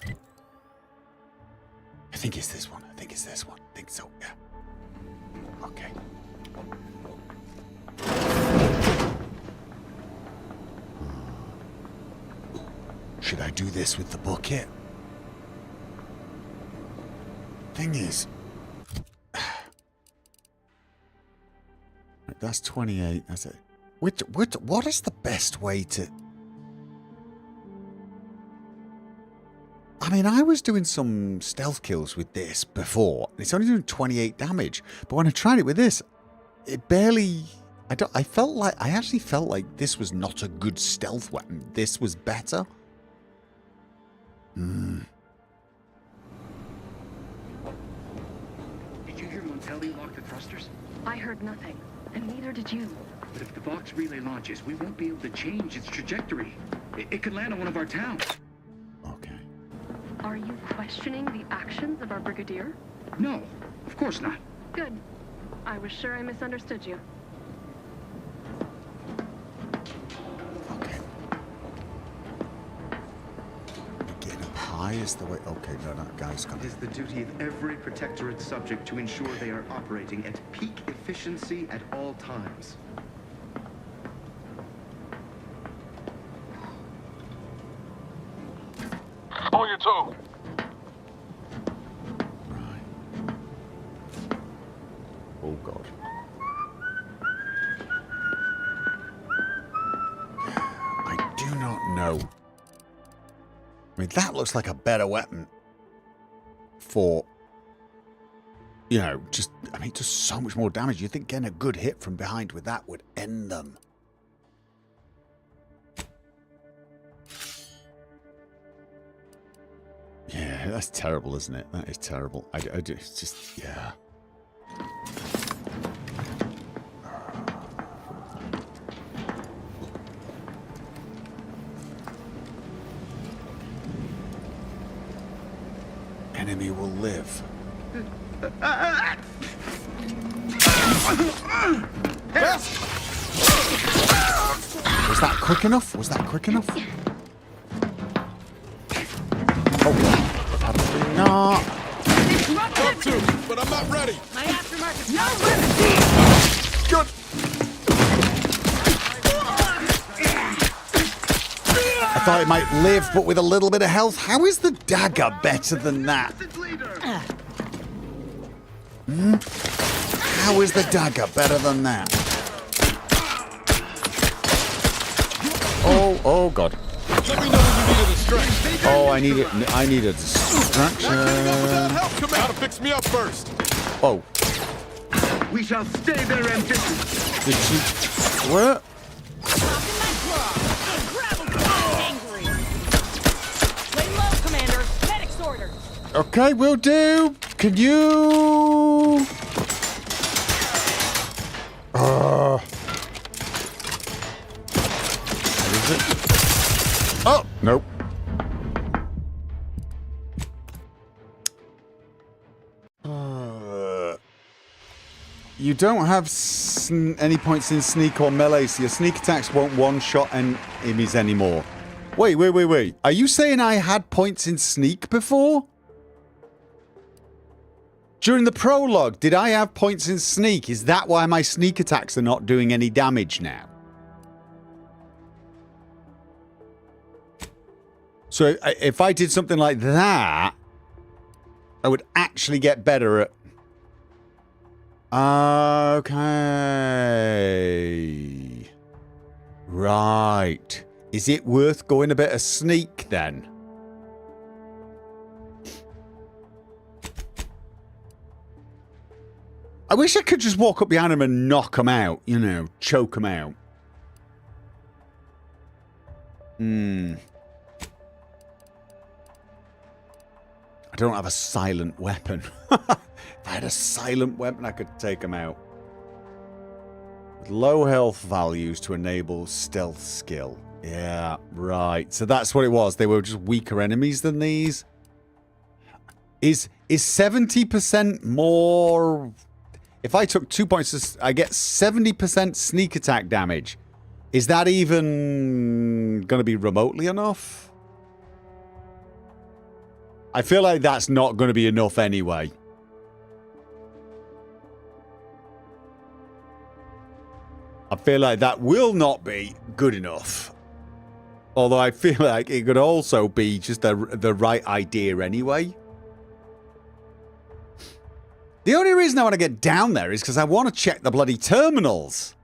I think it's this one. I think it's this one. I think so, yeah. Okay. Should I do this with the bucket? Thing is... That's 28. That's it. What is the best way to... I mean, I was doing some stealth kills with this before. It's only doing 28 damage. But when I tried it with this, it barely... I actually felt like this was not a good stealth weapon. This was better. Did you hear Montelli lock the thrusters? I heard nothing, and neither did you. But if the Vox relay launches, we won't be able to change its trajectory. It could land on one of our towns. Okay. Are you questioning the actions of our brigadier? No, of course not. Good. I was sure I misunderstood you. Okay. Getting up high is the way... Okay, no, that guy's gonna... It is the duty of every Protectorate subject to ensure they are operating at peak efficiency at all times. On your toe. Right. Oh, God. I do not know. I mean, that looks like a better weapon for, you know, just, I mean, it does so much more damage. You think getting a good hit from behind with that would end them. Yeah, that's terrible, isn't it? That is terrible. I just, yeah. Enemy will live. Was that quick enough? Was that quick enough? Oh, no. Up to, but I'm not ready. My aftermarket's not ready. Good. I thought it might live, but with a little bit of health. How is the dagger better than that? How is the dagger better than that? Oh God. Let me know when you need a distraction. Oh, I need a distraction. Come out and fix me up first. Oh. We shall stay their ambitions. Did she... What? Okay, will do. Can you... Oh, nope. You don't have any points in sneak or melee, so your sneak attacks won't one-shot enemies anymore. Wait. Are you saying I had points in sneak before? During the prologue, did I have points in sneak? Is that why my sneak attacks are not doing any damage now? So if I did something like that, I would actually get better at... Okay. Right. Is it worth going a bit of sneak then? I wish I could just walk up behind him and knock him out. You know, choke him out. I don't have a silent weapon. If I had a silent weapon, I could take him out. With low health values to enable stealth skill. Yeah, right. So that's what it was. They were just weaker enemies than these. Is 70% more... If I took 2 points, I get 70% sneak attack damage. Is that even going to be remotely enough? I feel like that's not going to be enough anyway. I feel like that will not be good enough. Although I feel like it could also be just the right idea anyway. The only reason I want to get down there is because I want to check the bloody terminals.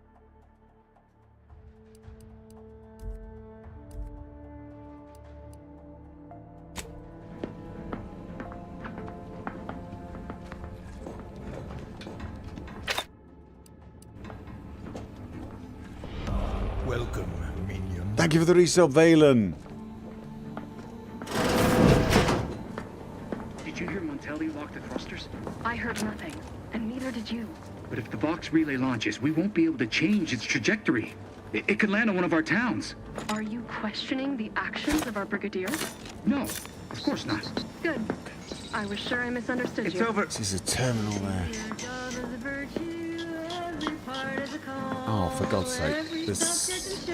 Welcome, minion. Thank you for the resub, Valen. Did you hear Montelli lock the thrusters? I heard nothing, and neither did you. But if the Vox relay launches, we won't be able to change its trajectory. It could land on one of our towns. Are you questioning the actions of our brigadier? No, of course not. Good. I was sure I misunderstood you. It's over. This is a terminal there. Oh, for God's sake. This...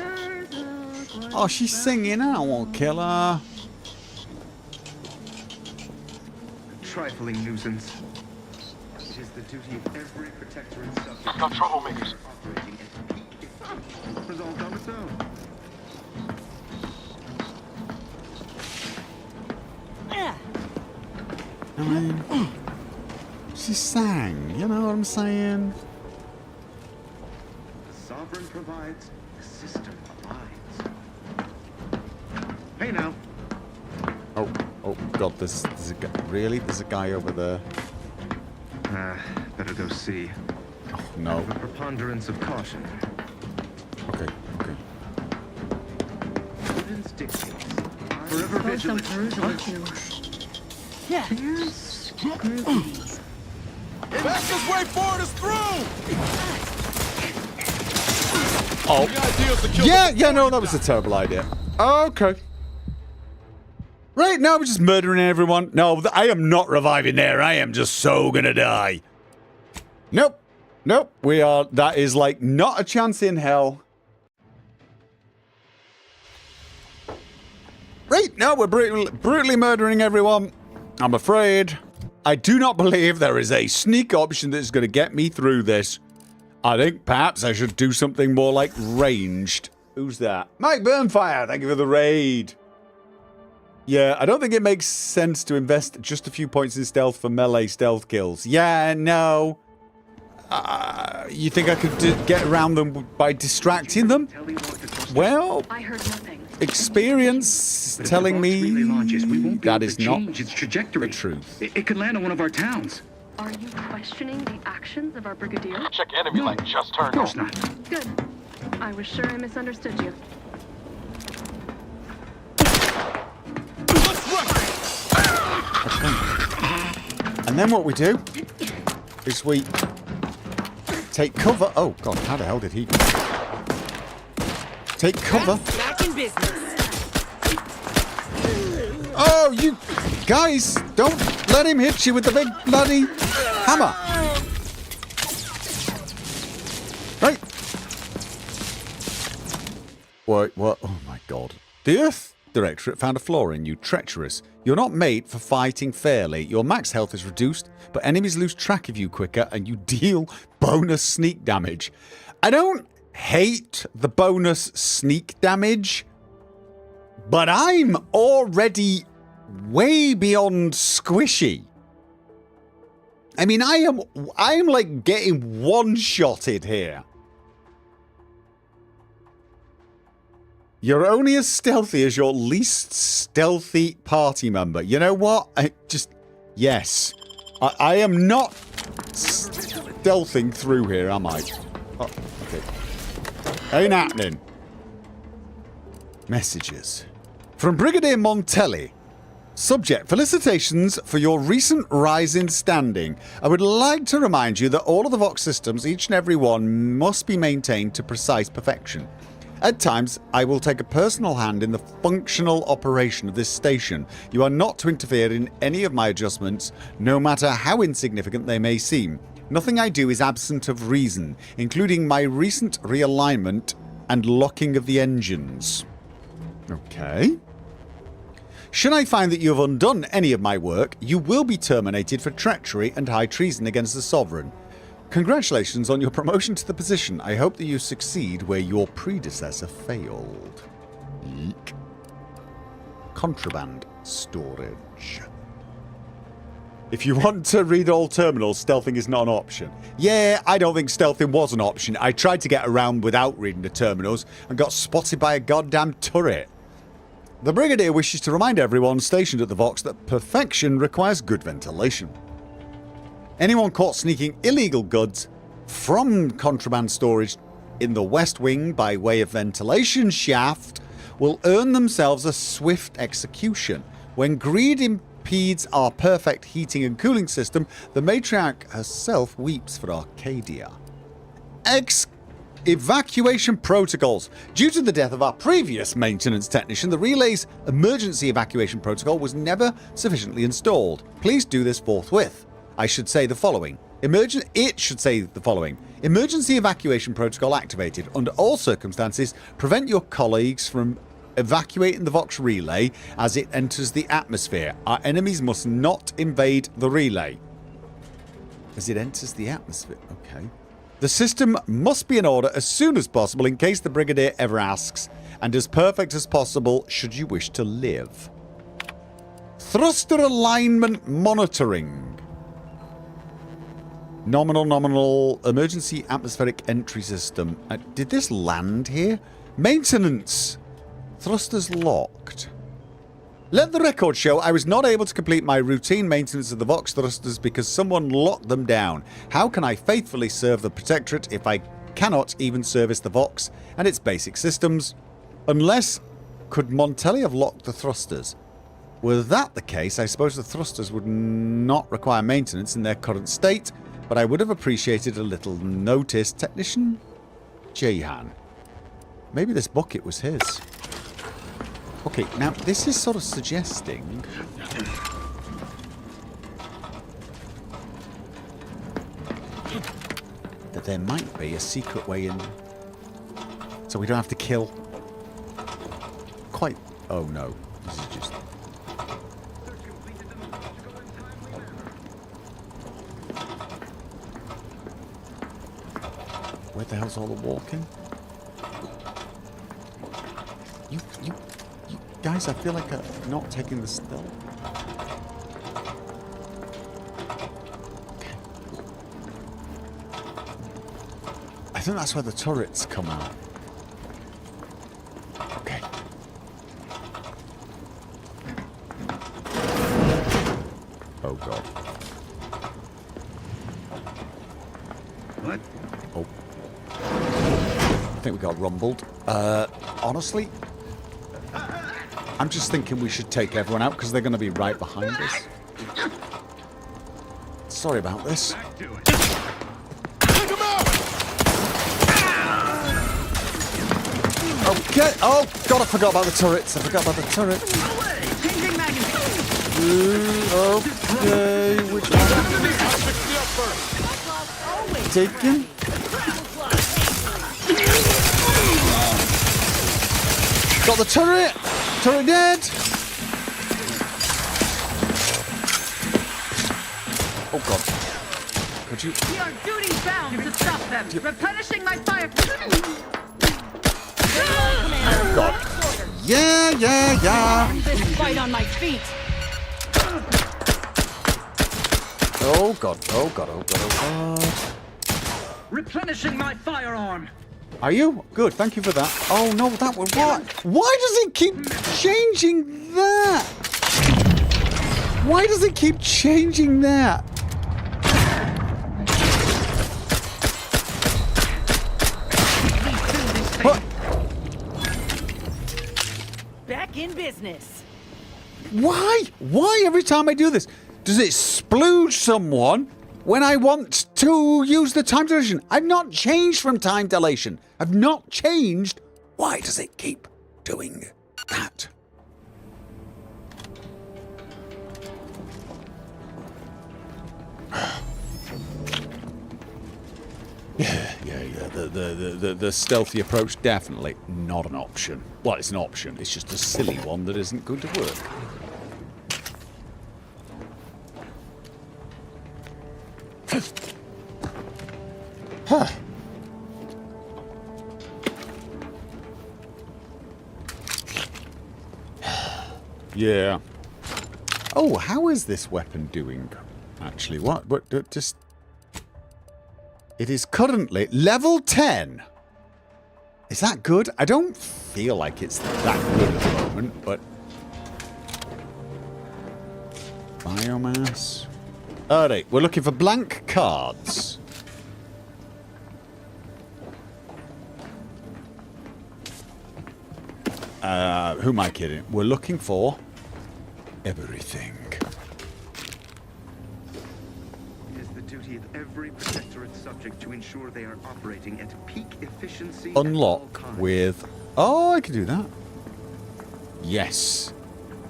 Oh, she's singing. I won't kill her. Trifling nuisance. It is the duty of every protectorate subject. Got troublemakers. Operating at peak efficiency. Resolved on its own. I mean, she sang. You know what I'm saying? The sovereign provides, the system abides. Hey now. Oh God, there's a guy. Really? There's a guy over there. Better go see. Oh, no. The preponderance of caution. Okay. Prudence dictates. Forever vigilant. Yeah. Fastest way forward is through! Oh. Yeah, no, that was a terrible idea. Okay. Right, now we're just murdering everyone. No, I am not reviving there. I am just so gonna die. Nope. We are... That is like not a chance in hell. Right, now we're brutally murdering everyone. I'm afraid. I do not believe there is a sneak option that's going to get me through this. I think perhaps I should do something more like ranged. Who's that? Mike Burnfire, thank you for the raid. Yeah, I don't think it makes sense to invest just a few points in stealth for melee stealth kills. Yeah, no. You think I could get around them by distracting them? Well, I heard nothing. Experience telling me that is not its trajectory. The truth. It could land on one of our towns. Are you questioning the actions of our brigadier? Check enemy lane just turned. Of course not. Good. I was sure I misunderstood you. And then what we do is we take cover. Oh God, how the hell did he? Take cover. Back in business. Oh, you guys, don't let him hit you with the big bloody hammer. Right. Wait, what? Oh my god. The Earth Directorate found a flaw in you. Treacherous. You're not made for fighting fairly. Your max health is reduced, but enemies lose track of you quicker and you deal bonus sneak damage. I don't hate the bonus sneak damage, but I'm already way beyond squishy. I mean, I am like getting one-shotted here. You're only as stealthy as your least stealthy party member. You know what? Yes. I am not stealthing through here, am I? Oh, okay. Ain't happening. Messages. From Brigadier Montelli. Subject, felicitations for your recent rise in standing. I would like to remind you that all of the Vox systems, each and every one, must be maintained to precise perfection. At times, I will take a personal hand in the functional operation of this station. You are not to interfere in any of my adjustments, no matter how insignificant they may seem. Nothing I do is absent of reason, including my recent realignment and locking of the engines. Okay. Should I find that you have undone any of my work, you will be terminated for treachery and high treason against the Sovereign. Congratulations on your promotion to the position. I hope that you succeed where your predecessor failed. Eek. Contraband storage. If you want to read all terminals, stealthing is not an option. Yeah, I don't think stealthing was an option. I tried to get around without reading the terminals and got spotted by a goddamn turret. The Brigadier wishes to remind everyone stationed at the Vox that perfection requires good ventilation. Anyone caught sneaking illegal goods from contraband storage in the West Wing by way of ventilation shaft will earn themselves a swift execution. When greed impedes our perfect heating and cooling system, the matriarch herself weeps for Arcadia. Evacuation protocols. Due to the death of our previous maintenance technician, the relay's emergency evacuation protocol was never sufficiently installed. Please do this forthwith. It should say the following. Emergency evacuation protocol activated. Under all circumstances, prevent your colleagues from evacuating the Vox relay as it enters the atmosphere. Our enemies must not invade the relay. As it enters the atmosphere. Okay. The system must be in order as soon as possible in case the Brigadier ever asks, and as perfect as possible should you wish to live. Thruster alignment monitoring. Nominal emergency atmospheric entry system. Did this land here? Maintenance. Thrusters locked. Let the record show I was not able to complete my routine maintenance of the Vox thrusters because someone locked them down. How can I faithfully serve the Protectorate if I cannot even service the Vox and its basic systems? Unless, could Montelli have locked the thrusters? Were that the case, I suppose the thrusters would not require maintenance in their current state, but I would have appreciated a little notice. Technician Jahan. Maybe this bucket was his. Okay, now this is sort of suggesting that there might be a secret way in, so we don't have to kill quite. Oh no, this is just. Where the hell's all the walking? You guys, I feel like I'm not taking the stealth. Okay. I think that's where the turrets come out. Okay. Oh god. What? Oh. I think we got rumbled. Honestly, I'm just thinking we should take everyone out because they're going to be right behind us. Sorry about this. Okay. Oh, God, I forgot about the turrets. I forgot about the turrets. Okay, which one? Taken. Got the turret. Turret dead. Oh, God. Could you... We are duty bound to stop them. Replenishing my fire. Oh, God. Yeah. This fight on my feet. Oh, God. Replenishing my firearm. Are you? Good, thank you for that. Oh, no, that was what? Why does it keep changing that? Why does it keep changing that? What? Back in business. Why? Why every time I do this? Does it splooge someone when I want to use the time dilation? I've not changed from time dilation. I've not changed. Why does it keep doing that? Yeah. The stealthy approach, definitely not an option. Well, it's an option. It's just a silly one that isn't going to work. Huh. Yeah. Oh, how is this weapon doing? Actually, what? Just... It is currently level 10. Is that good? I don't feel like it's that good at the moment, but... Biomass. Alright, we're looking for blank cards. Who am I kidding? We're looking for everything. It is the duty of every protectorate subject to ensure they are operating at peak efficiency. Unlock with... Oh, I can do that. Yes.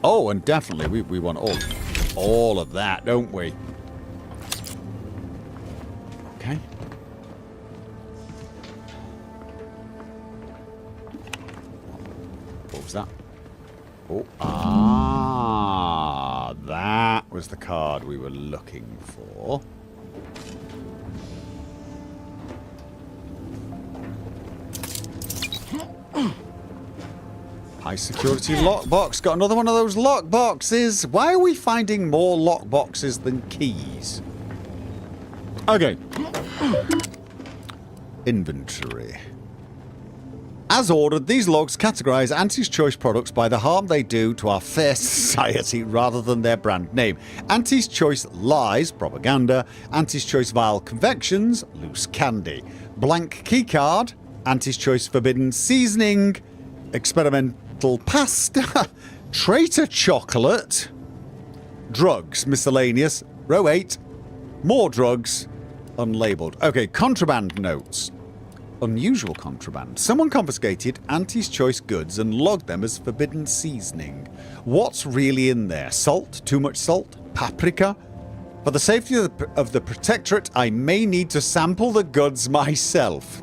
Oh, and definitely we want all of that, don't we? Okay. What was that? Oh, that was the card we were looking for. High security lockbox. Got another one of those lockboxes. Why are we finding more lockboxes than keys? Okay. Inventory. As ordered, these logs categorize Auntie's Choice products by the harm they do to our fair society rather than their brand name. Auntie's Choice lies, propaganda. Auntie's Choice vile confections, loose candy. Blank keycard, Auntie's Choice forbidden seasoning, experimental pasta, traitor chocolate, drugs, miscellaneous, row 8, more drugs, unlabeled. Okay, contraband notes. Unusual contraband. Someone confiscated Auntie's Choice goods and logged them as forbidden seasoning. What's really in there? Salt? Too much salt? Paprika? For the safety of the Protectorate, I may need to sample the goods myself.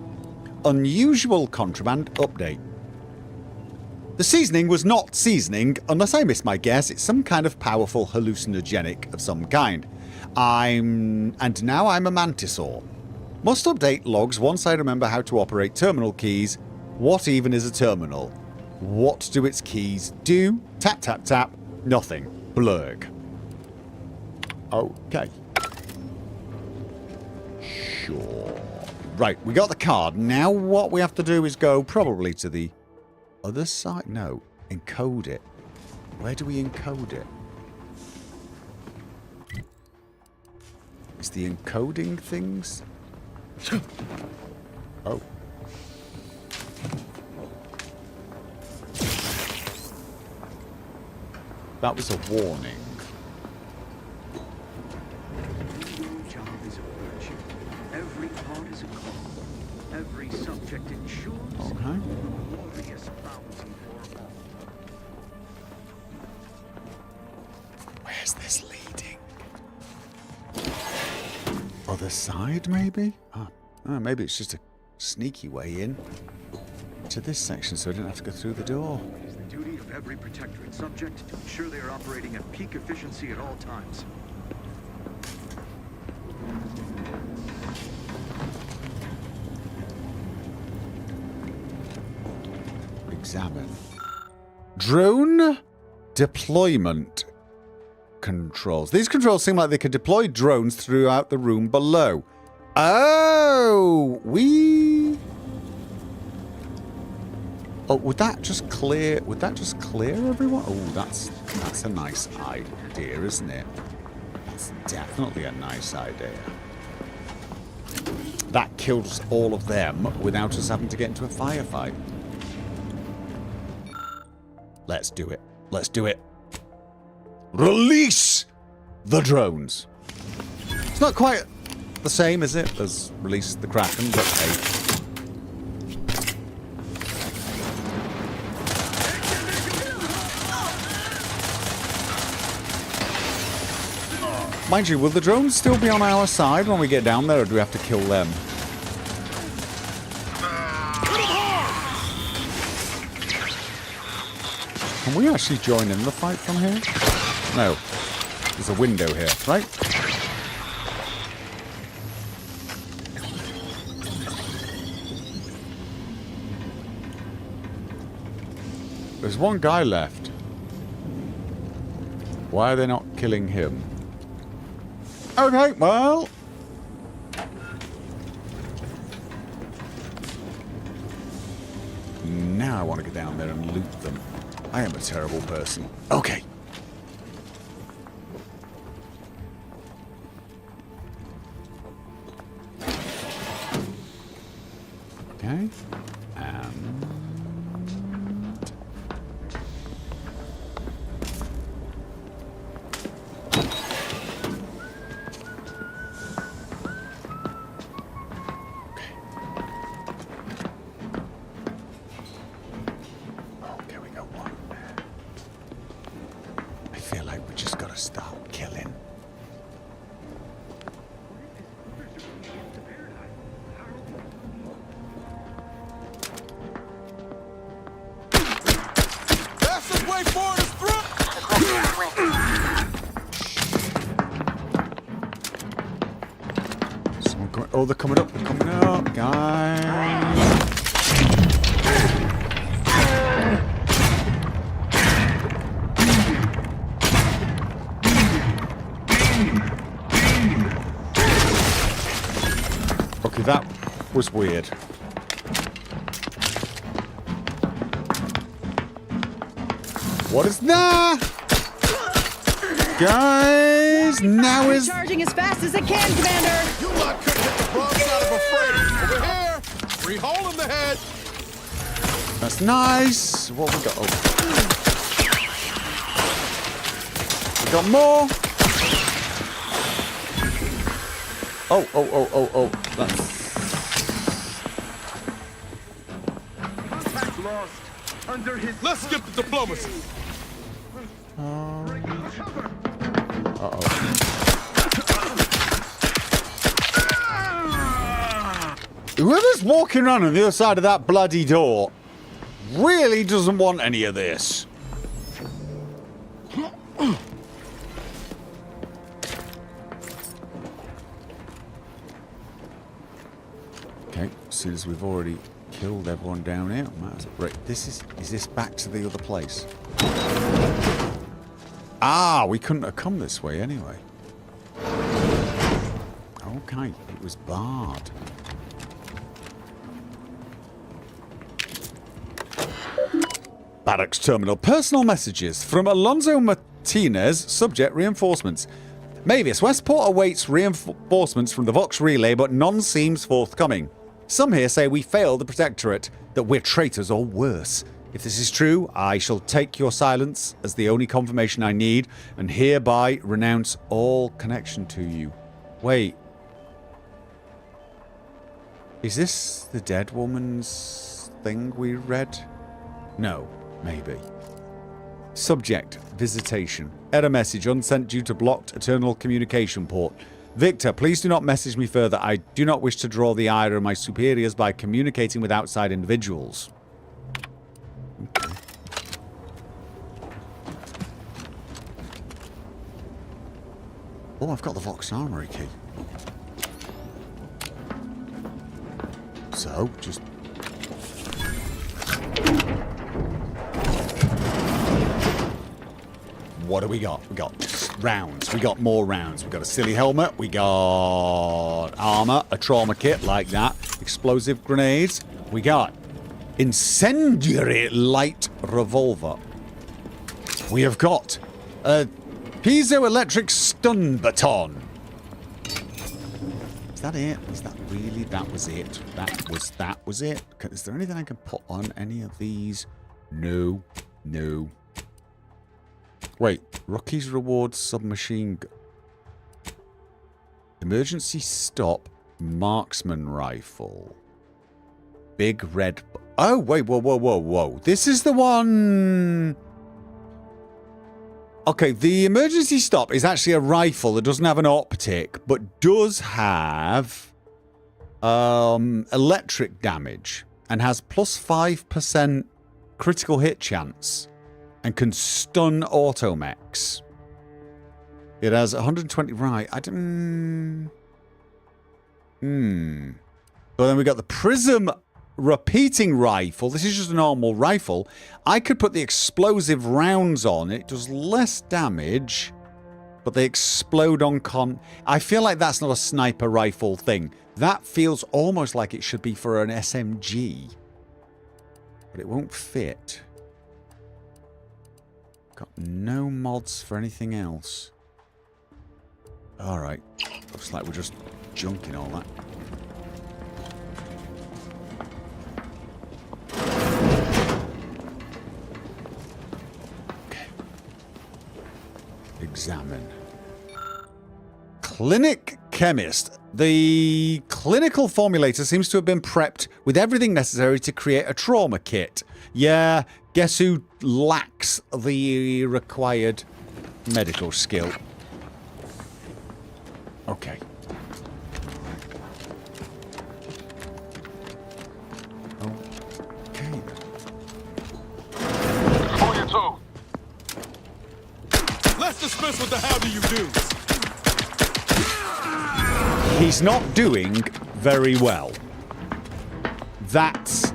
Unusual contraband update. The seasoning was not seasoning. Unless I miss my guess, it's some kind of powerful hallucinogenic of some kind. And now I'm a mantisaur. Must update logs once I remember how to operate terminal keys. What even is a terminal? What do its keys do? Tap, tap, tap. Nothing. Blurg. Okay. Sure. Right, we got the card. Now what we have to do is go probably to the other side. No, encode it. Where do we encode it? Is the encoding things? Oh. That was a warning. Every job is a virtue. Every part is a call. Every subject ensures the glorious Where's this leading? Other side, maybe? Maybe it's just a sneaky way in to this section, so I didn't have to go through the door. It is the duty of every Protectorate subject to ensure they are operating at peak efficiency at all times. Examine. Drone deployment controls. These controls seem like they could deploy drones throughout the room below. Oh, oh, would that just clear? Would that just clear everyone? Oh, that's a nice idea, isn't it? It's definitely a nice idea. That kills all of them without us having to get into a firefight. Let's do it. Let's do it. Release the drones. It's not quite the same, is it, as release the Kraken, but hey. Mind you, will the drones still be on our side when we get down there, or do we have to kill them? Can we actually join in the fight from here? No. There's a window here, right? There's one guy left. Why are they not killing him? Okay, well... Now I want to get down there and loot them. I am a terrible person. Okay. Okay. And... Oh, they're coming up, guys. Okay, that was weird. What is that? Guys, now is... Charging as fast as it can, Commander! You lot couldn't hit the broadside of a freighter. Over here! 3 hole in the head! That's nice. What we got? Oh. We got more. Oh. That's... Contact lost. Under his... Let's skip the diplomacy. Uh-oh. Whoever's walking around on the other side of that bloody door really doesn't want any of this. Okay, as soon as we've already killed everyone down here, right, is this back to the other place? Ah, we couldn't have come this way anyway. Okay, it was barred. Barracks terminal. Personal messages from Alonso Martinez. Subject reinforcements. Mavis, Westport awaits reinforcements from the Vox relay, but none seems forthcoming. Some here say we failed the Protectorate, that we're traitors or worse. If this is true, I shall take your silence as the only confirmation I need, and hereby renounce all connection to you. Wait. Is this the dead woman's thing we read? No, maybe. Subject, visitation. Error message, unsent due to blocked eternal communication port. Victor, please do not message me further. I do not wish to draw the ire of my superiors by communicating with outside individuals. Okay. Oh, I've got the Vox Armory key. So, just... What do we got? We got rounds. We got more rounds. We got a silly helmet. We got armor, a trauma kit like that. Explosive grenades. We got incendiary light revolver. We have got a piezoelectric stun baton. Is that it? Is that really? That was it. That was it. Is there anything I can put on any of these? No. No. Wait. Rookies reward submachine gun. Emergency stop marksman rifle. Big red. Oh, wait. Whoa, whoa, whoa, whoa. This is the one. Okay, the emergency stop is actually a rifle that doesn't have an optic, but does have electric damage and has plus 5% critical hit chance and can stun automechs. It has 120... Right, I don't... But then we got the Prism repeating rifle. This is just a normal rifle. I could put the explosive rounds on. It does less damage, but they explode on I feel like that's not a sniper rifle thing. That feels almost like it should be for an SMG. But it won't fit. Got no mods for anything else. Alright. Looks like we're just junking all that. Examine. Clinic chemist. The clinical formulator seems to have been prepped with everything necessary to create a trauma kit. Yeah, guess who lacks the required medical skill? Okay. Okay. On your toe. Let's dismiss with the how do you do. He's not doing very well. That's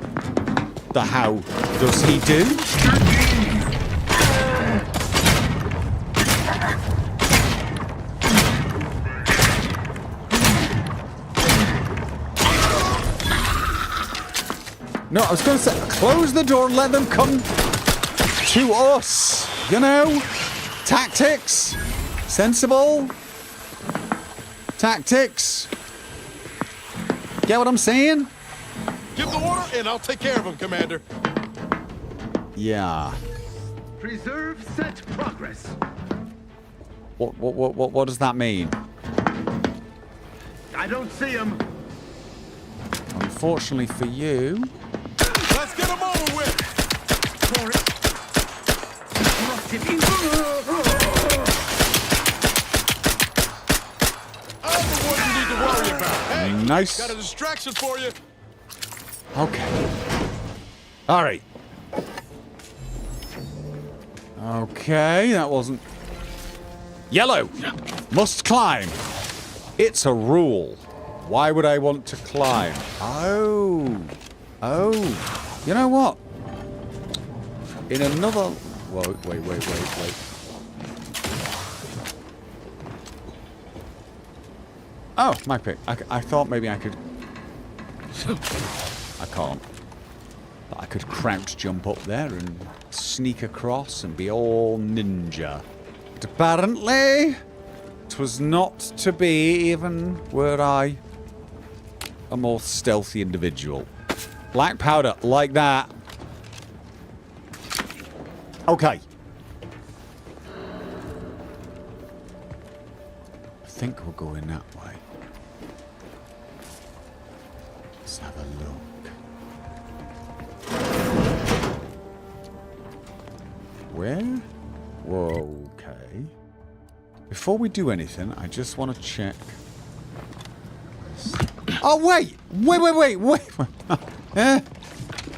the how does he do? No, I was going to say, close the door and let them come to us. You know? Tactics. Sensible. Tactics. Get what I'm saying? Give the order and I'll take care of him, Commander. Yeah. Preserve set progress. What does that mean? I don't see him. Unfortunately for you. Let's get him over with. For it. I'm the one you need to worry about. Hey, nice. Got a distraction for you. Okay. All right. Okay, that wasn't... Yellow! Must climb. It's a rule. Why would I want to climb? Oh. Oh. You know what? In another... Whoa, wait. Oh, my pick. I thought maybe I could... I can't. But I could crouch jump up there and sneak across and be all ninja. But apparently, it was not to be, even were I a more stealthy individual. Black powder, like that. Okay. I think we're going that way. Let's have a look. Where? Whoa, okay. Before we do anything, I just want to check. Oh, wait! Wait.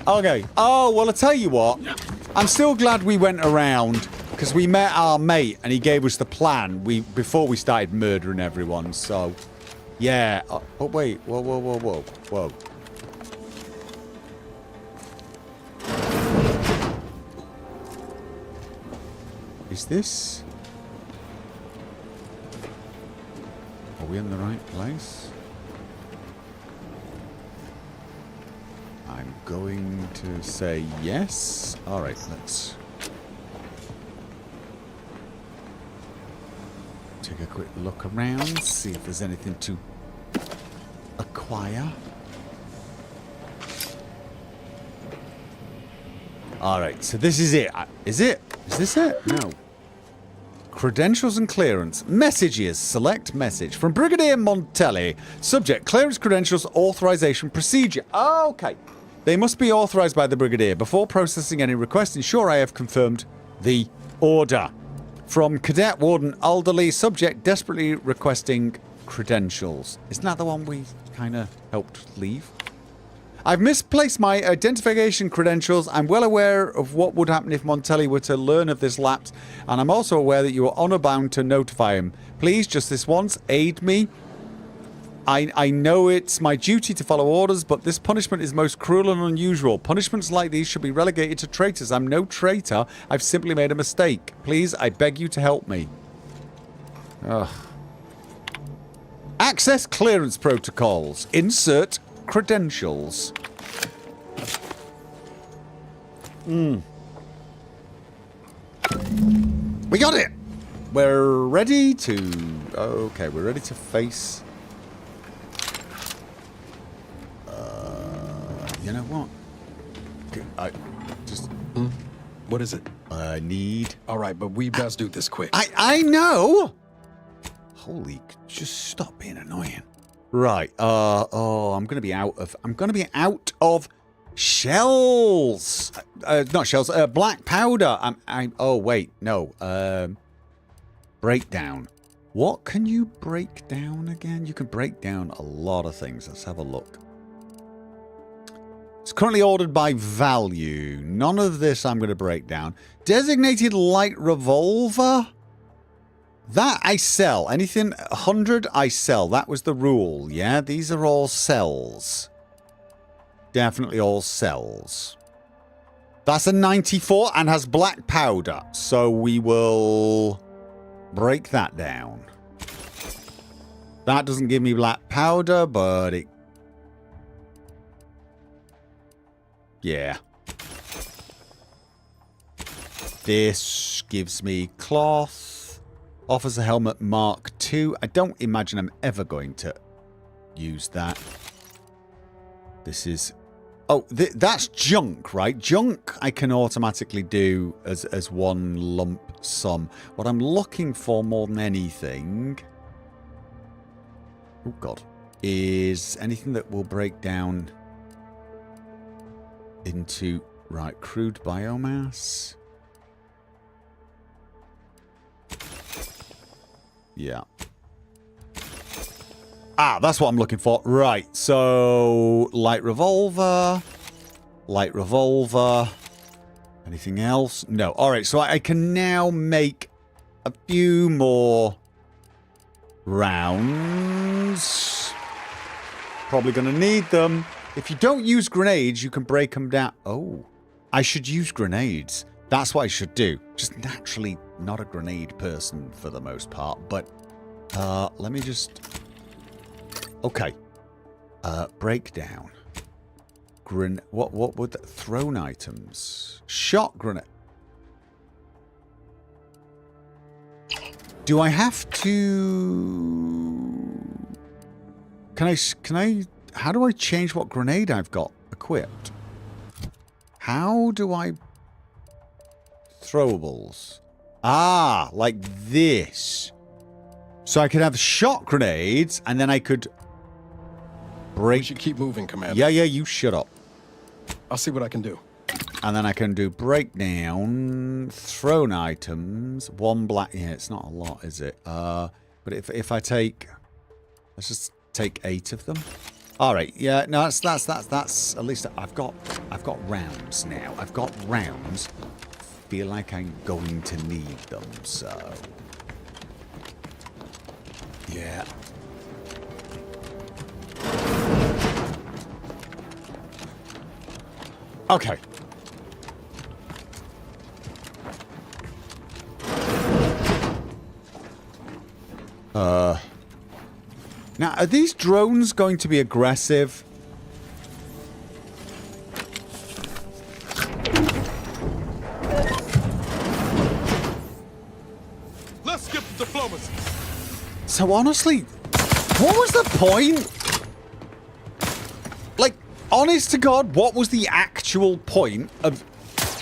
Okay. Oh, well, I'll tell you what. I'm still glad we went around, because we met our mate, and he gave us the plan before we started murdering everyone, so... Yeah. Oh, wait. Whoa. Is this... Are we in the right place? I'm going to say yes. Alright, let's... take a quick look around, see if there's anything to acquire. Alright, so this is it. Is it? Is this it? No. Credentials and clearance. Messages. Select message. From Brigadier Montelli. Subject. Clearance credentials authorization procedure. Okay. They must be authorized by the Brigadier. Before processing any request, ensure I have confirmed the order. From Cadet Warden Alderley. Subject. Desperately requesting credentials. Isn't that the one we kind of helped leave? I've misplaced my identification credentials. I'm well aware of what would happen if Montelli were to learn of this lapse, and I'm also aware that you are honor bound to notify him. Please, just this once, aid me. I know it's my duty to follow orders, but this punishment is most cruel and unusual. Punishments like these should be relegated to traitors. I'm no traitor. I've simply made a mistake. Please, I beg you to help me. Ugh. Access clearance protocols. Insert credentials. We got it. We're ready to... Okay, we're ready to face... you know what? I just... What is it? I need... All right, but we best do this quick. I know! Holy... Just stop being annoying. Right. I'm gonna be out of shells. Not shells. Black powder. Oh wait, no. Breakdown. What can you break down again? You can break down a lot of things. Let's have a look. It's currently ordered by value. None of this I'm going to break down. Designated light revolver. That I sell. Anything 100 I sell. That was the rule. Yeah, these are all sells. Definitely all sells. That's a 94 and has black powder. So we will break that down. That doesn't give me black powder, but it... Yeah. This gives me cloth. Offers a helmet Mark II. I don't imagine I'm ever going to use that. This is... Oh, that's junk, right? Junk I can automatically do as one lump sum. What I'm looking for more than anything... Oh, God. Is anything that will break down into... Right, crude biomass. Yeah. Ah, that's what I'm looking for. Right, so... Light revolver. Light revolver. Anything else? No. Alright, so I can now make a few more rounds. Probably going to need them. If you don't use grenades, you can break them down. Oh, I should use grenades. That's what I should do. Just naturally not a grenade person for the most part. But let me just... Okay. Breakdown. What would that... Thrown items. Shot grenade. Do I have to... Can I... How do I change what grenade I've got equipped? How do I... Throwables. Ah, like this. So I could have shot grenades, and then I could... Break... We should keep moving, Commander. Yeah, you shut up. I'll see what I can do. And then I can do breakdown, thrown items, 1 black. Yeah, it's not a lot, is it? But if I take, let's just take 8 of them. All right. Yeah. No, that's at least I've got rounds now. I've got rounds. Feel like I'm going to need them. So yeah. Okay. Now, are these drones going to be aggressive? Let's skip the diplomacy. So honestly, what was the point? Like, honest to God, what was the actual point of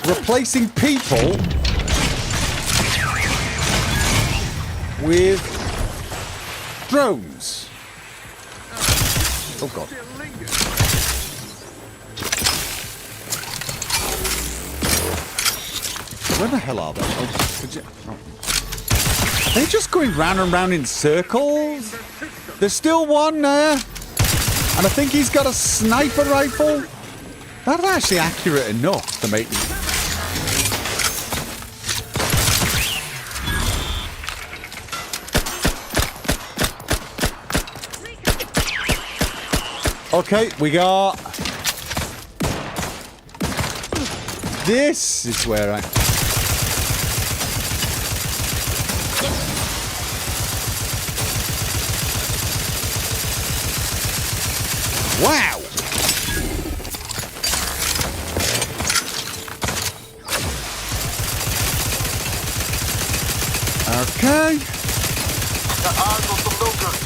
replacing people with drones? Oh God. Where the hell are they? They're just going round and round in circles. There's still one there. And I think he's got a sniper rifle. That's actually accurate enough to make me... Okay, we got... This is where I... Wow! Okay. Got eyes on some milkers.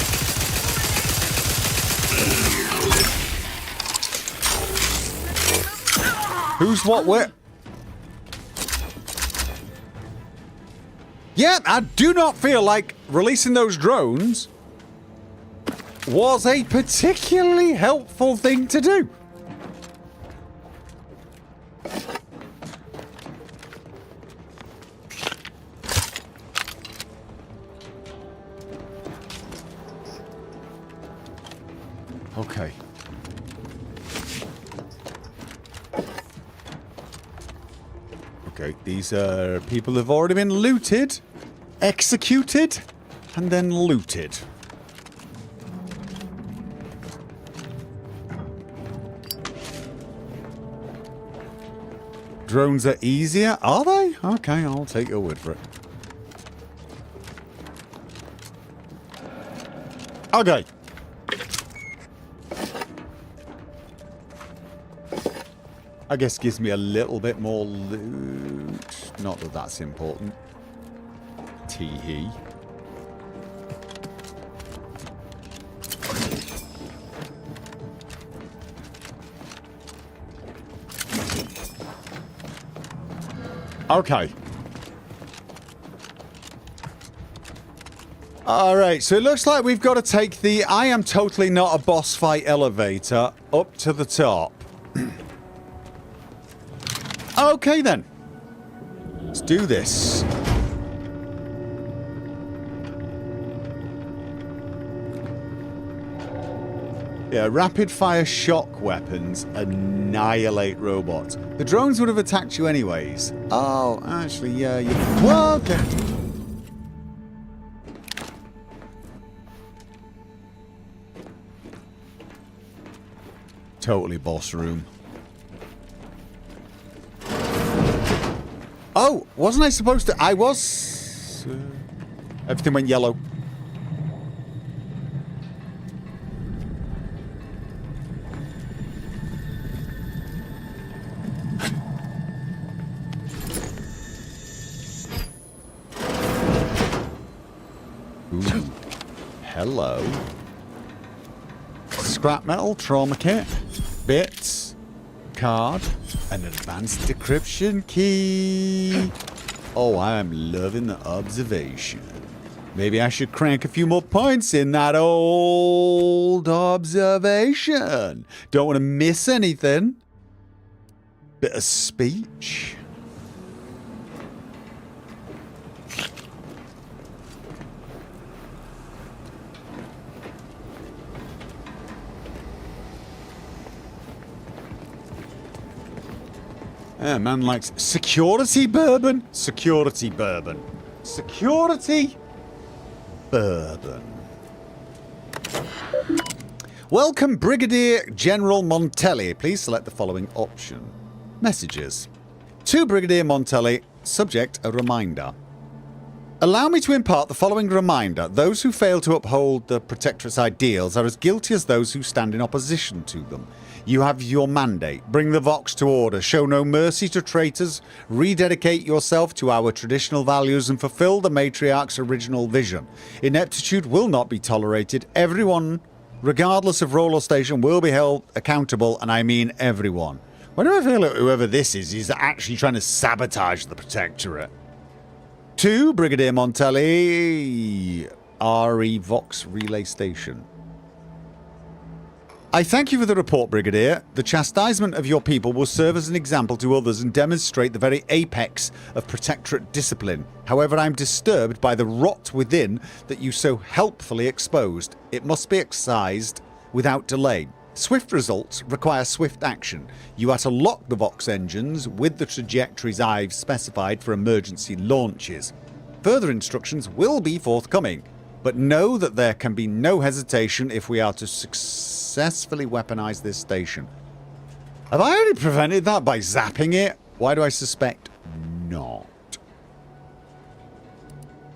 Who's what where? Yeah, I do not feel like releasing those drones was a particularly helpful thing to do. Okay. Okay, these are people who've already been looted, executed, and then looted. Drones are easier, are they? Okay, I'll take your word for it. Okay. I guess gives me a little bit more loot. Not that that's important. Tee-hee. Okay. Alright, so it looks like we've got to take the I am totally not a boss fight elevator up to the top. Okay then. Let's do this. Yeah, rapid fire shock weapons annihilate robots. The drones would have attacked you anyways. Oh, actually, yeah, you... Well, okay. Totally boss room. Oh, wasn't I supposed to... I was... everything went yellow. Ooh. Hello. Scrap metal, trauma kit, bits, card, an advanced decryption key. Oh, I am loving the observation. Maybe I should crank a few more points in that old observation. Don't want to miss anything. Bit of speech. Yeah, man likes security bourbon. Security bourbon. Security bourbon. Welcome, Brigadier General Montelli. Please select the following option. Messages. To Brigadier Montelli, subject a reminder. Allow me to impart the following reminder. Those who fail to uphold the Protectorate's ideals are as guilty as those who stand in opposition to them. You have your mandate. Bring the Vox to order. Show no mercy to traitors. Rededicate yourself to our traditional values and fulfill the Matriarch's original vision. Ineptitude will not be tolerated. Everyone, regardless of role or station, will be held accountable, and I mean everyone. Why do I feel like whoever this is actually trying to sabotage the Protectorate? To Brigadier Montelli, RE Vox Relay Station. I thank you for the report, Brigadier. The chastisement of your people will serve as an example to others and demonstrate the very apex of Protectorate discipline. However, I'm disturbed by the rot within that you so helpfully exposed. It must be excised without delay. Swift results require swift action. You are to lock the Vox engines with the trajectories I've specified for emergency launches. Further instructions will be forthcoming, but know that there can be no hesitation if we are to successfully weaponize this station. Have I already prevented that by zapping it? Why do I suspect not?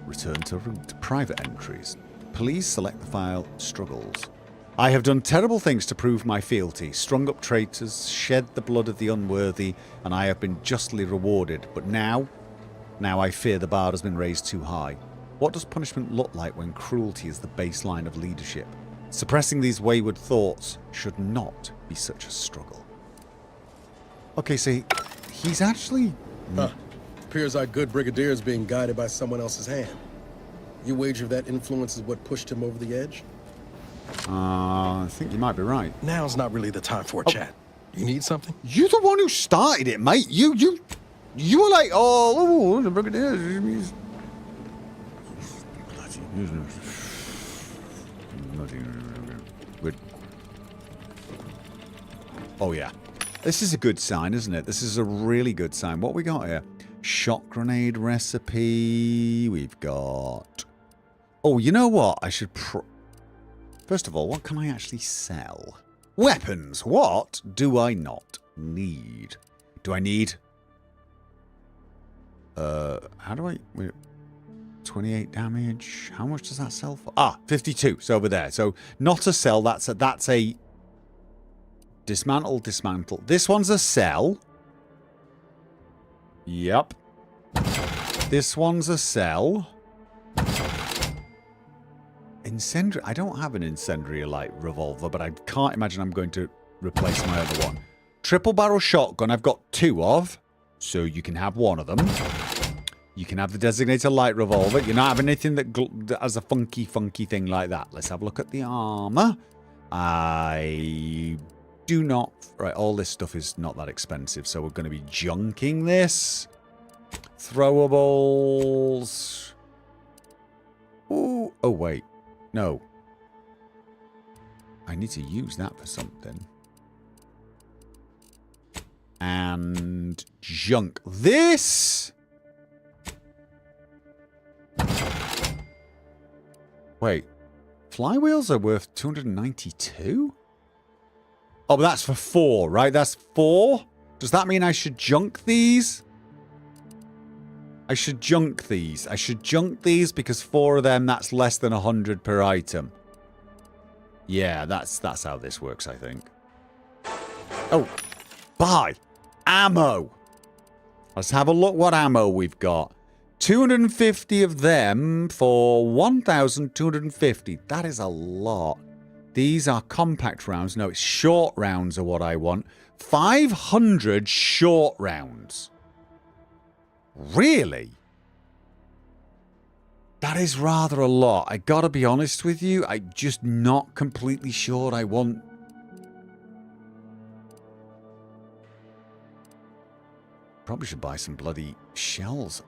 Return to route. Private entries. Please select the file Struggles. I have done terrible things to prove my fealty, strung up traitors, shed the blood of the unworthy, and I have been justly rewarded. But now I fear the bar has been raised too high. What does punishment look like when cruelty is the baseline of leadership? Suppressing these wayward thoughts should not be such a struggle. Okay, so he's actually... Appears our good brigadier is being guided by someone else's hand. You wager that influence is what pushed him over the edge? I think you might be right. Now's not really the time for a chat. You need something? You're the one who started it, mate. You were like, oh, the brigadier. Good. Oh yeah, this is a good sign, isn't it? This is a really good sign. What we got here? Shot grenade recipe. We've got. Oh, you know what? I should. First of all, what can I actually sell? Weapons. What do I not need? Do I need... how do I... Wait, 28 damage. How much does that sell for? 52. It's over there. So, not a sell. That's a... Dismantle. This one's a sell. Yep. This one's a sell. Incendiary. I don't have an incendiary light revolver, but I can't imagine I'm going to replace my other one. Triple barrel shotgun I've got 2 of, so you can have one of them. You can have the designated light revolver. You're not having anything that has a funky thing like that. Let's have a look at the armor. I do not... Right, all this stuff is not that expensive, so we're going to be junking this. Throwables. Ooh. Oh, wait. No. I need to use that for something. And junk. This... Wait. Flywheels are worth 292? Oh, but that's for 4, right? That's 4? Does that mean I should junk these? I should junk these. I should junk these because 4 of them, that's less than 100 per item. Yeah, that's how this works, I think. Oh, buy ammo. Let's have a look what ammo we've got. 250 of them for 1,250. That is a lot. These are compact rounds. No, it's short rounds are what I want. 500 short rounds. Really? That is rather a lot. I gotta be honest with you. I'm just not completely sure I want... Probably should buy some bloody shells.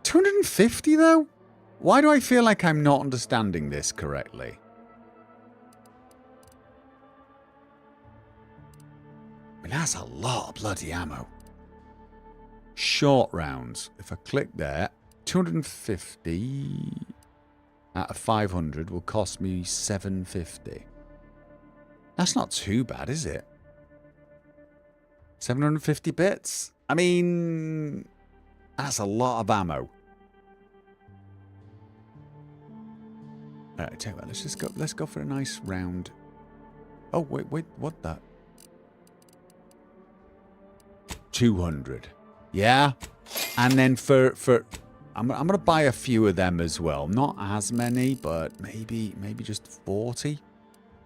250 though? Why do I feel like I'm not understanding this correctly? I mean, that's a lot of bloody ammo. short rounds. If I click there, 250 out of 500 will cost me 750. That's not too bad, is it? 750 bits? I mean, that's a lot of ammo. Alright, tell you what, let's go for a nice round. Oh, wait, what that? 200. Yeah. And then for I'm gonna buy a few of them as well. Not as many, but maybe just 40.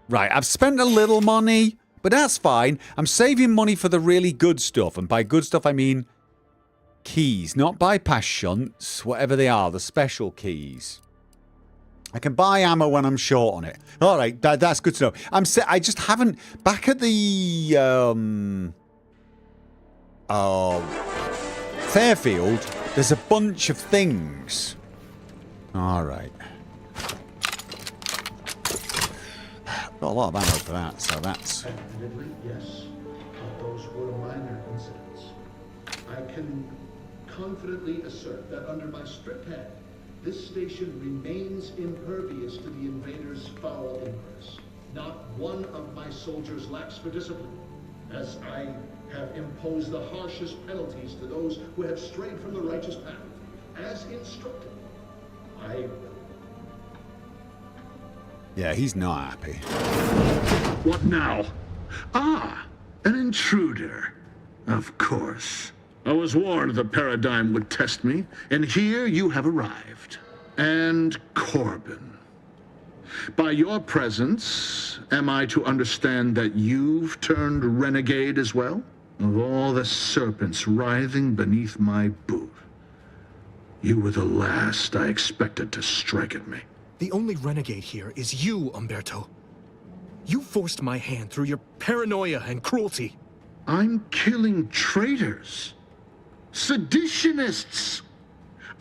Right, I've spent a little money, but that's fine. I'm saving money for the really good stuff, and by good stuff I mean keys, not bypass shunts, whatever they are, the special keys. I can buy ammo when I'm short on it. All right, that's good to know. I just haven't back at the Fairfield. There's a bunch of things. All right. Got a lot of ammo for that, so that's... Admittedly, yes. Those were minor incidents. I can confidently assert that under my strict hand, this station remains impervious to the invaders' foul impulse. Not one of my soldiers lacks for discipline, as I have imposed the harshest penalties to those who have strayed from the righteous path. As instructed, I will. Yeah, he's not happy. What now? Ah, an intruder. Of course. I was warned the paradigm would test me, and here you have arrived. And Corbin. By your presence, am I to understand that you've turned renegade as well? Of all the serpents writhing beneath my boot, you were the last I expected to strike at me. The only renegade here is you, Umberto. You forced my hand through your paranoia and cruelty. I'm killing traitors. Seditionists.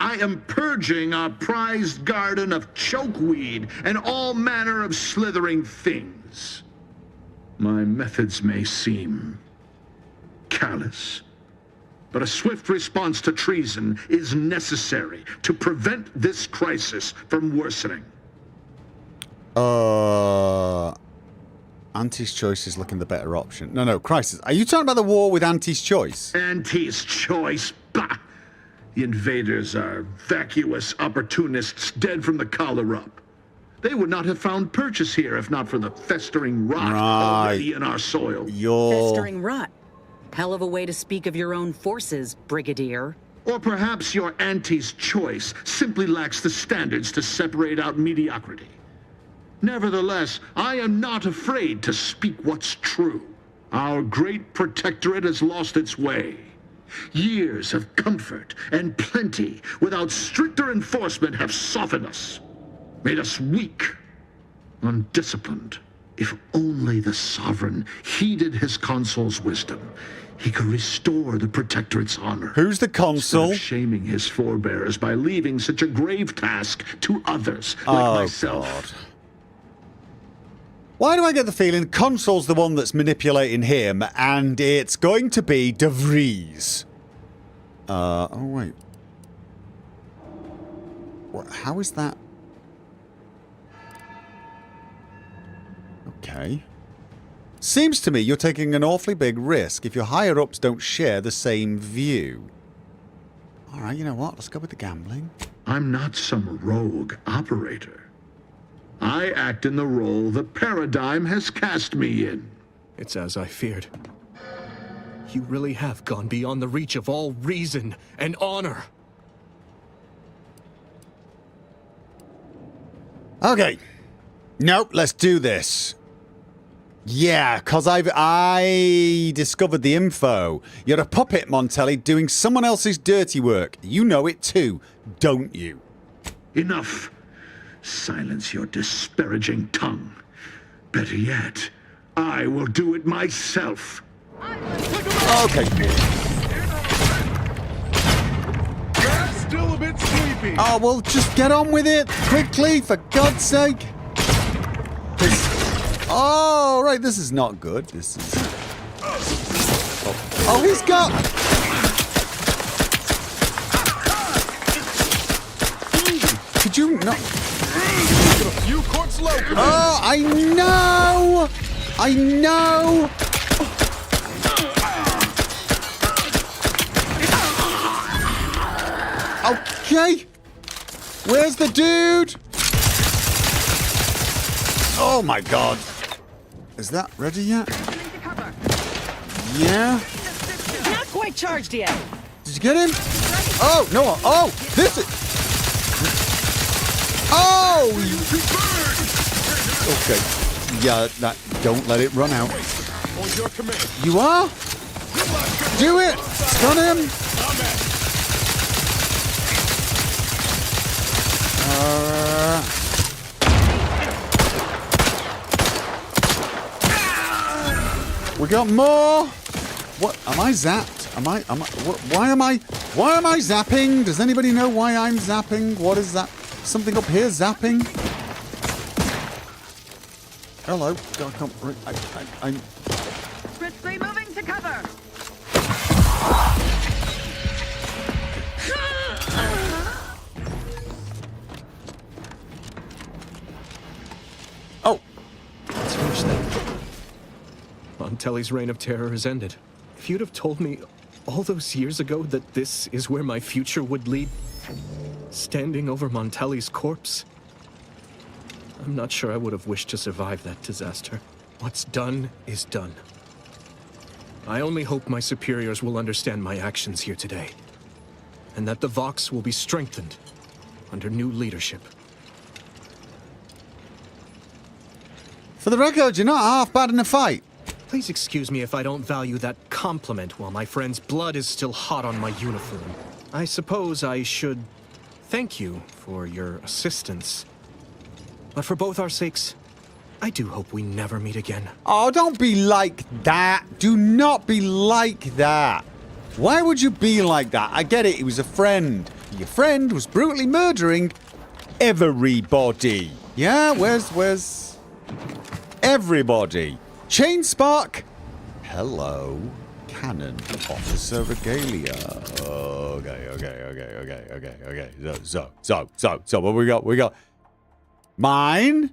I am purging our prized garden of chokeweed and all manner of slithering things. My methods may seem callous, but a swift response to treason is necessary to prevent this crisis from worsening. Auntie's choice is looking the better option. No, crisis. Are you talking about the war with Auntie's choice? Auntie's choice? Bah! The invaders are vacuous opportunists dead from the collar up. They would not have found purchase here if not for the festering rot already in our soil. Festering rot? Hell of a way to speak of your own forces, Brigadier. Or perhaps your auntie's choice simply lacks the standards to separate out mediocrity. Nevertheless, I am not afraid to speak what's true. Our great protectorate has lost its way. Years of comfort and plenty without stricter enforcement have softened us, made us weak, undisciplined. If only the sovereign heeded his consul's wisdom, he could restore the protectorate's honor. Who's the consul? Instead of shaming his forebears by leaving such a grave task to others like myself. God. Why do I get the feeling Consul's the one that's manipulating him, and it's going to be De Vries? Oh, wait. What, how is that? Okay. Seems to me you're taking an awfully big risk if your higher-ups don't share the same view. All right, you know what? Let's go with the gambling. I'm not some rogue operator. I act in the role the paradigm has cast me in. It's as I feared. You really have gone beyond the reach of all reason and honor. Okay. Nope, let's do this. Yeah, because I discovered the info. You're a puppet, Montelli, doing someone else's dirty work. You know it too, don't you? Enough. Silence your disparaging tongue. Better yet, I will do it myself. Okay. That's still a bit sleepy. Oh, well, just get on with it quickly, for God's sake. Oh, right, this is not good. This is... Oh, he's got... Could you not? A few quarts low. Oh, I know! I know! Okay. Where's the dude? Oh my god. Is that ready yet? Yeah. Not quite charged yet. Did you get him? Oh, no. Oh, this is... Oh! Okay. Yeah, that... Don't let it run out. You are? Do it! Stun him! We got more. What am I zapped? Why am I zapping? Does anybody know why I'm zapping? What is that? Something up here zapping? Hello. I'm Swiftly moving to cover. Oh. Let's finish that. Montelli's reign of terror has ended. If you'd have told me all those years ago that this is where my future would lead, standing over Montelli's corpse, I'm not sure I would have wished to survive that disaster. What's done is done. I only hope my superiors will understand my actions here today, and that the Vox will be strengthened under new leadership. For the record, you're not half bad in a fight. Please excuse me if I don't value that compliment while my friend's blood is still hot on my uniform. I suppose I should thank you for your assistance. But for both our sakes, I do hope we never meet again. Oh, don't be like that. Do not be like that. Why would you be like that? I get it, he was a friend. Your friend was brutally murdering everybody. Yeah, where's everybody? Chain Spark. Hello, Cannon Officer Regalia. Okay. So what we got? We got mine.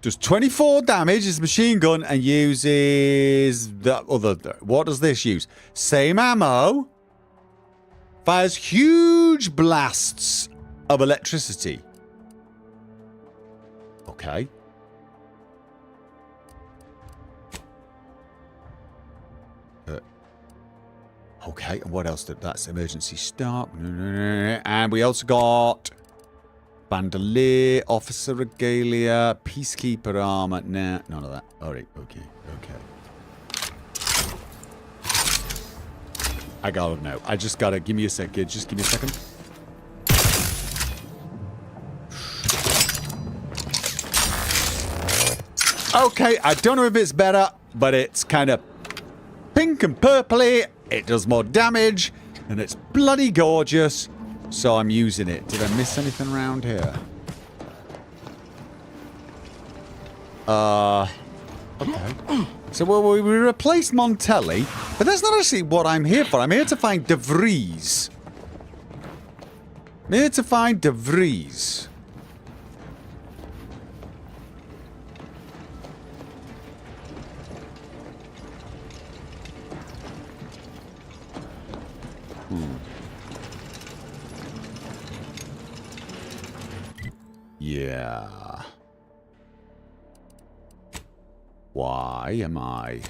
Does 24 damage, is machine gun, and uses the other. What does this use? Same ammo. Fires huge blasts of electricity. Okay. Okay, and what else? That's emergency start. And we also got Bandolier, Officer Regalia, Peacekeeper armor. Nah, none of that. Alright, okay. I gotta know. I just gotta, give me a second. Just give me a second. Okay, I don't know if it's better, but it's kind of pink and purpley. It does more damage, and it's bloody gorgeous, so I'm using it. Did I miss anything around here? Okay. So we replaced Montelli, but that's not actually what I'm here for. I'm here to find De Vries. I'm here to find De Vries. Yeah. Why am I?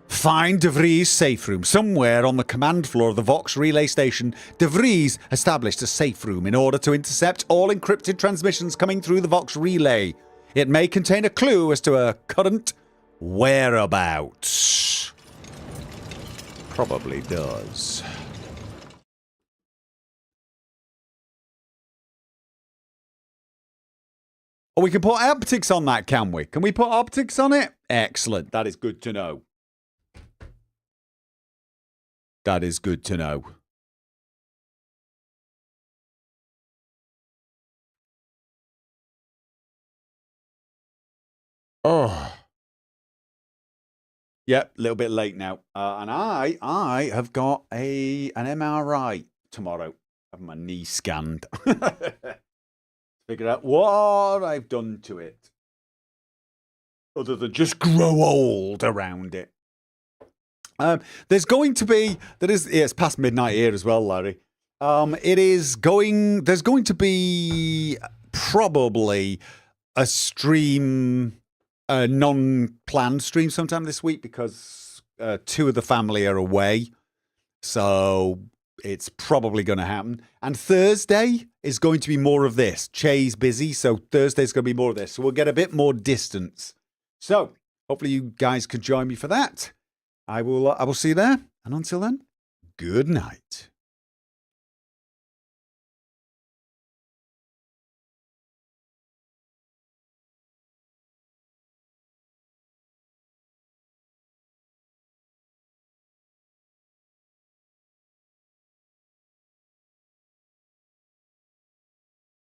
Find De Vries' safe room. Somewhere on the command floor of the Vox relay station, De Vries established a safe room in order to intercept all encrypted transmissions coming through the Vox relay. It may contain a clue as to her current whereabouts. Probably does. Oh, we can put optics on that, can we? Can we put optics on it? Excellent. That is good to know. That is good to know. Oh. Yep, a little bit late now. And I have got an MRI tomorrow. Have my knee scanned. Figure out what I've done to it. Other than just grow old around it. There's going to be, it's past midnight here as well, Larry. There's going to be probably a stream, a non-planned stream sometime this week because 2 of the family are away. So it's probably going to happen. And Thursday is going to be more of this. Che's busy, so Thursday's going to be more of this. So we'll get a bit more distance. So hopefully you guys can join me for that. I will see you there. And until then, good night.